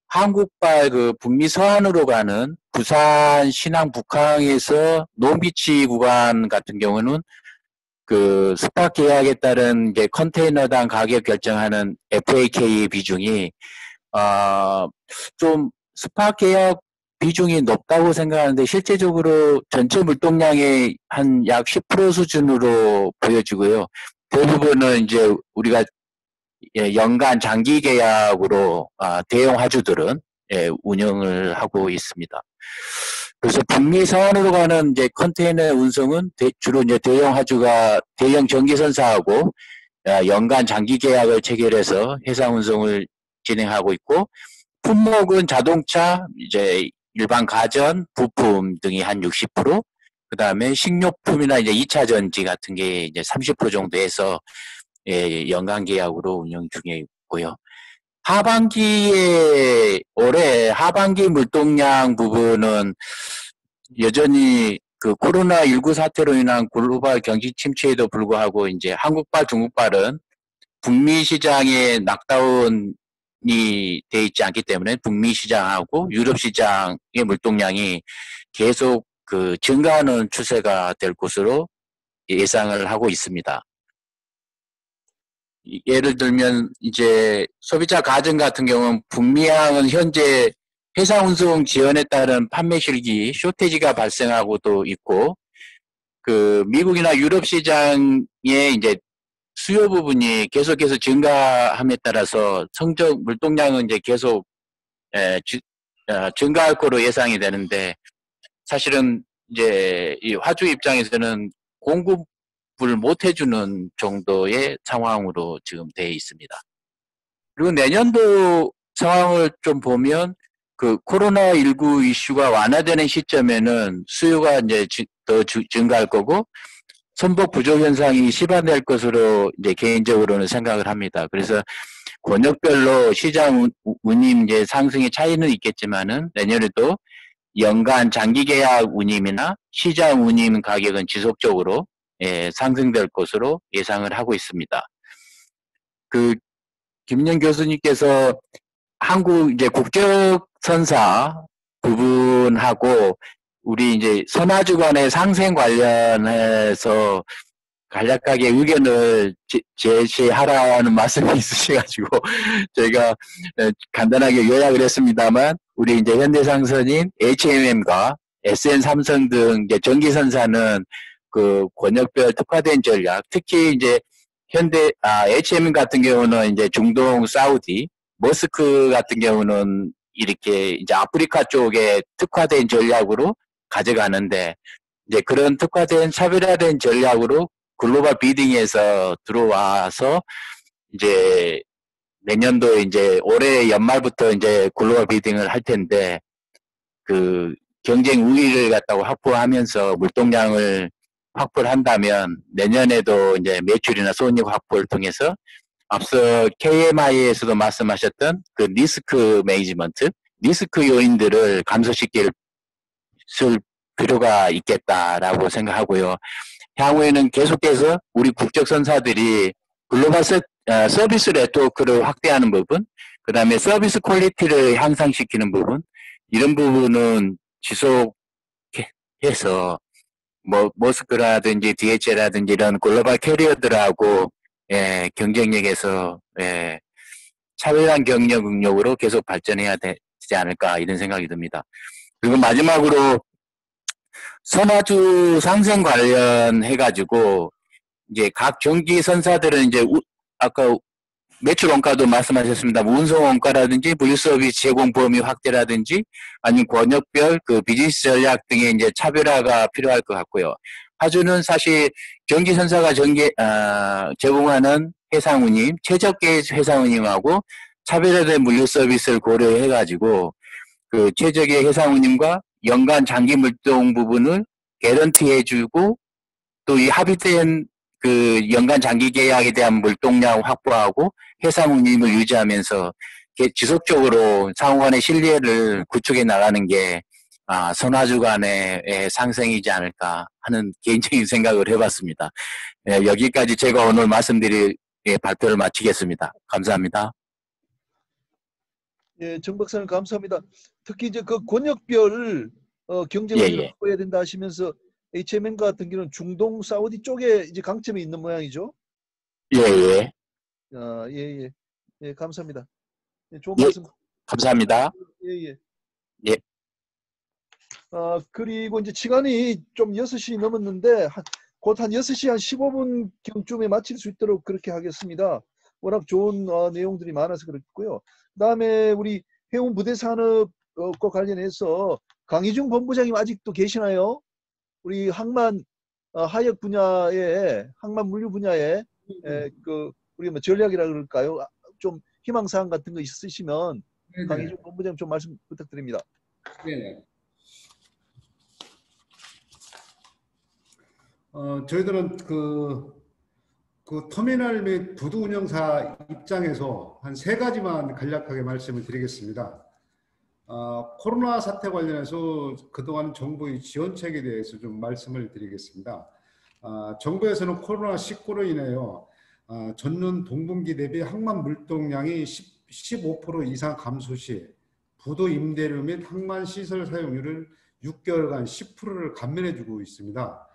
한국발 북미 서안으로 가는 부산 신항 북항에서 논비치 구간 같은 경우는 스팟 계약에 따른 컨테이너당 가격 결정하는 FAK의 비중이 좀 스팟 계약 비중이 높다고 생각하는데 실제적으로 전체 물동량의 한 약 10% 수준으로 보여지고요. 대부분은 이제 우리가 연간 장기 계약으로 대형 화주들은 운영을 하고 있습니다. 그래서 북미 서안으로 가는 이제 컨테이너 운송은 주로 이제 대형 화주가 대형 전기선사하고 연간 장기 계약을 체결해서 해상 운송을 진행하고 있고, 품목은 자동차, 이제 일반 가전, 부품 등이 한 60%, 그 다음에 식료품이나 이제 2차 전지 같은 게 이제 30% 정도 해서 연간 계약으로 운영 중에 있고요. 올해 하반기 물동량 부분은 여전히 그 코로나19 사태로 인한 글로벌 경기 침체에도 불구하고 이제 한국발, 중국발은 북미 시장에 낙다운이 돼 있지 않기 때문에 북미 시장하고 유럽 시장의 물동량이 계속 그 증가하는 추세가 될 것으로 예상을 하고 있습니다. 예를 들면 이제 소비자 가전 같은 경우는 북미항은 현재 해상 운송 지연에 따른 판매 실기 쇼티지가 발생하고도 있고, 그 미국이나 유럽 시장의 이제 수요 부분이 계속해서 증가함에 따라서 성적 물동량은 이제 계속 증가할 거로 예상이 되는데, 사실은 이제 이 화주 입장에서는 공급을 못 해주는 정도의 상황으로 지금 되어 있습니다. 그리고 내년도 상황을 좀 보면 그 코로나19 이슈가 완화되는 시점에는 수요가 이제 더 증가할 거고, 선박 부족 현상이 시반될 것으로 이제 개인적으로는 생각을 합니다. 그래서 권역별로 시장 운임 이제 상승의 차이는 있겠지만은 내년에도 연간 장기 계약 운임이나 시장 운임 가격은 지속적으로 상승될 것으로 예상을 하고 있습니다. 그 김영 교수님께서 한국 이제 국적 선사 부분하고 우리 이제 선화주 간의 상생 관련해서 간략하게 의견을 제시하라는 말씀이 있으셔가지고 저희가 간단하게 요약을 했습니다만, 우리 이제 현대상선인 HMM과 SN삼성 등 이제 전기선사는 그 권역별 특화된 전략, 특히 이제 HMM 같은 경우는 이제 중동 사우디, 머스크 같은 경우는 이렇게 이제 아프리카 쪽에 특화된 전략으로 가져가는데, 이제 그런 특화된 차별화된 전략으로 글로벌 비딩에서 들어와서 이제 내년도 이제 올해 연말부터 이제 글로벌 비딩을 할 텐데, 그 경쟁 우위를 갖다가 확보하면서 물동량을 확보를 한다면 내년에도 이제 매출이나 손익 확보를 통해서 앞서 KMI에서도 말씀하셨던 그 리스크 매니지먼트, 리스크 요인들을 감소시킬 필요가 있겠다라고 생각하고요. 향후에는 계속해서 우리 국적선사들이 글로벌 서비스 네트워크를 확대하는 부분, 그 다음에 서비스 퀄리티를 향상시키는 부분, 이런 부분은 지속해서 뭐 머스크라든지 DHL라든지 이런 글로벌 캐리어들하고 경쟁력에서 차별화된 경력 능력으로 계속 발전해야 되지 않을까 이런 생각이 듭니다. 그리고 마지막으로 선화주 상생 관련해가지고 이제 각 전기 선사들은 이제 아까 매출 원가도 말씀하셨습니다. 운송 원가라든지 분류 서비스 제공 범위 확대라든지 아니면 권역별 그 비즈니스 전략 등의 이제 차별화가 필요할 것 같고요. 화주는 사실 전기 선사가 제공하는 해상 운임, 최적의 해상 운임하고 차별화된 물류 서비스를 고려해가지고 그 최적의 해상 운임과 연간 장기 물동 부분을 개런티해주고 또 이 합의된 그 연간 장기 계약에 대한 물동량 확보하고 해상 운임을 유지하면서 지속적으로 상호 간의 신뢰를 구축해 나가는 게 선화주 간의 상생이지 않을까 하는 개인적인 생각을 해봤습니다. 여기까지 제가 오늘 말씀드릴 발표를 마치겠습니다. 감사합니다. 예, 정 박사님 감사합니다. 특히 이제 그 권역별 경쟁을 확보해야 된다 하시면서 HMM 같은 경우는 중동 사우디 쪽에 이제 강점이 있는 모양이죠. 예. 예, 감사합니다. 예, 좋은 말씀. 감사합니다. 예. 예. 그리고 이제 시간이 좀 6시 넘었는데 곧 한 6시 한 15분 경쯤에 마칠 수 있도록 그렇게 하겠습니다. 워낙 좋은 내용들이 많아서 그렇고요. 그다음에 우리 해운 부대 산업과 관련해서 강희중 본부장님 아직도 계시나요? 우리 항만 하역 분야에 항만 물류 분야에 그 우리 뭐 전략이라 그럴까요? 좀 희망 사항 같은 거 있으시면 네네. 강희중 본부장 좀 말씀 부탁드립니다. 네네. 저희들은 그 터미널 및 부두 운영사 입장에서 한 3가지만 간략하게 말씀을 드리겠습니다. 코로나 사태 관련해서 그동안 정부의 지원책에 대해서 좀 말씀을 드리겠습니다. 정부에서는 코로나19로 인하여 전년 동분기 대비 항만 물동량이 15% 이상 감소 시 부도 임대료 및 항만 시설 사용률을 6개월간 10%를 감면해주고 있습니다.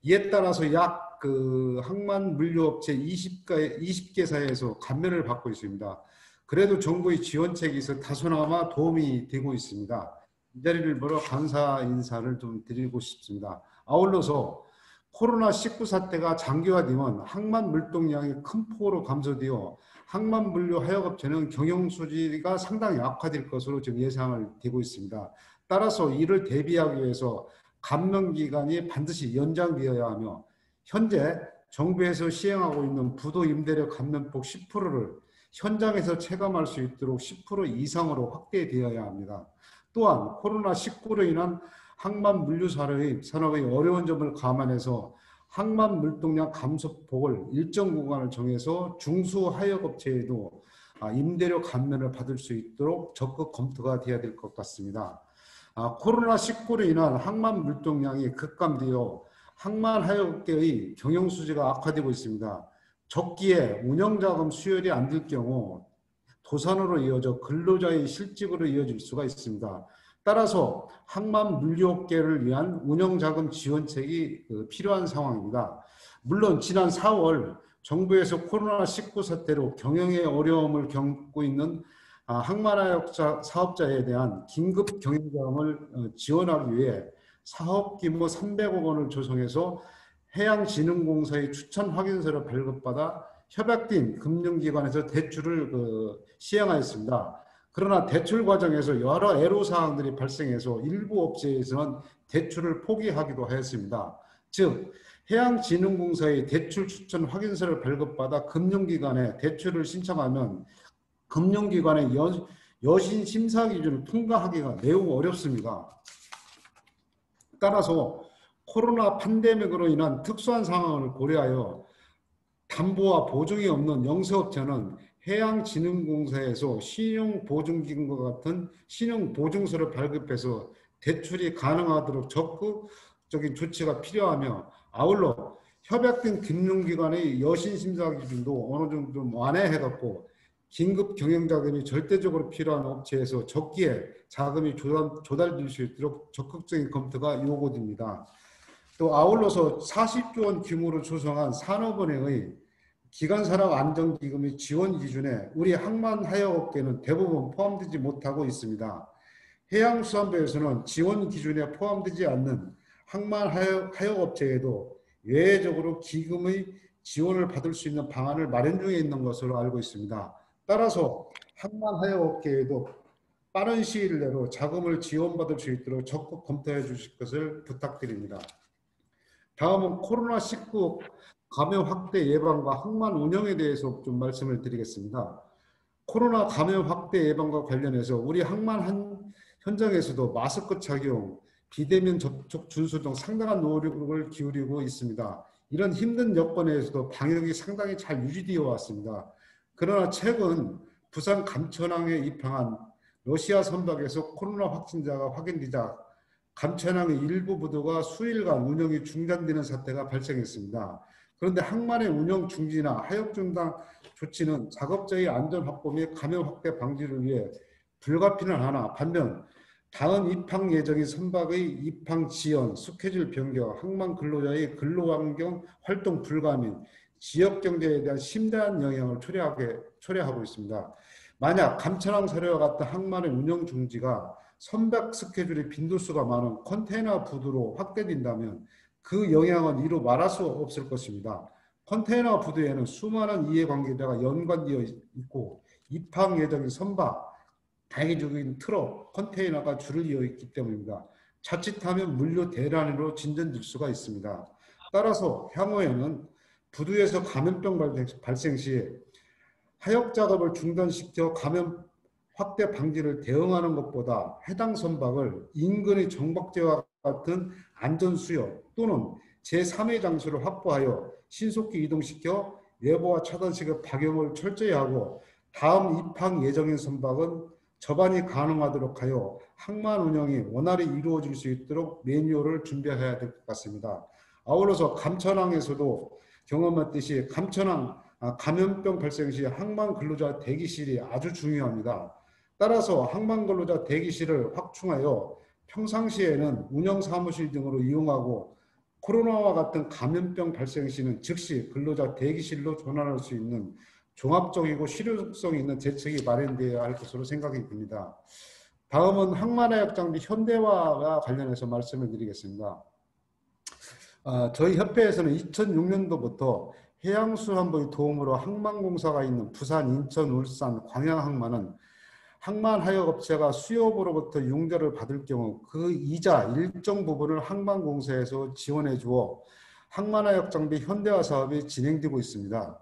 이에 따라서 약 그 항만 물류업체 20개사에서 감면을 받고 있습니다. 그래도 정부의 지원책이 있어 다소나마 도움이 되고 있습니다. 이 자리를 빌어 감사 인사를 좀 드리고 싶습니다. 아울러서 코로나19 사태가 장기화되면 항만 물동량이 큰 폭으로 감소되어 항만 물류 하역업체는 경영 수지가 상당히 악화될 것으로 지금 예상을 되고 있습니다. 따라서 이를 대비하기 위해서 감면 기간이 반드시 연장되어야 하며 현재 정부에서 시행하고 있는 부도 임대료 감면폭 10%를 현장에서 체감할 수 있도록 10% 이상으로 확대되어야 합니다. 또한 코로나19로 인한 항만 물류 산업의 어려운 점을 감안해서 항만 물동량 감소폭을 일정 구간을 정해서 중수 하역업체에도 임대료 감면을 받을 수 있도록 적극 검토가 되어야 될 것 같습니다. 코로나19로 인한 항만 물동량이 급감되어 항만 하역업계의 경영 수지가 악화되고 있습니다. 적기에 운영자금 수혈이 안 될 경우 도산으로 이어져 근로자의 실직으로 이어질 수가 있습니다. 따라서 항만 물류업계를 위한 운영자금 지원책이 필요한 상황입니다. 물론 지난 4월 정부에서 코로나19 사태로 경영의 어려움을 겪고 있는 항만하역 사업자에 대한 긴급 경영자금을 지원하기 위해 사업 규모 300억 원을 조성해서 해양진흥공사의 추천 확인서를 발급받아 협약된 금융기관에서 대출을 시행하였습니다. 그러나 대출 과정에서 여러 애로사항들이 발생해서 일부 업체에서는 대출을 포기하기도 하였습니다. 즉 해양진흥공사의 대출 추천 확인서를 발급받아 금융기관에 대출을 신청하면 금융기관의 여신 심사 기준을 통과하기가 매우 어렵습니다. 따라서 코로나 팬데믹으로 인한 특수한 상황을 고려하여 담보와 보증이 없는 영세업체는 해양진흥공사에서 신용보증기금과 같은 신용보증서를 발급해서 대출이 가능하도록 적극적인 조치가 필요하며 아울러 협약된 금융기관의 여신심사 기준도 어느 정도 좀 완화해갖고 긴급 경영자금이 절대적으로 필요한 업체에서 적기에 자금이 조달될 수 있도록 적극적인 검토가 요구됩니다. 또 아울러서 40조 원 규모로 조성한 산업은행의 기간산업안정기금의 지원 기준에 우리 항만하역업계는 대부분 포함되지 못하고 있습니다. 해양수산부에서는 지원 기준에 포함되지 않는 항만하역업체에도 외외적으로 기금의 지원을 받을 수 있는 방안을 마련 중에 있는 것으로 알고 있습니다. 따라서 항만하역업계에도 빠른 시일 내로 자금을 지원받을 수 있도록 적극 검토해 주실 것을 부탁드립니다. 다음은 코로나19 감염 확대 예방과 항만 운영에 대해서 좀 말씀을 드리겠습니다. 코로나 감염 확대 예방과 관련해서 우리 항만 현장에서도 마스크 착용, 비대면 접촉 준수 등 상당한 노력을 기울이고 있습니다. 이런 힘든 여건에서도 방역이 상당히 잘 유지되어 왔습니다. 그러나 최근 부산 감천항에 입항한 러시아 선박에서 코로나 확진자가 확인되자 감천항의 일부 부두가 수일간 운영이 중단되는 사태가 발생했습니다. 그런데 항만의 운영 중지나 하역 중단 조치는 작업자의 안전 확보 및 감염 확대 방지를 위해 불가피는 반면 다음 입항 예정인 선박의 입항 지연, 스케줄 변경, 항만 근로자의 근로환경 활동 불가 및 지역 경제에 대한 심대한 영향을 초래하고 있습니다. 만약 감천항 사례와 같은 항만의 운영 중지가 선박 스케줄의 빈도수가 많은 컨테이너 부두로 확대된다면 그 영향은 이루 말할 수 없을 것입니다. 컨테이너 부두에는 수많은 이해관계자가 연관되어 있고 입항 예정인 선박, 대기적인 트럭, 컨테이너가 줄을 이어 있기 때문입니다. 자칫하면 물류 대란으로 진전될 수가 있습니다. 따라서 향후에는 부두에서 감염병 발생 시 하역 작업을 중단시켜 감염 확대 방지를 대응하는 것보다 해당 선박을 인근의 정박제와 같은 안전수역 또는 제3의 장소를 확보하여 신속히 이동시켜 내부와 차단식의 박용을 철저히 하고 다음 입항 예정인 선박은 접안이 가능하도록 하여 항만 운영이 원활히 이루어질 수 있도록 매뉴얼을 준비해야 될 것 같습니다. 아울러서 감천항에서도 경험했듯이 감염병 발생 시 항만 근로자 대기실이 아주 중요합니다. 따라서 항만 근로자 대기실을 확충하여 평상시에는 운영사무실 등으로 이용하고 코로나와 같은 감염병 발생 시는 즉시 근로자 대기실로 전환할 수 있는 종합적이고 실효성 있는 대책이 마련되어야 할 것으로 생각이 듭니다. 다음은 항만하역 장비 현대화와 관련해서 말씀을 드리겠습니다. 저희 협회에서는 2006년도부터 해양수산부의 도움으로 항만공사가 있는 부산, 인천, 울산, 광양항만은 항만하역업체가 수협으로부터 융자를 받을 경우 그 이자 일정 부분을 항만공사에서 지원해 주어 항만하역 장비 현대화 사업이 진행되고 있습니다.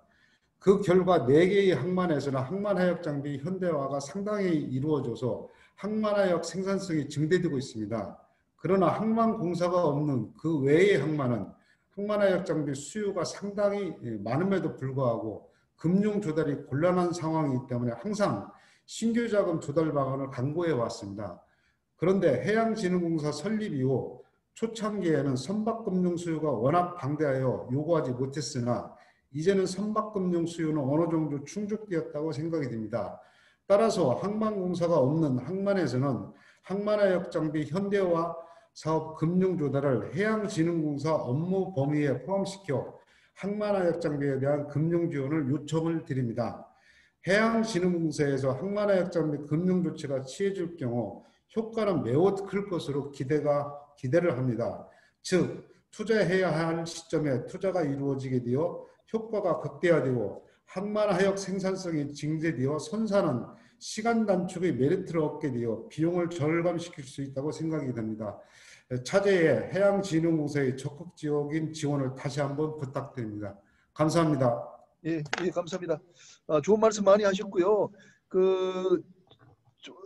그 결과 4개의 항만에서는 항만하역 장비 현대화가 상당히 이루어져서 항만하역 생산성이 증대되고 있습니다. 그러나 항만공사가 없는 그 외의 항만은 항만하역 장비 수요가 상당히 많음에도 불구하고 금융 조달이 곤란한 상황이기 때문에 항상 신규 자금 조달 방안을 강구해 왔습니다. 그런데 해양진흥공사 설립 이후 초창기에는 선박금융 수요가 워낙 방대하여 요구하지 못했으나 이제는 선박금융 수요는 어느 정도 충족되었다고 생각이 됩니다. 따라서 항만공사가 없는 항만에서는 항만하역 장비 현대화 사업 금융 조달을 해양진흥공사 업무 범위에 포함시켜 항만하역 장비에 대한 금융 지원을 요청을 드립니다. 해양진흥공사에서 항만하역 장비 금융 조치가 취해질 경우 효과는 매우 클 것으로 기대를 합니다. 즉 투자해야 할 시점에 투자가 이루어지게 되어 효과가 극대화되고 항만하역 생산성이 증대되어 선사는 시간 단축의 메리트를 얻게 되어 비용을 절감시킬 수 있다고 생각이 됩니다. 차제에 해양진흥공사의 적극적인 지원을 다시 한번 부탁드립니다. 감사합니다. 예, 감사합니다. 좋은 말씀 많이 하셨고요.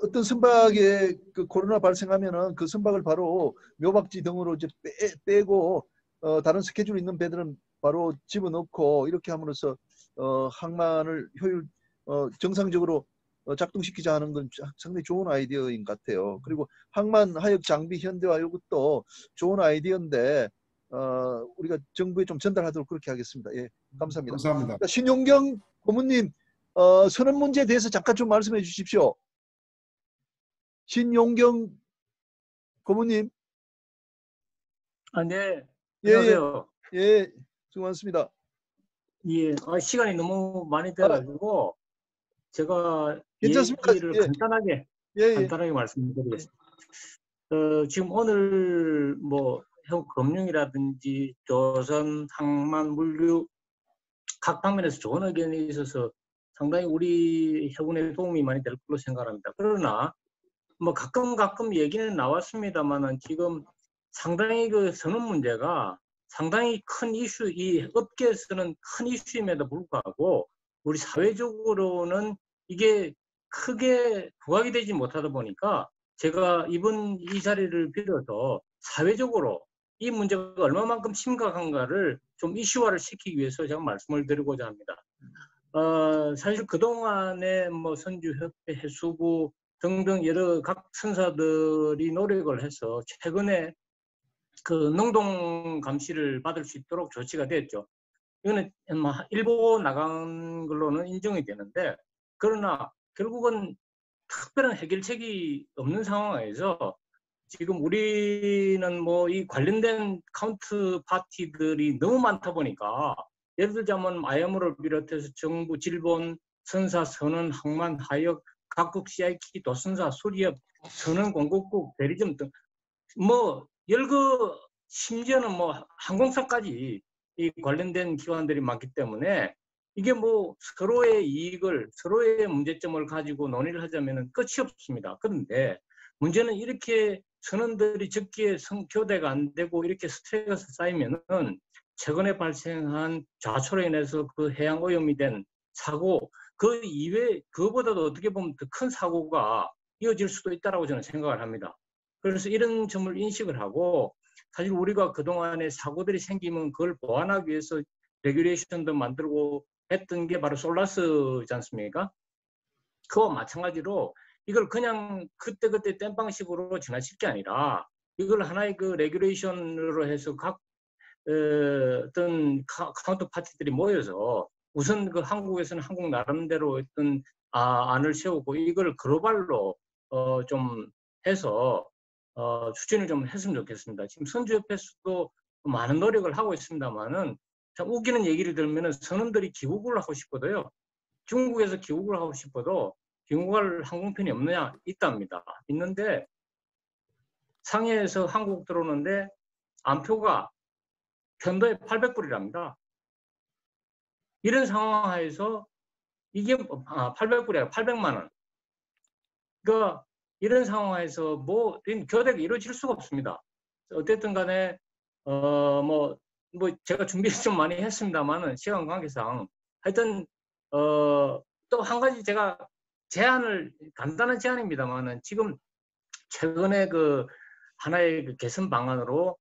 어떤 선박에 코로나 발생하면은 그 선박을 바로 묘박지 등으로 이제 빼고 다른 스케줄 있는 배들은 바로 집어넣고 이렇게 함으로써 항만을 정상적으로 작동시키자 하는 건 상당히 좋은 아이디어인 것 같아요. 그리고 항만 하역 장비 현대화 이것도 좋은 아이디어인데 우리가 정부에 좀 전달하도록 그렇게 하겠습니다. 예, 감사합니다. 감사합니다. 신용경 고문님, 선언 문제에 대해서 잠깐 좀 말씀해 주십시오. 신용경 고문님. 네. 안녕하세요. 예, 수고하셨습니다. 예, 시간이 너무 많이 돼가지고 제가 괜찮습니다. 얘기를 예. 간단하게 말씀드리겠습니다. 지금 오늘 뭐 금융이라든지 조선, 항만, 물류 각 방면에서 좋은 의견이 있어서 상당히 우리 해군에 도움이 많이 될 걸로 생각합니다. 그러나 뭐 가끔 얘기는 나왔습니다만은 지금 상당히 그 선언 문제가 상당히 큰 이슈, 이 업계에서는 큰 이슈임에도 불구하고 우리 사회적으로는 이게 크게 부각이 되지 못하다 보니까 제가 이번 이 자리를 빌어서 사회적으로 이 문제가 얼마만큼 심각한가를 좀 이슈화를 시키기 위해서 제가 말씀을 드리고자 합니다. 사실 그동안에 뭐 선주협회, 해수부 등등 여러 각 선사들이 노력을 해서 최근에 그 능동 감시를 받을 수 있도록 조치가 됐죠. 이거는 일부 나간 걸로는 인정이 되는데, 그러나 결국은 특별한 해결책이 없는 상황에서 지금 우리는 뭐 이 관련된 카운트 파티들이 너무 많다 보니까, 예를 들자면 IMO를 비롯해서 정부, 질본, 선사, 선원, 항만, 하역, 각국 CIK, 도선사, 수리업, 선원, 공급국, 대리점 등 뭐 심지어는 뭐 항공사까지 이 관련된 기관들이 많기 때문에 이게 뭐 서로의 이익을, 서로의 문제점을 가지고 논의를 하자면 끝이 없습니다. 그런데 문제는 이렇게 선원들이 적기에 교대가 안 되고 이렇게 스트레스가 쌓이면은 최근에 발생한 좌초로 인해서 그 해양 오염이 된 사고, 그 이외에 그보다도 어떻게 보면 더 큰 사고가 이어질 수도 있다라고 저는 생각을 합니다. 그래서 이런 점을 인식을 하고, 사실 우리가 그동안에 사고들이 생기면 그걸 보완하기 위해서 레귤레이션도 만들고 했던 게 바로 솔라스지 않습니까? 그와 마찬가지로 이걸 그냥 그때그때 땜빵식으로 지나칠 게 아니라 이걸 하나의 그 레귤레이션으로 해서 각 어떤 카운터 파티들이 모여서 우선 그 한국에서는 한국 나름대로 어떤 안을 세우고 이걸 글로벌로 좀 해서 추진을 좀 했으면 좋겠습니다. 지금 선주협회에서도 많은 노력을 하고 있습니다만은 참 웃기는 얘기를 들으면은 선원들이 귀국을 하고 싶어도요. 중국에서 귀국을 하고 싶어도 귀국할 항공편이 없느냐? 있답니다. 있는데 상해에서 한국 들어오는데 안표가 편도에 800불이랍니다. 이런 상황 하에서 이게 800불이야, 800만 원. 그러니까 이런 상황에서 뭐 교대가 이루어질 수가 없습니다. 어쨌든 간에 뭐 제가 준비를 좀 많이 했습니다만은 시간 관계상 하여튼 또 한 가지 제가 간단한 제안입니다만은 지금 최근에 그 하나의 그 개선 방안으로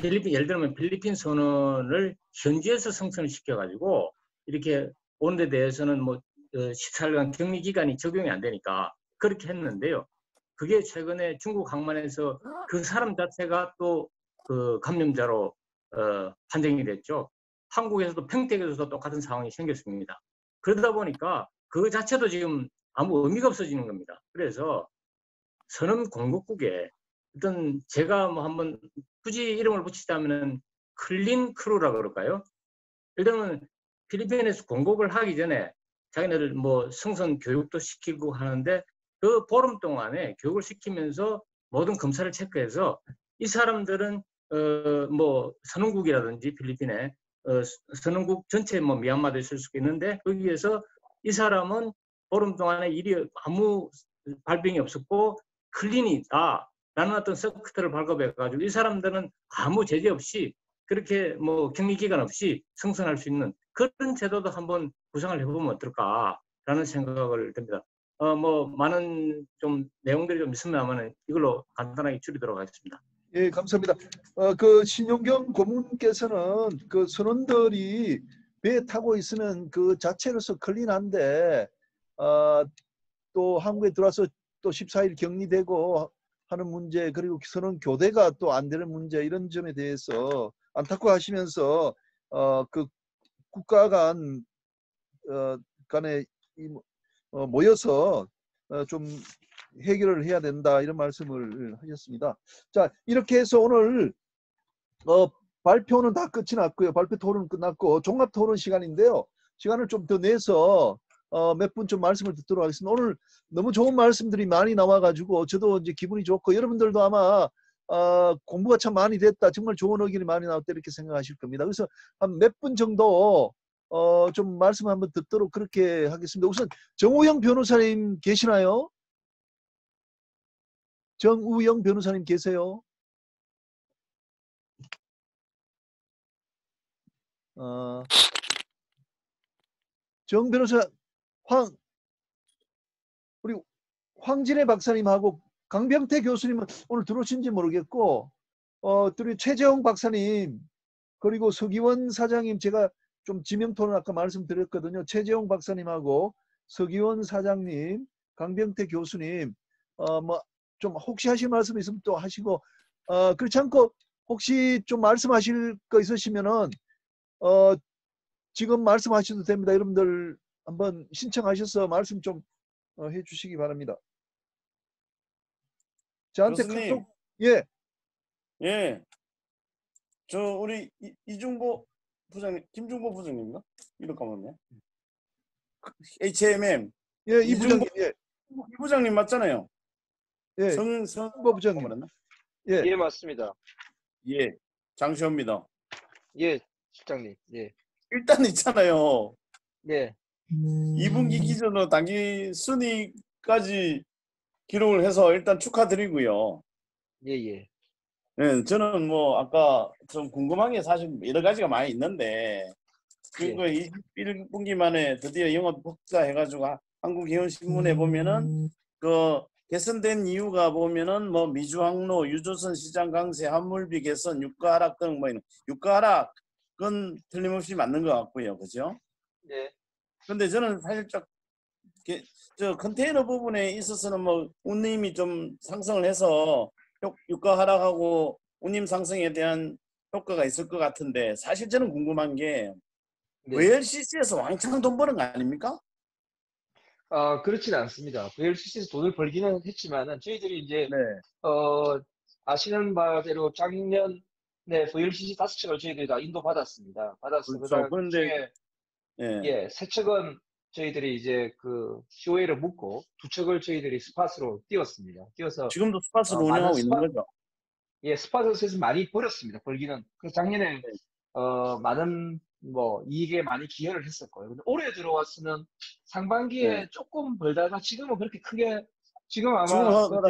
예를 들면 필리핀 선원을 현지에서 승선을 시켜가지고 이렇게 오는 데 대해서는 뭐 14일간 격리 기간이 적용이 안 되니까 그렇게 했는데요. 그게 최근에 중국 항만에서 그 사람 자체가 또 그 감염자로 판정이 됐죠. 한국에서도 평택에서도 똑같은 상황이 생겼습니다. 그러다 보니까 그 자체도 지금 아무 의미가 없어지는 겁니다. 그래서 선원 공급국에 어떤 제가 뭐 한번 굳이 이름을 붙이자면은 클린 크루라 그럴까요? 일단은 필리핀에서 공급을 하기 전에 자기네들 뭐 승선 교육도 시키고 하는데 그 보름 동안에 교육을 시키면서 모든 검사를 체크해서 이 사람들은 뭐 선원국이라든지 필리핀에 선원국 전체 뭐 미얀마도 있을 수 있는데 거기에서 이 사람은 보름 동안에 일이 아무 발병이 없었고 클린이다 라는 어떤 서큐트를 발급해가지고 이 사람들은 아무 제재 없이 그렇게 뭐 격리 기간 없이 승선할 수 있는 그런 제도도 한번 구상을 해보면 어떨까라는 생각을 듭니다. 뭐 많은 좀 내용들이 좀 있습니다만은 이걸로 간단하게 줄이도록 하겠습니다. 예, 감사합니다. 그 신용경 고문께서는 그 선원들이 배에 타고 있으면 그 자체로서 클린한데 또 한국에 들어와서 또 14일 격리되고 하는 문제, 그리고 선원 교대가 또 안 되는 문제, 이런 점에 대해서 안타까워하시면서 그 국가 간에 모여서 좀 해결을 해야 된다, 이런 말씀을 하셨습니다. 자, 이렇게 해서 오늘 발표는 다 끝이 났고요. 발표 토론은 끝났고 종합 토론 시간인데요. 시간을 좀 더 내서 몇 분 좀 말씀을 듣도록 하겠습니다. 오늘 너무 좋은 말씀들이 많이 나와가지고 저도 이제 기분이 좋고, 여러분들도 아마 공부가 참 많이 됐다, 정말 좋은 의견이 많이 나왔다, 이렇게 생각하실 겁니다. 그래서 한 몇 분 정도 좀 말씀 한번 듣도록 그렇게 하겠습니다. 우선 정우영 변호사님 계시나요? 정우영 변호사님 계세요? 정 변호사, 우리 황진애 박사님하고 강병태 교수님은 오늘 들어오신지 모르겠고, 또 최재홍 박사님, 그리고 서기원 사장님, 제가 좀 지명토론 아까 말씀드렸거든요. 최재홍 박사님하고 서기원 사장님, 강병태 교수님, 뭐 좀 혹시 하실 말씀 있으면 또 하시고, 그렇지 않고 혹시 좀 말씀하실 거 있으시면은 지금 말씀하셔도 됩니다. 여러분들 한번 신청하셔서 말씀 좀 해주시기 바랍니다. 저한테 교수님. 카톡, 예. 예. 저 우리 이중보 부장님, 김중보 부장님인가? 이럴 까먹네. HMM. 예, 이 부장님. 예. 이 부장님 맞잖아요. 예. 성보 부장님. 예. 예, 맞습니다. 예. 장시호입니다. 예, 실장님. 예. 일단 있잖아요. 예. 2분기 기준으로 당기 순위까지 기록을 해서 일단 축하드리고요. 예, 예. 예, 저는 뭐 아까 좀 궁금한 게 사실 여러 가지가 많이 있는데 지금 그 21분기 만에 드디어 영업 복사해가지고 한국해운신문에 보면은 그 개선된 이유가 보면은 뭐 미주항로, 유조선 시장 강세, 환물비 개선, 유가 하락 등 뭐 유가 하락은 틀림없이 맞는 것 같고요, 그죠? 네. 근데 저는 살짝 저 컨테이너 부분에 있어서는 뭐 운임이 좀 상승을 해서 유가 하락하고 운임 상승에 대한 효과가 있을 것 같은데 사실 저는 궁금한 게 VLCC에서 왕창 돈 버는 거 아닙니까? 그렇지는 않습니다. VLCC에서 돈을 벌기는 했지만은 저희들이 이제 네. 아시는 바대로 작년에 VLCC 5척을 저희들이 다 인도받았습니다. 받았어. 그렇죠. 그런데 예, 3척은 저희들이 이제 그 COA를 묶고 2척을 저희들이 스팟으로 띄웠습니다. 띄워서 지금도 스팟으로 운영하고 있는 거죠? 예, 스팟에서 많이 벌었습니다. 벌기는. 그래서 작년에 많은 뭐 이익에 많이 기여를 했었고요. 근데 올해 들어와서는 상반기에 조금 벌다가 지금은 그렇게 크게 지금 아마 그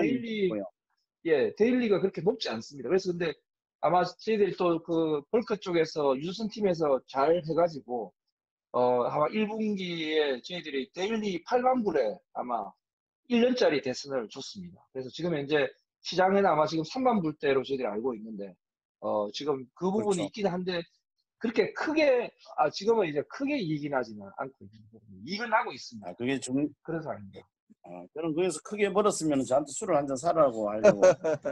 데일리가 그렇게 높지 않습니다. 그래서 근데 아마 저희들이 또 그 벌크 쪽에서 유조선 팀에서 잘 해가지고 아마 1분기에 저희들이 데일리 8만 불에 아마 1년짜리 대선을 줬습니다. 그래서 지금 현재 시장에는 아마 지금 3만 불대로 저희들이 알고 있는데 지금 그 부분이 그렇죠. 있긴 한데 그렇게 크게 지금은 이제 크게 이익이 나지는 않고 있는 부분이 이익은 나고 있습니다. 그게 좀 그런 상황입니다. 저는 거기서 크게 벌었으면 저한테 술을 한 잔 사라고 하려고.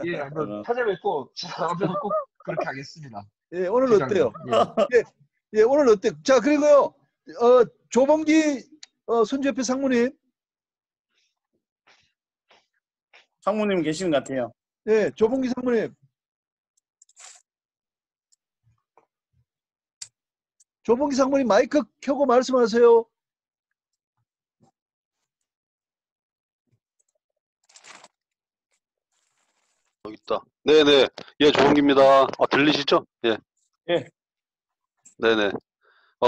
예, 한번 찾아뵙고 한번 꼭 그렇게 하겠습니다. 예, 오늘 시장님. 어때요? 예, 오늘 어때요? 자, 그리고요, 조범기 선주협회 상무님. 상무님 계신 것 같아요. 네, 조범기 상무님. 조범기 상무님 마이크 켜고 말씀하세요. 여기 있다. 네네. 예, 조범기입니다. 들리시죠? 예. 예. 네네.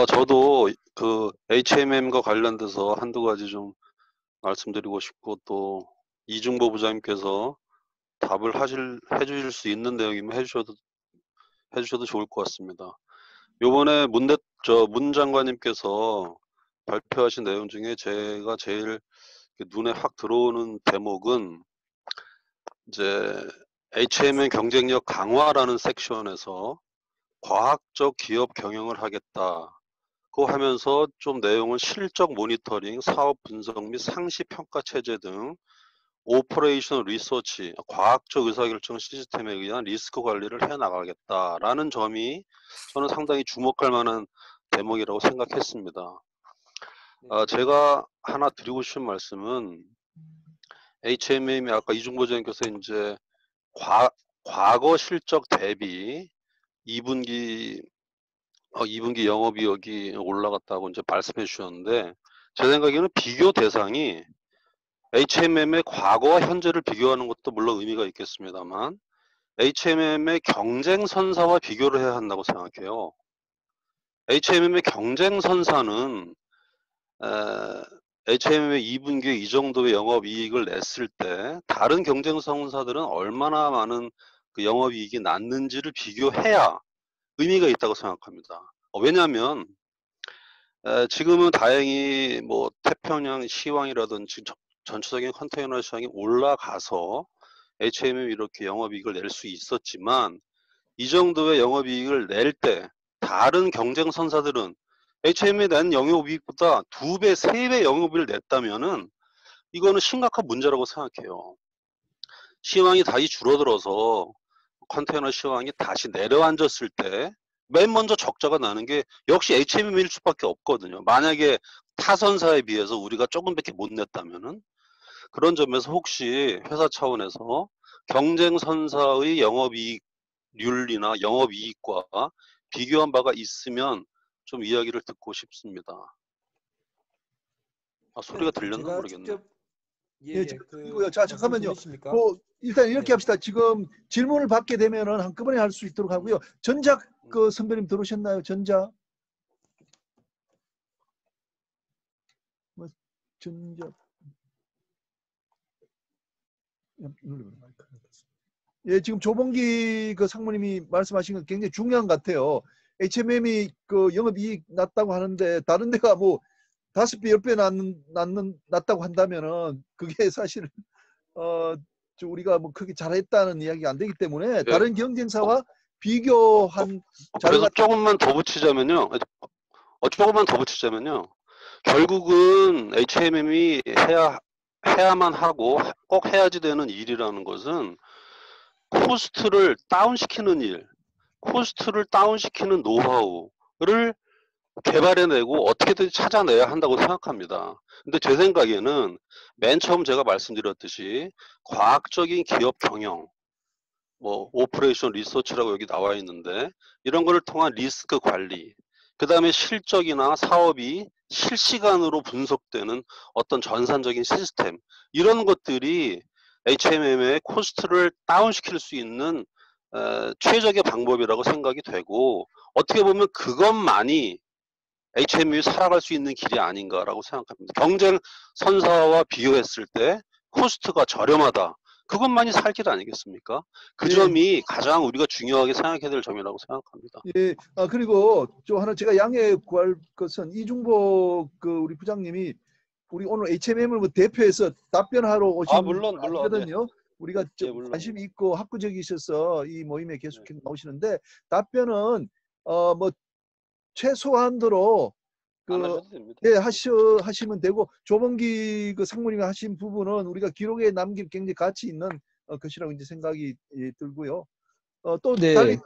저도 그 HMM과 관련돼서 한두 가지 좀 말씀드리고 싶고 또 이중보 부장님께서 답을 해주실 수 있는 내용이면 해주셔도 좋을 것 같습니다. 요번에 문 장관님께서 발표하신 내용 중에 제가 제일 눈에 확 들어오는 대목은 이제 HMM 경쟁력 강화라는 섹션에서 과학적 기업 경영을 하겠다고 하면서 좀 내용은 실적 모니터링, 사업 분석 및 상시 평가 체제 등 오퍼레이션 리서치, 과학적 의사결정 시스템에 의한 리스크 관리를 해나가겠다라는 점이 저는 상당히 주목할 만한 대목이라고 생각했습니다. 제가 하나 드리고 싶은 말씀은 HMM이 아까 이중보 부장님께서 이제 과거 실적 대비 2분기 영업이익이 올라갔다고 이제 말씀해 주셨는데 제 생각에는 비교 대상이 HMM의 과거와 현재를 비교하는 것도 물론 의미가 있겠습니다만 HMM의 경쟁선사와 비교를 해야 한다고 생각해요. HMM의 경쟁선사는 HMM의 2분기에 이 정도의 영업이익을 냈을 때 다른 경쟁선사들은 얼마나 많은 그 영업이익이 났는지를 비교해야 의미가 있다고 생각합니다. 왜냐하면 지금은 다행히 뭐 태평양 시황이라든지 전체적인 컨테이너 시장이 올라가서 HMM이 이렇게 영업이익을 낼 수 있었지만 이 정도의 영업이익을 낼 때 다른 경쟁선사들은 HMM이 낸 영업이익보다 2배, 3배 영업이익을 냈다면은 이거는 심각한 문제라고 생각해요. 시황이 다시 줄어들어서 컨테이너 시황이 다시 내려앉았을 때 맨 먼저 적자가 나는 게 역시 HMM일 수밖에 없거든요. 만약에 타선사에 비해서 우리가 조금밖에 못 냈다면은 그런 점에서 혹시 회사 차원에서 경쟁선사의 영업이익률이나 영업이익과 비교한 바가 있으면 좀 이야기를 듣고 싶습니다. 소리가 들렸나 모르겠네. 그리고요. 자, 잠깐만요. 일단 이렇게 합시다. 지금 질문을 받게 되면은 한꺼번에 할 수 있도록 하고요. 전작 그 선배님 들어오셨나요? 전자? 뭐 전자. 예, 지금 조봉기 그 상무님이 말씀하신 건 굉장히 중요한 것 같아요. HMM이 그 영업이익 났다고 하는데 다른 데가 뭐 5배, 10배 났다고 한다면은 그게 사실 우리가 뭐 크게 잘했다는 이야기가 안 되기 때문에 다른 경쟁사와 비교한 그래서 조금만 더 붙이자면요. 결국은 HMM이 해야만 하고 꼭 해야지 되는 일이라는 것은 코스트를 다운시키는 일, 코스트를 다운시키는 노하우를 개발해내고 어떻게든 찾아내야 한다고 생각합니다. 근데 제 생각에는 맨 처음 제가 말씀드렸듯이 과학적인 기업 경영, 뭐 오퍼레이션 리서치라고 여기 나와 있는데 이런 거를 통한 리스크 관리, 그 다음에 실적이나 사업이 실시간으로 분석되는 어떤 전산적인 시스템, 이런 것들이 HMM의 코스트를 다운시킬 수 있는 최적의 방법이라고 생각이 되고, 어떻게 보면 그것만이 HMM이 살아갈 수 있는 길이 아닌가라고 생각합니다. 경쟁 선사와 비교했을 때 코스트가 저렴하다. 그것만이 살 길 아니겠습니까? 그 점이 가장 우리가 중요하게 생각해야 될 점이라고 생각합니다. 예, 그리고 또 하나 제가 양해 구할 것은 이중복 그 우리 부장님이 우리 오늘 HMM을 뭐 대표해서 답변하러 오신 물론 거거든요. 네. 우리가 좀 물론. 관심이 있고 학구적이셔서 이 모임에 계속 나오시는데 답변은 뭐 최소한도로 안 하셔도 됩니다. 예, 하시면 되고, 조범기 그 상무님이 하신 부분은 우리가 기록에 남길 굉장히 가치 있는 것이라고 이제 생각이 들고요. 또 달리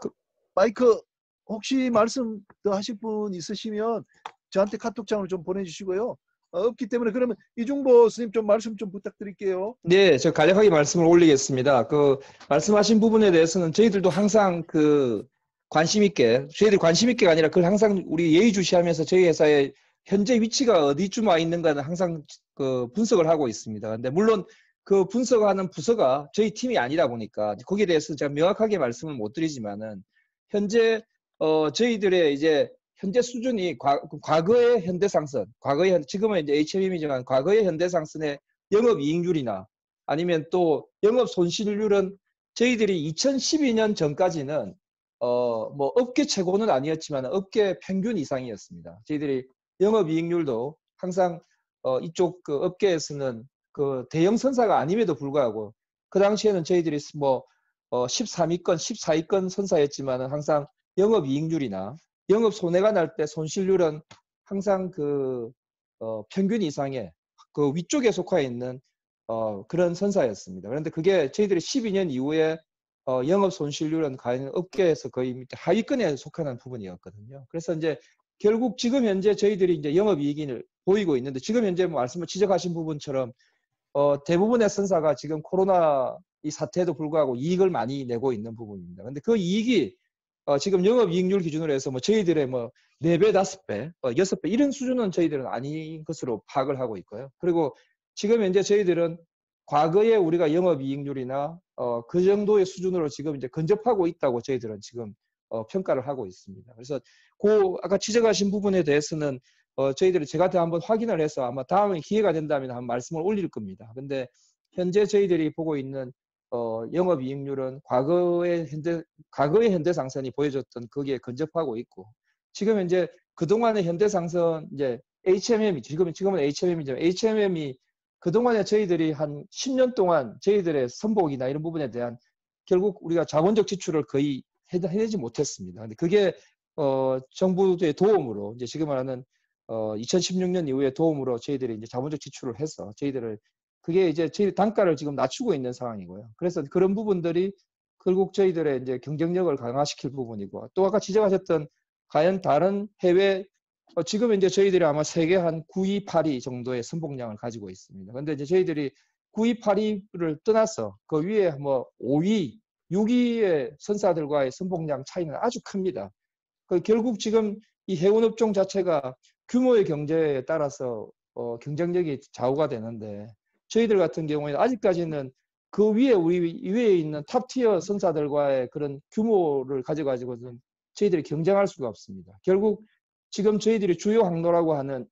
마이크 혹시 말씀 더 하실 분 있으시면 저한테 카톡장으로 좀 보내주시고요. 없기 때문에 그러면 이중보 스님 좀 말씀 좀 부탁드릴게요. 네, 저 간략하게 말씀을 올리겠습니다. 그 말씀하신 부분에 대해서는 저희들도 항상 그 관심 있게, 저희들이 관심 있게가 아니라 그걸 항상 우리 예의주시하면서 저희 회사의 현재 위치가 어디쯤 와 있는가는 항상 그 분석을 하고 있습니다. 근데 물론 그 분석하는 부서가 저희 팀이 아니다 보니까 거기에 대해서 제가 명확하게 말씀을 못 드리지만은 현재 저희들의 이제 현재 수준이 과거의 현대상선, 지금은 이제 HMM이지만 과거의 현대상선의 영업이익률이나 아니면 또 영업 손실률은 저희들이 2012년 전까지는 뭐 업계 최고는 아니었지만 업계 평균 이상이었습니다. 저희들이 영업이익률도 항상 이쪽 그 업계에서는 그 대형 선사가 아님에도 불구하고 그 당시에는 저희들이 뭐 13위권, 14위권 선사였지만은 항상 영업이익률이나 영업 손해가 날 때 손실률은 항상 그 평균 이상의 그 위쪽에 속해 있는 그런 선사였습니다. 그런데 그게 저희들이 12년 이후에 영업 손실률은 과연 업계에서 거의 밑에 하위권에 속하는 부분이었거든요. 그래서 이제 결국 지금 현재 저희들이 이제 영업이익을 보이고 있는데 지금 현재 말씀을 지적하신 부분처럼 대부분의 선사가 지금 코로나 이 사태에도 불구하고 이익을 많이 내고 있는 부분입니다. 근데 그 이익이 지금 영업이익률 기준으로 해서 뭐 저희들의 뭐 4배, 5배, 6배 이런 수준은 저희들은 아닌 것으로 파악을 하고 있고요. 그리고 지금 현재 저희들은 과거에 우리가 영업이익률이나 그 정도의 수준으로 지금 이제 근접하고 있다고 저희들은 지금 평가를 하고 있습니다. 그래서 그 아까 지적하신 부분에 대해서는 저희들이 제가 더 한번 확인을 해서 아마 다음에 기회가 된다면 한번 말씀을 올릴 겁니다. 근데 현재 저희들이 보고 있는 영업이익률은 과거의 현대상선이 보여줬던 거기에 근접하고 있고 지금 현재 그동안의 현대상선 이제 HMM이 지금은 HMM이죠. HMM이 그동안에 저희들이 한 10년 동안 저희들의 선복이나 이런 부분에 대한 결국 우리가 자본적 지출을 거의 해내지 못했습니다. 근데 그게 정부의 도움으로 이제 지금 말하는 2016년 이후의 도움으로 저희들이 이제 자본적 지출을 해서 저희들을 그게 이제 저희 단가를 지금 낮추고 있는 상황이고요. 그래서 그런 부분들이 결국 저희들의 이제 경쟁력을 강화시킬 부분이고 또 아까 지적하셨던 과연 다른 해외 지금 이제 저희들이 아마 세계 한 9위, 8위 정도의 선봉량을 가지고 있습니다. 근데 이제 저희들이 9위, 8위를 떠나서 그 위에 뭐 5위, 6위의 선사들과의 선봉량 차이는 아주 큽니다. 결국 지금 이 해운업종 자체가 규모의 경제에 따라서 경쟁력이 좌우가 되는데 저희들 같은 경우에는 아직까지는 그 위에 우리 위에 있는 탑티어 선사들과의 그런 규모를 가져가지고는 저희들이 경쟁할 수가 없습니다. 결국 지금 저희들이 주요 항로라고 하는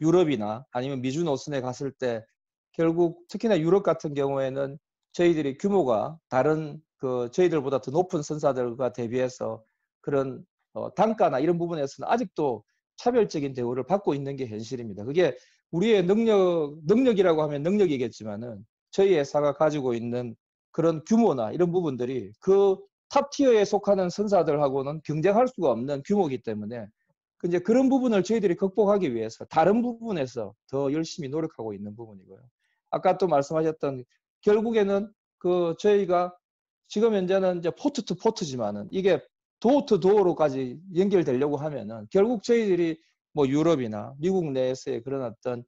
유럽이나 아니면 미주 노선에 갔을 때 결국 특히나 유럽 같은 경우에는 저희들이 규모가 다른 그 저희들보다 더 높은 선사들과 대비해서 그런 단가나 이런 부분에서는 아직도 차별적인 대우를 받고 있는 게 현실입니다. 그게 우리의 능력이라고 하면 능력이겠지만은 저희 회사가 가지고 있는 그런 규모나 이런 부분들이 그 탑티어에 속하는 선사들하고는 경쟁할 수가 없는 규모이기 때문에 이제 그런 부분을 저희들이 극복하기 위해서 다른 부분에서 더 열심히 노력하고 있는 부분이고요. 아까 또 말씀하셨던 결국에는 그 저희가 지금 현재는 이제 포트 투 포트지만은 이게 도어 투 도어로까지 연결되려고 하면은 결국 저희들이 뭐 유럽이나 미국 내에서의 그런 어떤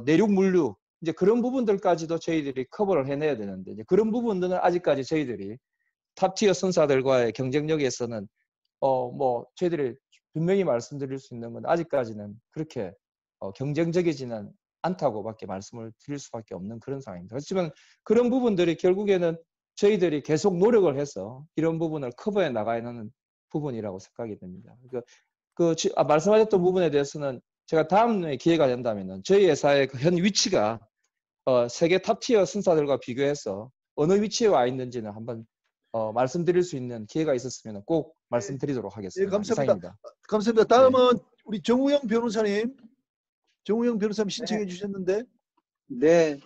내륙 물류 이제 그런 부분들까지도 저희들이 커버를 해내야 되는데 이제 그런 부분들은 아직까지 저희들이 탑티어 선사들과의 경쟁력에서는 뭐 저희들이 분명히 말씀드릴 수 있는 건 아직까지는 그렇게 경쟁적이지는 않다고밖에 말씀을 드릴 수밖에 없는 그런 상황입니다. 그렇지만 그런 부분들이 결국에는 저희들이 계속 노력을 해서 이런 부분을 커버해 나가야 하는 부분이라고 생각이 됩니다. 말씀하셨던 부분에 대해서는 제가 다음에 기회가 된다면은 저희 회사의 그 현 위치가 세계 탑티어 선사들과 비교해서 어느 위치에 와 있는지는 한번 말씀드릴 수 있는 기회가 있었으면 꼭 말씀드리도록 하겠습니다. 예, 감사합니다. 이상입니다. 감사합니다. 다음은 우리 정우영 변호사님. 정우영 변호사님 신청해 주셨는데. 네.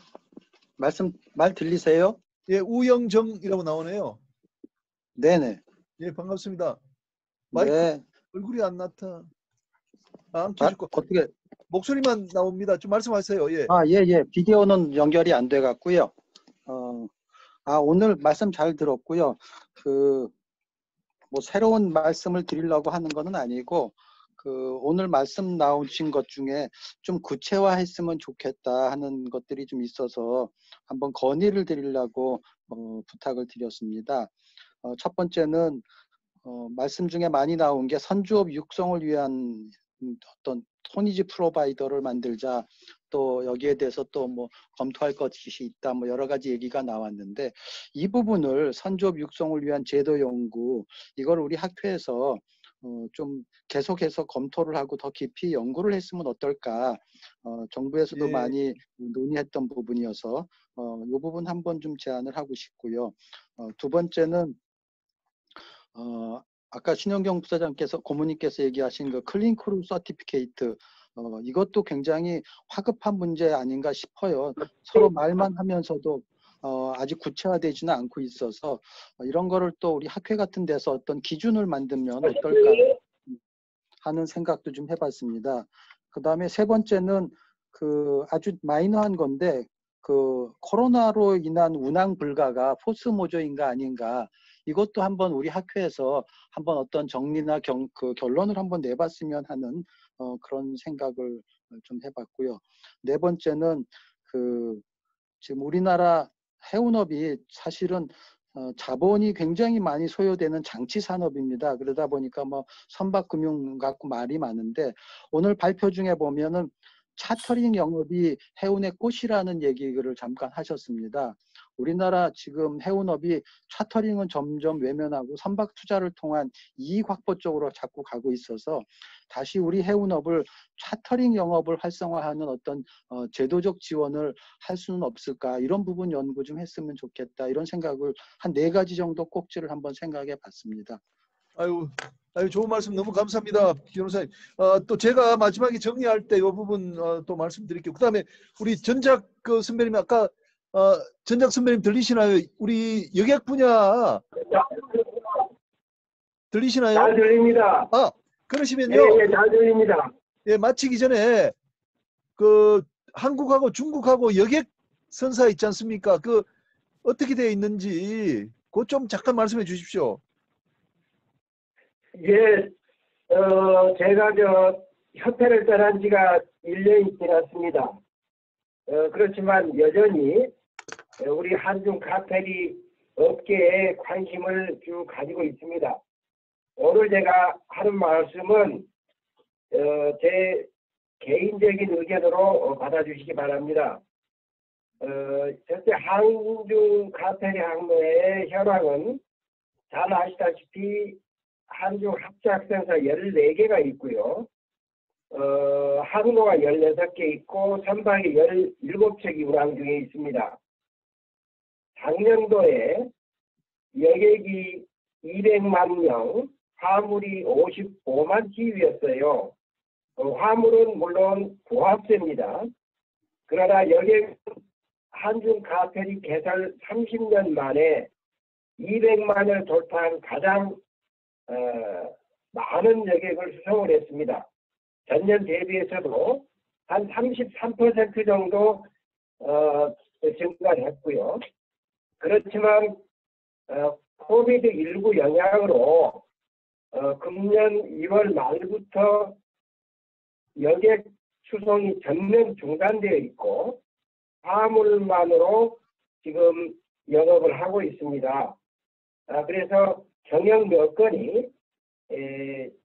말 들리세요? 예, 우영정이라고 나오네요. 네네. 예, 반갑습니다. 마이크 네. 얼굴이 안 나타. 안 켜졌고. 어떻게? 목소리만 나옵니다. 좀 말씀하세요. 예. 예. 비디오는 연결이 안 돼 갖고요. 오늘 말씀 잘 들었고요. 뭐 새로운 말씀을 드리려고 하는 것은 아니고, 오늘 말씀 나오신 것 중에 좀 구체화했으면 좋겠다 하는 것들이 좀 있어서 한번 건의를 드리려고 부탁을 드렸습니다. 첫 번째는 말씀 중에 많이 나온 게 선주업 육성을 위한 어떤 토니지 프로바이더를 만들자, 또 여기에 대해서 또 뭐 검토할 것이 있다, 뭐 여러 가지 얘기가 나왔는데, 이 부분을 선주업 육성을 위한 제도 연구, 이걸 우리 학회에서 좀 계속해서 검토를 하고 더 깊이 연구를 했으면 어떨까. 정부에서도 예. 많이 논의했던 부분이어서 이 부분 한번 좀 제안을 하고 싶고요. 두 번째는 아까 신영경 부사장께서 고모님께서 얘기하신 그 클린크루 서티피케이트, 이것도 굉장히 화급한 문제 아닌가 싶어요. 서로 말만 하면서도 아직 구체화되지는 않고 있어서 이런 거를 또 우리 학회 같은 데서 어떤 기준을 만들면 어떨까 하는 생각도 좀 해봤습니다. 그 다음에 세 번째는 아주 마이너한 건데, 코로나로 인한 운항 불가가 포스 모조인가 아닌가, 이것도 한번 우리 학회에서 한번 어떤 정리나 결론을 한번 내봤으면 하는 그런 생각을 좀 해봤고요. 네 번째는 지금 우리나라 해운업이 사실은 자본이 굉장히 많이 소요되는 장치 산업입니다. 그러다 보니까 뭐 선박금융 갖고 말이 많은데, 오늘 발표 중에 보면은 차터링 영업이 해운의 꽃이라는 얘기를 잠깐 하셨습니다. 우리나라 지금 해운업이 차터링은 점점 외면하고 선박 투자를 통한 이익 확보 쪽으로 자꾸 가고 있어서 다시 우리 해운업을 차터링 영업을 활성화하는 어떤 제도적 지원을 할 수는 없을까, 이런 부분 연구 좀 했으면 좋겠다, 이런 생각을 한 4가지 정도 꼭지를 한번 생각해 봤습니다. 아유, 좋은 말씀 너무 감사합니다, 변호사님. 또 제가 마지막에 정리할 때 이 부분 또 말씀드릴게요. 그다음에 우리 전작 선배님, 아까 전작 선배님 들리시나요? 우리 여객 분야 들리시나요? 잘 들립니다. 그러시면요. 예, 잘 들립니다. 예, 마치기 전에 한국하고 중국하고 여객 선사 있지 않습니까? 어떻게 되어 있는지 그거 좀 잠깐 말씀해 주십시오. 예, 제가 협회를 떠난 지가 1년이 지났습니다. 그렇지만 여전히 우리 한중 카텔이 업계에 관심을 쭉 가지고 있습니다. 오늘 제가 하는 말씀은 제 개인적인 의견으로 받아주시기 바랍니다. 첫째, 한중 카텔 항로의 현황은 잘 아시다시피 한중 합작선사 14개가 있고요. 항로가 16개 있고 선박이 17척이 운항 중에 있습니다. 작년도에 여객이 200만 명, 화물이 55만 TEU였어요. 화물은 물론 고압세입니다. 그러나 여객 한중 카페리 개설 30년 만에 200만을 돌파한 가장 많은 여객을 수송을 했습니다. 전년 대비해서도 한 33% 정도 증가를 했고요. 그렇지만 코비드19 영향으로 금년 2월 말부터 여객 수송이 전면 중단되어 있고 화물만으로 지금 영업을 하고 있습니다. 그래서 경영 여건이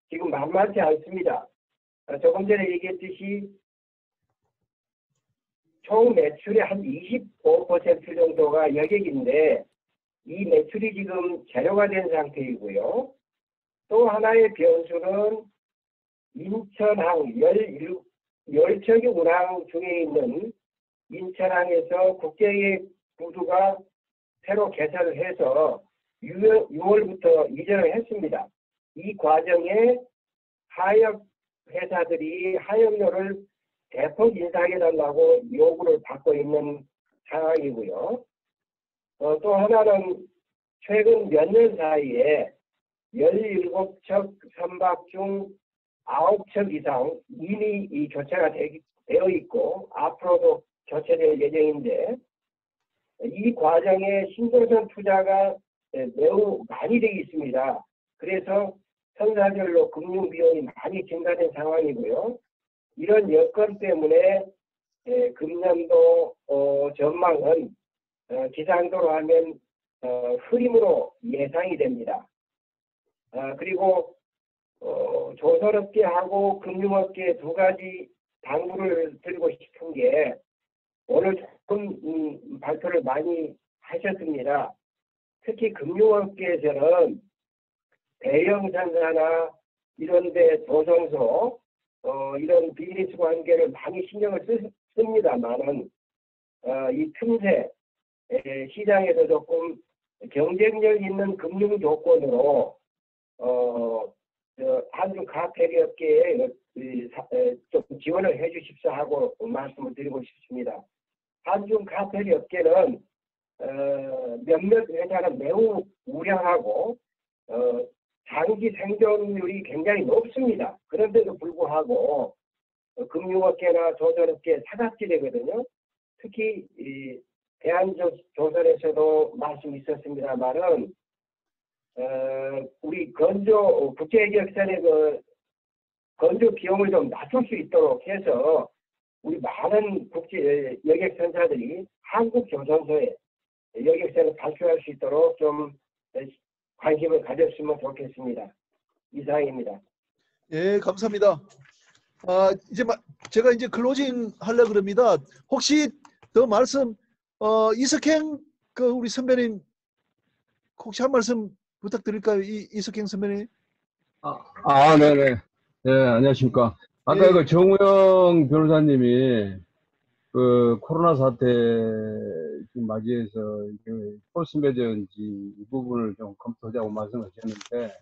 지금 만만치 않습니다. 조금 전에 얘기했듯이 총 매출의 한 25% 정도가 여객인데 이 매출이 지금 제로가 된 상태이고요. 또 하나의 변수는 인천항 10척이 운항 중에 있는 인천항에서 국제여객 부두가 새로 개설을 해서 6월부터 이전을 했습니다. 이 과정에 하역 회사들이 하역료를 대폭 인상해달라고 요구를 받고 있는 상황이고요. 또 하나는 최근 몇 년 사이에 17척 선박 중 9척 이상 이미 이 교체가 되어 있고 앞으로도 교체될 예정인데 이 과정에 신조선 투자가 매우 많이 되어 있습니다. 그래서 선사별로 금융 비용이 많이 증가된 상황이고요. 이런 여건 때문에 금년도 전망은 기상도로 하면 흐림으로 예상이 됩니다. 그리고 조선업계하고 금융업계 두 가지 당부를 드리고 싶은 게 오늘 조금 발표를 많이 하셨습니다. 특히 금융업계에서는 대형 상사나 이런데 조선소 이런 비즈니스 관계를 많이 신경을 씁니다만은 이 틈새 시장에서 조금 경쟁력 있는 금융 조건으로 한중 카페리 업계에 좀 지원을 해 주십사 하고 말씀을 드리고 싶습니다. 한중 카페리 업계는 몇몇 회사는 매우 우량하고 장기 생존율이 굉장히 높습니다. 그런데도 불구하고 금융업계나 조선업계 사각지대거든요. 특히 이 대한조선에서도 말씀이 있었습니다만은 우리 건조 국제여객선의 그 건조 비용을 좀 낮출 수 있도록 해서 우리 많은 국제 여객선사들이 한국 조선소에 여객선을 발주할 수 있도록 좀 관심을 가졌으면 좋겠습니다. 이상입니다. 예, 감사합니다. 제가 이제 클로징 하려고 그럽니다. 혹시 더 말씀 이석행 우리 선배님 혹시 한 말씀 부탁드릴까요? 이석행 선배님. 네네. 네, 안녕하십니까. 아까 예. 그 정우영 변호사님이 그 코로나 사태 지금 맞이해서 폴스 매저인지 이 부분을 좀 검토하자고 말씀하셨는데,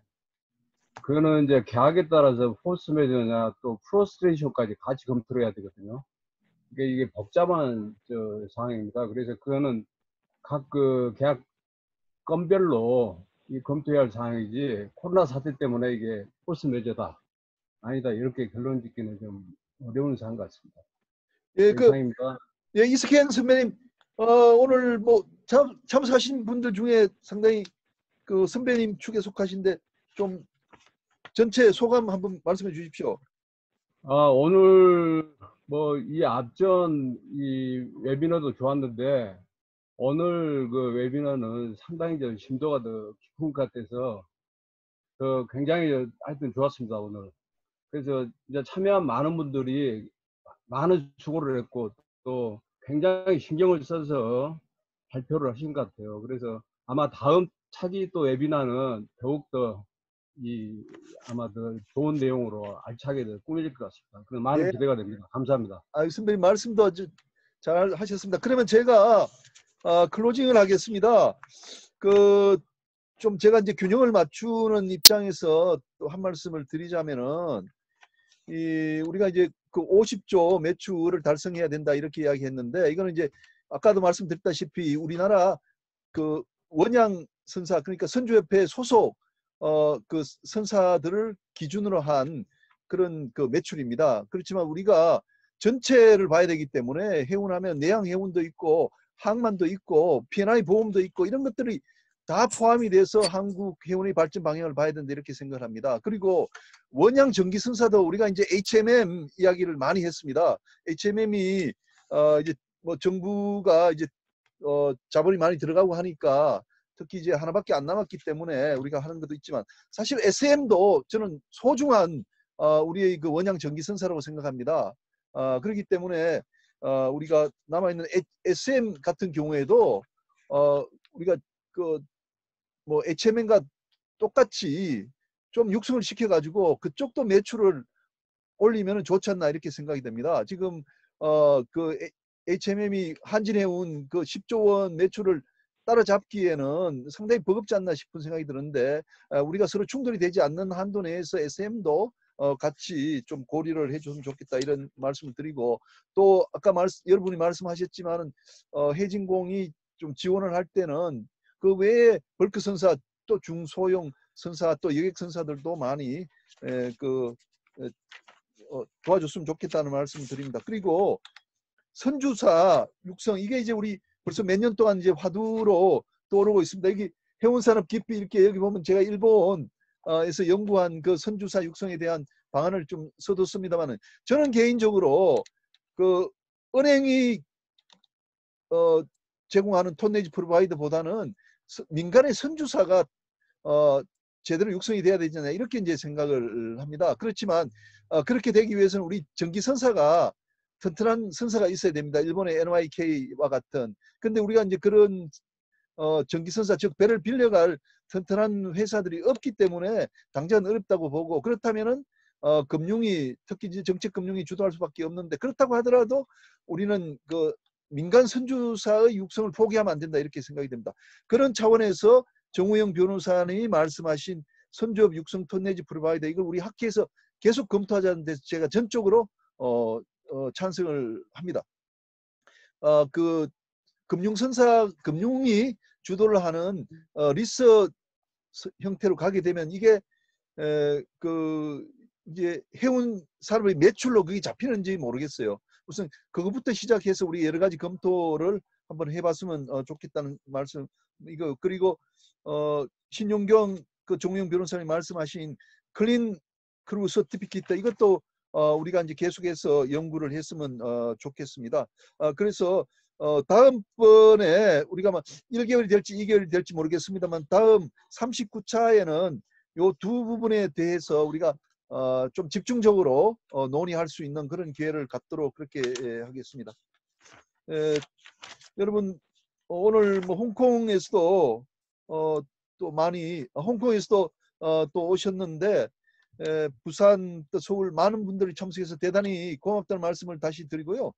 그거는 이제 계약에 따라서 폴스 매저냐 또 프로스트레이션까지 같이 검토를 해야 되거든요. 그러니까 이게 복잡한 상황입니다. 그래서 그거는 각 그 계약 건별로 이 검토해야 할 사항이지, 코로나 사태 때문에 이게 폴스 매저다 아니다 이렇게 결론 짓기는 좀 어려운 사항 같습니다. 예, 이상입니다. 예, 이석행 선배님, 오늘 뭐 참석하신 분들 중에 상당히 그 선배님 축에 속하신데 좀 전체 소감 한번 말씀해 주십시오. 오늘 뭐 이 앞전 이 웨비너도 좋았는데 오늘 그 웨비너는 상당히 좀 심도가 더 깊은 것 같아서 굉장히 하여튼 좋았습니다, 오늘. 그래서 이제 참여한 많은 분들이 많은 수고를 했고 또 굉장히 신경을 써서 발표를 하신 것 같아요. 그래서 아마 다음 차기 또 웨비나는 더욱더 아마 더 좋은 내용으로 알차게 꾸밀 것 같습니다. 그런 많은 예. 기대가 됩니다. 감사합니다. 선배님 말씀도 아주 잘 하셨습니다. 그러면 제가 클로징을 하겠습니다. 좀 제가 이제 균형을 맞추는 입장에서 또 한 말씀을 드리자면은 우리가 이제 그 50조 매출을 달성해야 된다 이렇게 이야기했는데, 이거는 이제 아까도 말씀드렸다시피 우리나라 그 원양 선사, 그러니까 선주협회 소속 그 선사들을 기준으로 한 그런 그 매출입니다. 그렇지만 우리가 전체를 봐야 되기 때문에 해운하면 내양 해운도 있고 항만도 있고 P&I 보험도 있고 이런 것들이 다 포함이 돼서 한국 해운의 발전 방향을 봐야 된다 이렇게 생각을 합니다. 그리고 원양 전기 선사도 우리가 이제 HMM 이야기를 많이 했습니다. HMM이 이제 뭐 정부가 이제 자본이 많이 들어가고 하니까 특히 이제 하나밖에 안 남았기 때문에 우리가 하는 것도 있지만, 사실 SM도 저는 소중한 우리의 그 원양 전기 선사라고 생각합니다. 그렇기 때문에 우리가 남아있는 SM 같은 경우에도 우리가 뭐 HMM과 똑같이 좀 육성을 시켜가지고 그쪽도 매출을 올리면 좋지 않나 이렇게 생각이 됩니다. 지금 그 HMM이 한진해운 그 10조 원 매출을 따라잡기에는 상당히 버겁지 않나 싶은 생각이 드는데, 우리가 서로 충돌이 되지 않는 한도 내에서 SM도 같이 좀 고려를 해줬으면 좋겠다 이런 말씀을 드리고, 또 아까 여러분이 말씀하셨지만 해진공이 좀 지원을 할 때는 그 외에 벌크 선사 또 중소형 선사 또 여객 선사들도 많이 도와줬으면 좋겠다는 말씀을 드립니다. 그리고 선주사 육성, 이게 이제 우리 벌써 몇 년 동안 이제 화두로 떠오르고 있습니다. 여기 해운산업 깊이 이렇게 여기 보면 제가 일본에서 연구한 그 선주사 육성에 대한 방안을 좀 써뒀습니다만은, 저는 개인적으로 그 은행이 제공하는 톤내지 프로바이더보다는 민간의 선주사가 제대로 육성이 돼야 되잖아요. 이렇게 이제 생각을 합니다. 그렇지만 그렇게 되기 위해서는 우리 전기선사가 튼튼한 선사가 있어야 됩니다. 일본의 NYK와 같은. 근데 우리가 이제 그런 전기선사, 즉 배를 빌려갈 튼튼한 회사들이 없기 때문에 당장은 어렵다고 보고, 그렇다면은 금융이, 특히 이제 정책금융이 주도할 수밖에 없는데, 그렇다고 하더라도 우리는 그 민간 선주사의 육성을 포기하면 안 된다 이렇게 생각이 됩니다. 그런 차원에서 정우영 변호사님이 말씀하신 선주업 육성 톤내지 프로바이더, 이걸 우리 학회에서 계속 검토하자는 데서 제가 전적으로 찬성을 합니다. 그 금융이 주도를 하는 리서 형태로 가게 되면 이게 이제 해운 산업의 매출로 그게 잡히는지 모르겠어요. 우선 그것부터 시작해서 우리 여러 가지 검토를 한번 해봤으면 좋겠다는 말씀. 이거 그리고 신용경 그 정우영 변호사님 말씀하신 클린 크루 서티피케이트, 이것도 우리가 이제 계속해서 연구를 했으면 좋겠습니다. 그래서 다음번에 우리가 막 1개월이 될지 2개월이 될지 모르겠습니다만, 다음 39차에는 요 두 부분에 대해서 우리가 좀 집중적으로 논의할 수 있는 그런 기회를 갖도록 그렇게 하겠습니다. 여러분 오늘 뭐 홍콩에서도 또 많이 홍콩에서도 또 오셨는데, 부산 또 서울 많은 분들이 참석해서 대단히 고맙다는 말씀을 다시 드리고요.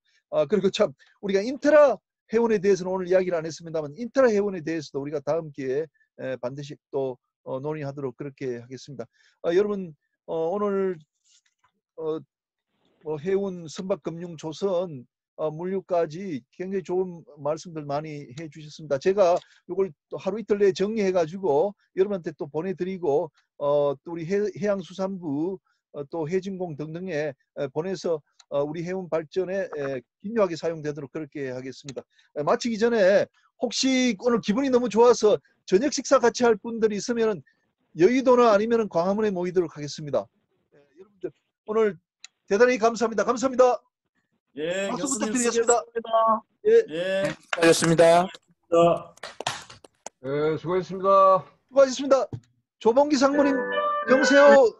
그리고 참 우리가 인트라 해운에 대해서는 오늘 이야기를 안 했습니다만, 인트라 해운에 대해서도 우리가 다음 기회에 반드시 또 논의하도록 그렇게 하겠습니다. 여러분 오늘 해운, 선박금융, 조선, 물류까지 굉장히 좋은 말씀들 많이 해주셨습니다. 제가 이걸 또 하루 이틀 내에 정리해가지고 여러분한테 또 보내드리고 또 우리 해양수산부 또 해진공 등등에 보내서 우리 해운 발전에 긴요하게 사용되도록 그렇게 하겠습니다. 마치기 전에 혹시 오늘 기분이 너무 좋아서 저녁 식사 같이 할 분들이 있으면 여의도나 아니면 광화문에 모이도록 하겠습니다. 여러분들 오늘 대단히 감사합니다. 감사합니다. 예, 박수 교수님 부탁드리겠습니다. 수고하셨습니다. 예. 수고하셨습니다. 수고했습니다. 수고하셨습니다. 조봉기 상무님, 영세호